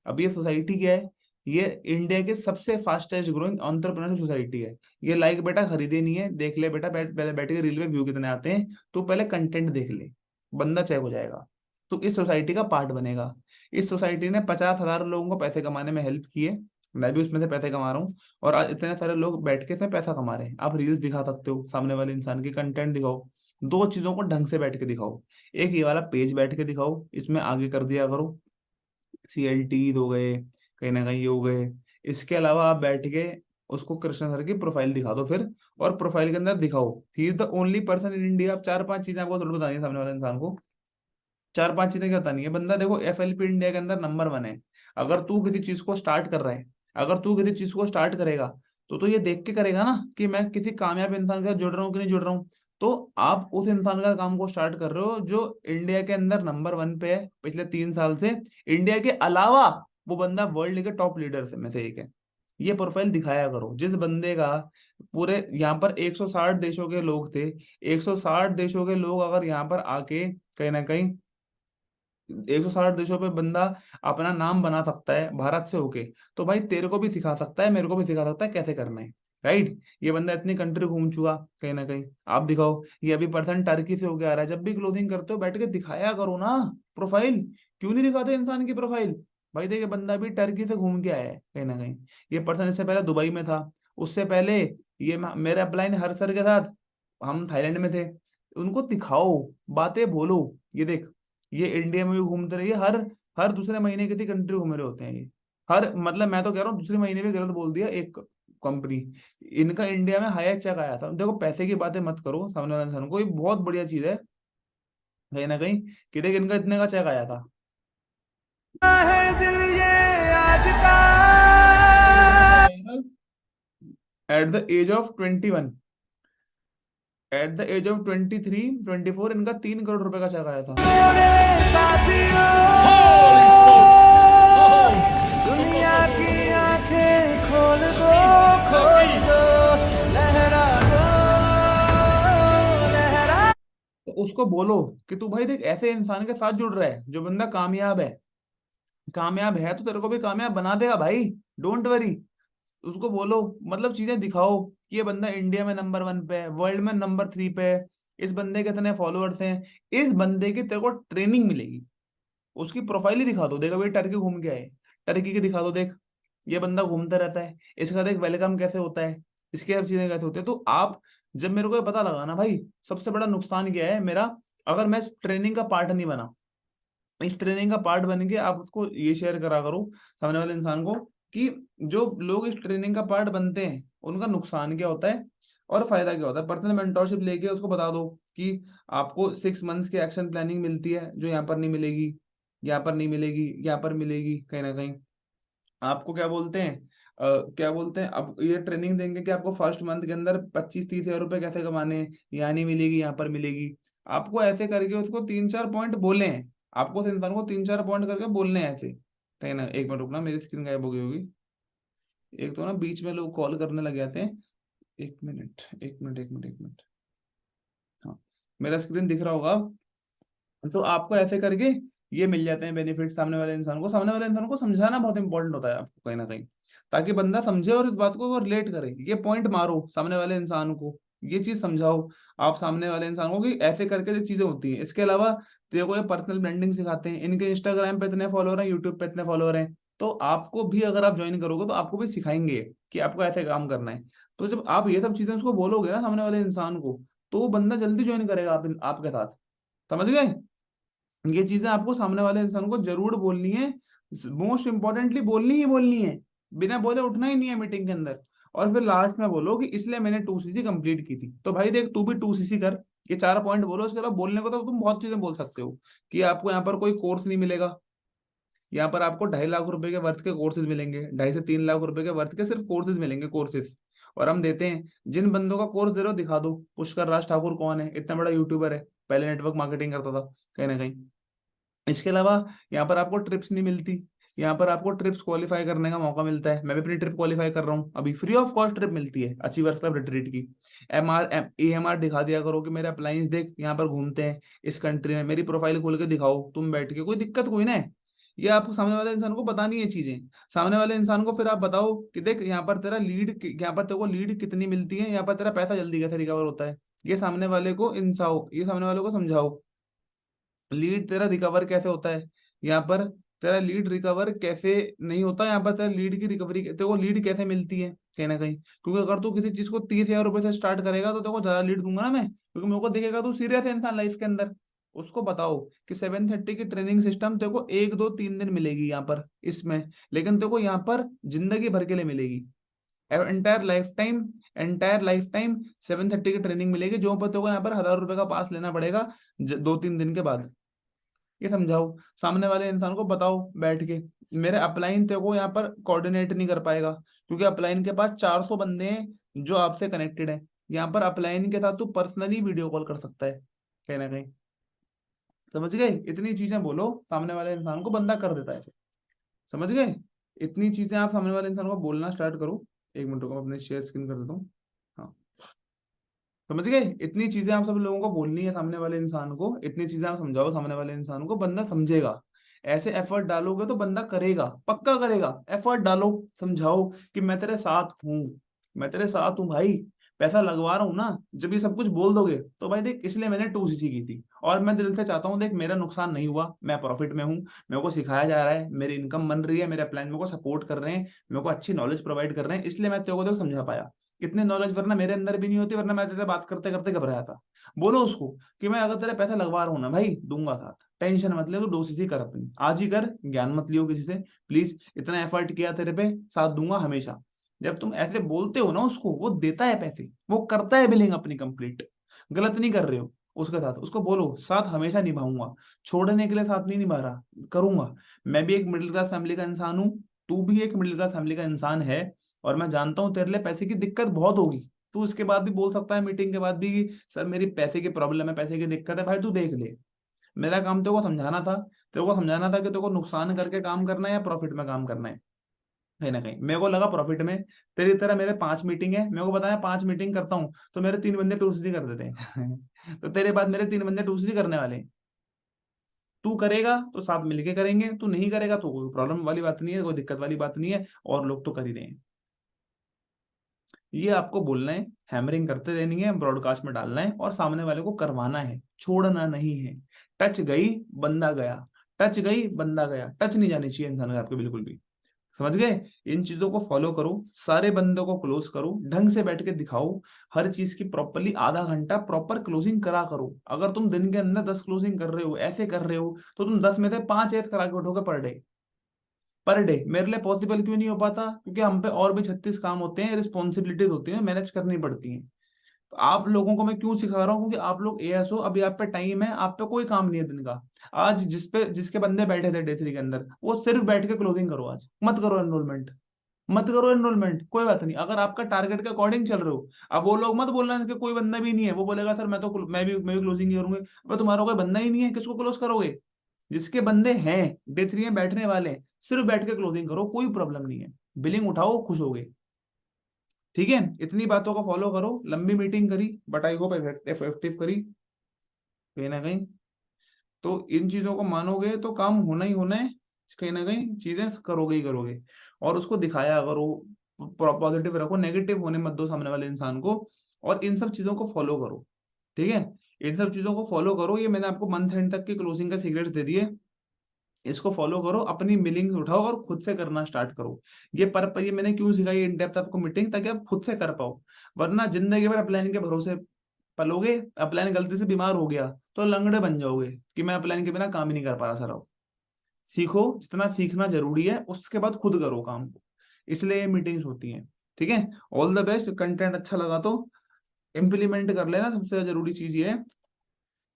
A: अब ये सोसाइटी क्या है, ये इंडिया के सबसे फास्टेस्ट ग्रोइंग एंटरप्रेन्योरशिप सोसाइटी है। ये लाइक बेटा खरीदे नहीं है, देख ले बेटा, पहले बैठ के रील में व्यू कितने आते हैं, तो पहले कंटेंट देख ले, बंदा चेक हो जाएगा, तो इस सोसाइटी का पार्ट बनेगा। इस सोसाइटी ने 50,000 लोगों को पैसे कमाने में हेल्प की है, मैं भी उसमें से पैसे कमा रहा हूँ, और आज इतने सारे लोग बैठ के इसमें पैसा कमा रहे हैं। आप रील्स दिखा सकते हो सामने वाले इंसान की, कंटेंट दिखाओ, दो चीजों को ढंग से बैठ के दिखाओ। एक ये वाला पेज बैठ के दिखाओ, इसमें आगे कर दिया करो CLT हो गए, कहीं ना कहीं ये हो गए। इसके अलावा आप बैठ के उसको कृष्णा सर की प्रोफाइल दिखा दो फिर, और प्रोफाइल के अंदर दिखाओ he is the only person in India. आप 4 5 चीजें आपको जरूर बतानी है सामने वाले इंसान को, 4 5 चीजें क्या बतानी है, बंदा देखो FLP इंडिया के अंदर नंबर 1 है। अगर तू किसी चीज को स्टार्ट कर रहा है, अगर तू किसी चीज को स्टार्ट करेगा, तो ये देख के करेगा ना कि मैं किसी कामयाब इंसान के साथ जुड़ रहा हूँ कि नहीं जुड़ रहा हूँ। तो आप उस इंसान का काम को स्टार्ट कर रहे हो जो इंडिया के अंदर नंबर 1 पे है पिछले 3 साल से, इंडिया के अलावा वो बंदा वर्ल्ड के टॉप लीडर में से एक है। ये प्रोफाइल दिखाया करो जिस बंदे का, पूरे यहाँ पर 160 देशों के लोग थे, 160 देशों के लोग अगर यहाँ पर आके कहीं ना कहीं 160 देशों पे बंदा अपना नाम बना सकता है भारत से होके, तो भाई तेरे को भी सिखा सकता है, मेरे को भी सिखा सकता है कैसे करना है। राइट, ये बंदा इतनी कंट्री घूम चुका, कहीं ना कहीं आप दिखाओ। ये अभी पर्सन टर्की से होके आ रहा है, जब भी क्लोजिंग करते हो बैठ के दिखाया करो ना प्रोफाइल। क्यों नहीं दिखाते इंसान की प्रोफाइल, भाई देखिए बंदा भी टर्की से घूम के आया है कहीं ना कहीं। ये पर्सन इससे पहले दुबई में था, उससे पहले ये मेरे अपलाइन हर सर के साथ हम थाईलैंड में थे। उनको दिखाओ, बातें बोलो, ये देख ये इंडिया में भी घूमते रहिए, हर हर दूसरे महीने किसी कंट्री घूम रहे होते हैं ये। हर मतलब मैं तो कह रहा हूँ दूसरे महीने भी गलत बोल दिया एक कंपनी, इनका इंडिया में हाईएस्ट चेक आया था। देखो पैसे की बातें मत करो सामने वाले इंसान को, ये बहुत बढ़िया चीज है कहीं ना कहीं, कि देख इनका इतने का चेक आया था।
C: है दिल ये आज का
A: at the age of 21, at the age of 23 24 इनका 3 करोड़ रुपए का चेक आया था।
C: मेरे साथियों, दुनिया की आंखें खोल दो, खोल दो, लहरा दो, लहरा।
A: तो उसको बोलो कि तू भाई देख ऐसे इंसान के साथ जुड़ रहा है जो बंदा कामयाब है, कामयाब है तो तेरे को भी कामयाब बना देगा भाई, डोंट वरी। उसको बोलो, मतलब चीजें दिखाओ कि ये बंदा इंडिया में नंबर 1 पे है, वर्ल्ड में नंबर 3 पे है, इस बंदे के इतने फॉलोअर्स हैं, इस बंदे की तेरे को ट्रेनिंग मिलेगी। उसकी प्रोफाइल ही दिखा दो, देखो भाई टर्की घूम के आए, टर्की की दिखा दो, देख ये बंदा घूमता रहता है, इसका देख वेलकम कैसे होता है, इसकी सब चीजें कैसे होती है। तो आप, जब मेरे को ये पता लगा ना भाई, सबसे बड़ा नुकसान क्या है मेरा, अगर मैं इस ट्रेनिंग का पार्ट नहीं बना, इस ट्रेनिंग का पार्ट बन के आप उसको ये शेयर करा करो सामने वाले इंसान को, कि जो लोग इस ट्रेनिंग का पार्ट बनते हैं उनका नुकसान क्या होता है और फायदा क्या होता है। पर्सनल मेंटोरशिप लेके उसको बता दो कि आपको 6 मंथ्स की एक्शन प्लानिंग मिलती है, जो यहाँ पर नहीं मिलेगी, यहाँ पर नहीं मिलेगी, यहाँ पर मिलेगी कहीं ना कहीं। आपको क्या बोलते हैं, क्या बोलते हैं, अब ये ट्रेनिंग देंगे कि आपको फर्स्ट मंथ के अंदर 25-30 हज़ार रुपए कैसे कमाने हैं, यहाँ नहीं मिलेगी, यहाँ पर मिलेगी। आपको ऐसे करके उसको 3-4 पॉइंट बोले हैं, आपको उस इंसान को 3-4 पॉइंट करके बोलने हैं ऐसे। कहीं ना, एक मिनट रुकना, मेरी स्क्रीन गायब हो गई होगी, एक तो ना बीच में लोग कॉल करने लग जाते हैं। एक मिनट, एक मिनट, एक मिनट, एक मिनट। हाँ, मेरा स्क्रीन दिख रहा होगा अब। तो आपको ऐसे करके ये मिल जाते हैं बेनिफिट सामने वाले इंसान को। सामने वाले इंसान को समझाना बहुत इंपॉर्टेंट होता है आपको कहीं ना कहीं, ताकि बंदा समझे और इस बात को वो रिलेट करे। ये पॉइंट मारो सामने वाले इंसान को, ये चीज समझाओ आप सामने वाले इंसान को कि ऐसे करके जो चीजें होती हैं। इसके अलावा तेरे को ये पर्सनल ब्रांडिंग सिखाते हैं, इनके इंस्टाग्राम पे इतने फॉलोअर हैं, यूट्यूब पे इतने फॉलोअर हैं, तो आपको भी अगर आप ज्वाइन करोगे तो आपको भी सिखाएंगे कि आपको ऐसे काम करना है। तो जब आप ये सब चीजें उसको बोलोगे ना सामने वाले इंसान को, तो वो बंदा जल्दी ज्वाइन करेगा आपके साथ। समझ गए? ये चीजें आपको सामने वाले इंसान को जरूर बोलनी है, मोस्ट इंपॉर्टेंटली बोलनी ही बोलनी है, बिना बोले उठना ही नहीं है मीटिंग के अंदर। और फिर लास्ट में बोलो कि इसलिए मैंने 2cc कंप्लीट की थी। तो भाई देख, तू भी 2cc कर, ये 4 पॉइंट बोलो। उसके अलावा बोलने को तो तुम बहुत चीजें बोल सकते हो, कि आपको यहाँ पर कोई कोर्स नहीं मिलेगा, यहाँ पर आपको 2.5 लाख रुपए के वर्थ के कोर्सेज मिलेंगे, 2.5 से 3 लाख रुपए के वर्थ के सिर्फ कोर्सेज मिलेंगे, कोर्सेज। और हम देते हैं, जिन बंदों का कोर्स दे रहे हो दिखा दो। पुष्कर राज ठाकुर कौन है, इतना बड़ा यूट्यूबर है, पहले नेटवर्क मार्केटिंग करता था कहीं ना कहीं। इसके अलावा यहाँ पर आपको ट्रिप्स नहीं मिलती, यहाँ पर आपको ट्रिप्स क्वालिफाई करने का मौका मिलता है। मैं भी अपनी ट्रिप क्वालिफाई कर रहा हूँ अभी, फ्री ऑफ कॉस्ट ट्रिप मिलती है अचीवर्स क्लब रिट्रीट की। EMR दिखा दिया करो कि मेरे अप्लायंस देख यहाँ पर घूमते हैं इस कंट्री में, मेरी प्रोफाइल खोल के दिखाओ तुम बैठ के, कोई दिक्कत कोई ना है। ये आपको सामने वाले इंसान को बतानी है चीजें। सामने वाले इंसान को फिर आप बताओ कि देख यहाँ पर तेरा लीड, यहाँ पर तेरे को लीड कितनी मिलती है, यहाँ पर तेरा पैसा जल्दी कैसे रिकवर होता है। ये सामने वाले को इंसाओ, ये सामने वाले को समझाओ, लीड तेरा रिकवर कैसे होता है, यहाँ पर तेरा लीड रिकवर कैसे नहीं होता, यहाँ पर तेरा लीड की रिकवरी, तेरे को लीड कैसे मिलती है कहीं ना कहीं। क्योंकि अगर तू किसी चीज को 30 हज़ार रुपए से स्टार्ट करेगा तो तेरे को ज्यादा लीड दूंगा ना मैं, क्योंकि मेरे को दिखेगा तू सीरियस है इंसान लाइफ के अंदर। उसको बताओ कि 730 की ट्रेनिंग सिस्टम तेरे को 1 2 3 दिन मिलेगी यहाँ पर इसमें, लेकिन तेरे को यहाँ पर जिंदगी भर के लिए मिलेगी, एंटायर लाइफ टाइम 730 की ट्रेनिंग मिलेगी, जो पर तेरे को यहाँ पर 1,000 रुपए का पास लेना पड़ेगा 2-3 दिन के बाद। ये समझाओ सामने वाले इंसान को, बताओ बैठ के। मेरे अपलाइन तेरे को यहाँ पर कोऑर्डिनेट नहीं कर पाएगा, क्योंकि अपलाइन के पास 400 बंदे हैं जो आपसे कनेक्टेड हैं। यहाँ पर अपलाइन के साथ तू पर्सनली वीडियो कॉल कर सकता है कहीं ना कहीं। समझ गए? इतनी चीजें बोलो सामने वाले इंसान को, बंदा कर देता है फिर। समझ गए? इतनी चीजें आप सामने वाले इंसान को बोलना स्टार्ट करो। एक मिनट को मैं अपने शेयर स्क्रीन कर देता हूँ। हाँ, समझ गए? इतनी चीजें आप सब लोगों को बोलनी है सामने वाले इंसान को, इतनी चीजें आप समझाओ सामने वाले इंसान को, बंदा समझेगा। ऐसे एफर्ट डालोगे तो बंदा करेगा, पक्का करेगा। एफर्ट डालो, समझाओ कि मैं तेरे साथ हूँ, मैं तेरे साथ हूँ भाई, पैसा लगवा रहा हूँ ना। जब ये सब कुछ बोल दोगे तो भाई देख, इसलिए मैंने 2cc की थी, और मैं दिल से चाहता हूँ देख मेरा नुकसान नहीं हुआ, मैं प्रॉफिट में हूँ, मेरे को सिखाया जा रहा है, मेरी इनकम बन रही है, मेरे प्लान मेरे को सपोर्ट कर रहे हैं, मेरे को अच्छी नॉलेज प्रोवाइड कर रहे हैं, इसलिए मैं तेरे को देख समझा पाया। इतनी नॉलेज वरना मेरे अंदर भी नहीं होती, वरना मैं तेरे बात करते करते घबराया था। बोलो उसको कि मैं अगर तेरे पैसे लगवा रहा हूँ ना भाई, दूंगा साथ, टेंशन मत ले, तू 2cc कर अपनी, आज ही कर, ज्ञान मत लियो किसी से प्लीज। इतना एफर्ट किया तेरे पे, साथ दूंगा हमेशा। जब तुम ऐसे बोलते हो ना उसको, वो देता है पैसे, वो करता है बिलिंग अपनी कंप्लीट, गलत नहीं कर रहे हो उसके साथ। उसको बोलो साथ हमेशा निभाऊंगा, छोड़ने के लिए साथ नहीं निभा रहा, करूंगा। मैं भी एक मिडिल क्लास फैमिली का इंसान हूँ, तू भी एक मिडिल क्लास फैमिली का इंसान है, और मैं जानता हूँ तेरे लिए पैसे की दिक्कत बहुत होगी। तू इसके बाद भी बोल सकता है मीटिंग के बाद भी कि सर मेरी पैसे की प्रॉब्लम है, पैसे की दिक्कत है। भाई तू देख ले, मेरा काम तेरे को समझाना था, तेरे को समझाना था कि तेरे को नुकसान करके काम करना है या प्रॉफिट में काम करना है। कहीं ना कहीं मेरे को लगा प्रॉफिट में, तेरी तरह मेरे 5 मीटिंग है, मेरे को बताया 5 मीटिंग करता हूँ तो मेरे 3 बंदे 2cc कर देते हैं तो तेरे बाद मेरे 3 बंदे 2cc करने वाले हैं। तू करेगा तो साथ मिलके करेंगे, तू नहीं करेगा तो कोई प्रॉब्लम वाली बात नहीं है, कोई दिक्कत वाली बात नहीं है, और लोग तो कर ही रहे हैं। ये आपको बोलना है, हैमरिंग करते रहनी है, ब्रॉडकास्ट में डालना है और सामने वाले को करवाना है, छोड़ना नहीं है। टच गई बंदा गया, टच गई बंदा गया, टच नहीं जानी चाहिए इंसान का आपके बिल्कुल भी। समझ गए? इन चीजों को फॉलो करो, सारे बंदों को क्लोज करो, ढंग से बैठ के दिखाओ, हर चीज की प्रॉपरली आधा घंटा प्रॉपर क्लोजिंग करा करो। अगर तुम दिन के अंदर 10 क्लोजिंग कर रहे हो, ऐसे कर रहे हो, तो तुम 10 में से 5 एथ करा के उठोगे पर डे। पर डे मेरे लिए पॉसिबल क्यों नहीं हो पाता? क्योंकि हम पे और भी 36 काम होते हैं, रिस्पॉन्सिबिलिटीज होती हैं, मैनेज करनी पड़ती हैं। तो आप लोगों को मैं क्यों सिखा रहा हूँ? क्योंकि आप लोग एएस हो, अभी आप पे टाइम है, आप पे कोई काम नहीं है दिन का। आज जिसके बंदे बैठे थे डे 3 के अंदर, वो सिर्फ बैठ के क्लोजिंग करो, आज मत करो एनरोलमेंट, मत करो एनरोलमेंट, कोई बात नहीं। अगर आपका टारगेट के अकॉर्डिंग चल रहे हो, अब वो लोग मत बोलना कि कोई बंदा भी नहीं है, वो बोलेगा सर मैं भी क्लोजिंग ही करूंगी। अब तुम्हारा कोई बंदा ही नहीं है, किसको क्लोज करोगे? जिसके बंदे हैं डे 3 में बैठने वाले हैं, सिर्फ बैठ के क्लोजिंग करो, कोई प्रॉब्लम नहीं है, बिलिंग उठाओ, खुश हो गए। ठीक है, इतनी बातों को फॉलो करो। लंबी मीटिंग करी, बट आई होप इफेक्टिव करी कहीं ना कहीं। तो इन चीजों को मानोगे तो काम होना ही होना है, कहीं ना कहीं चीजें करोगे ही करोगे। और उसको दिखाया करो, पॉजिटिव रखो, नेगेटिव होने मत दो सामने वाले इंसान को। और इन सब चीजों को फॉलो करो, ठीक है? इन सब चीजों को फॉलो करो। ये मैंने आपको मंथ एंड तक की क्लोजिंग का सीक्रेट दे दिए, इसको फॉलो करो, अपनी मिलिंग उठाओ और खुद से करना स्टार्ट करो। ये मैंने क्यों सिखाई इन डेप्थ आपको मीटिंग, ताकि आप खुद से कर पाओ। वरना जिंदगी भर अपलाइन के भरोसे पलोगे, अपलाइन गलती से बीमार हो गया तो लंगड़े बन जाओगे कि मैं अपलाइन के बिना काम ही नहीं कर पा रहा सर। सीखो, जितना सीखना जरूरी है, उसके बाद खुद करो काम को, इसलिए ये मीटिंग्स होती हैं। ठीक है, ऑल द बेस्ट। कंटेंट अच्छा लगा तो इम्प्लीमेंट कर लेना, सबसे जरूरी चीज ये है।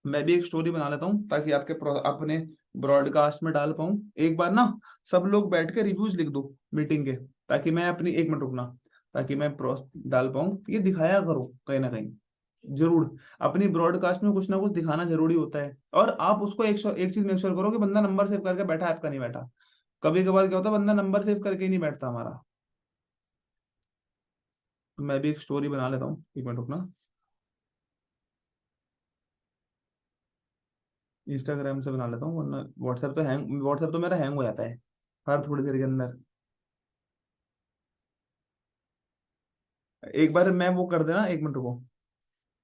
A: मैं भी एक स्टोरी बना लेता हूँ ताकि अपने ब्रॉडकास्ट में डाल पाऊँ। एक बार ना सब लोग बैठ के रिव्यूज लिख दो मीटिंग के, ताकि मैं अपनी, 1 मिनट रुकना, ताकि मैं डाल पाऊँ। ये दिखाया करो कहीं ना कहीं, जरूर अपनी ब्रॉडकास्ट में कुछ ना कुछ दिखाना जरूरी होता है। और आप उसको एक चीज मेक श्योर करो कि बंदा नंबर सेव करके बैठा है, आपका नहीं बैठा। कभी कभार क्या होता है, बंदा नंबर सेव करके ही नहीं बैठता हमारा। तो मैं भी एक स्टोरी बना लेता हूँ, 1 मिनट रुकना। इंस्टाग्राम से बना लेता हूँ, वरना व्हाट्सएप तो मेरा हैंग हो जाता है हर थोड़ी देर के अंदर। एक बार मैं वो कर देना, 1 मिनट रुको।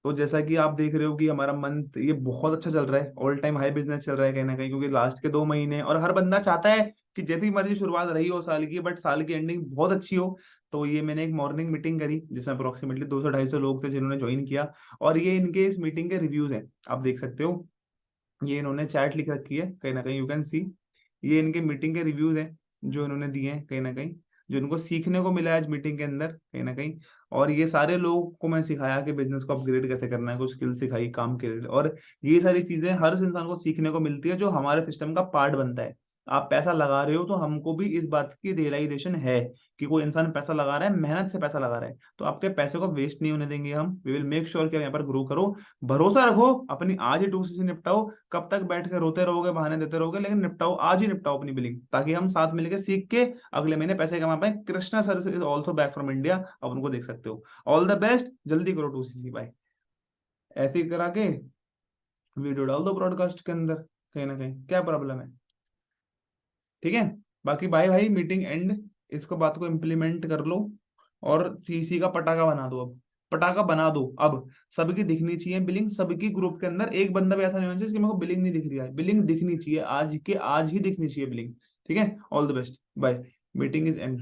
A: तो जैसा कि आप देख रहे हो कि हमारा मंथ ये बहुत अच्छा चल रहा है, ऑल टाइम हाई बिजनेस चल रहा है कहीं ना कहीं, क्योंकि लास्ट के 2 महीने, और हर बंदा चाहता है कि जैसी मर्जी शुरुआत रही हो साल की, बट साल की एंडिंग बहुत अच्छी हो। तो ये मैंने एक मॉर्निंग मीटिंग करी जिसमें अप्रोक्सीमेटली 200-250 लोग थे जिन्होंने ज्वाइन किया। और ये इनके इस मीटिंग के रिव्यूज हैं, आप देख सकते हो। ये इन्होंने चैट लिख रखी है कहीं ना कहीं, यू कैन सी। ये इनके मीटिंग के रिव्यूज हैं जो इन्होंने दिए हैं कहीं ना कहीं, जो इनको सीखने को मिला है आज मीटिंग के अंदर कहीं ना कहीं। और ये सारे लोगों को मैं सिखाया कि बिजनेस को अपग्रेड कैसे करना है, कुछ स्किल सिखाई काम के लिए। और ये सारी चीजें हर इंसान को सीखने को मिलती है, जो हमारे सिस्टम का पार्ट बनता है। आप पैसा लगा रहे हो तो हमको भी इस बात की रियलाइजेशन है कि कोई इंसान पैसा लगा रहा है, मेहनत से पैसा लगा रहा है, तो आपके पैसे को वेस्ट नहीं होने देंगे हम। वी विल मेक श्योर कि आप यहाँ पर ग्रो करो। भरोसा रखो, अपनी आज ही 2 CC निपटाओ। कब तक बैठ के रोते रहोगे, बहाने देते रहोगे, लेकिन निपटाओ, आज ही निपटाओ अपनी बिलिंग, ताकि हम साथ मिलकर सीख के अगले महीने पैसे कमा पाए। Krishna sir is also back from India, आप उनको देख सकते हो। ऑल द बेस्ट, जल्दी करो 2 CC बाय। ऐसे ही करा के वीडियो डाल दो ब्रॉडकास्ट के अंदर, कहीं ना कहीं क्या प्रॉब्लम है? ठीक है, बाकी बाय भाई, मीटिंग एंड। इसको बात को इम्प्लीमेंट कर लो और सीसी का पटाखा बना दो। अब पटाखा बना दो, अब सबकी दिखनी चाहिए बिलिंग, सबकी ग्रुप के अंदर। एक बंदा भी ऐसा नहीं होना चाहिए कि मेरे को बिलिंग नहीं दिख रही है, बिलिंग दिखनी चाहिए, आज के आज ही दिखनी चाहिए बिलिंग। ठीक है, all the best, bye, meeting is and.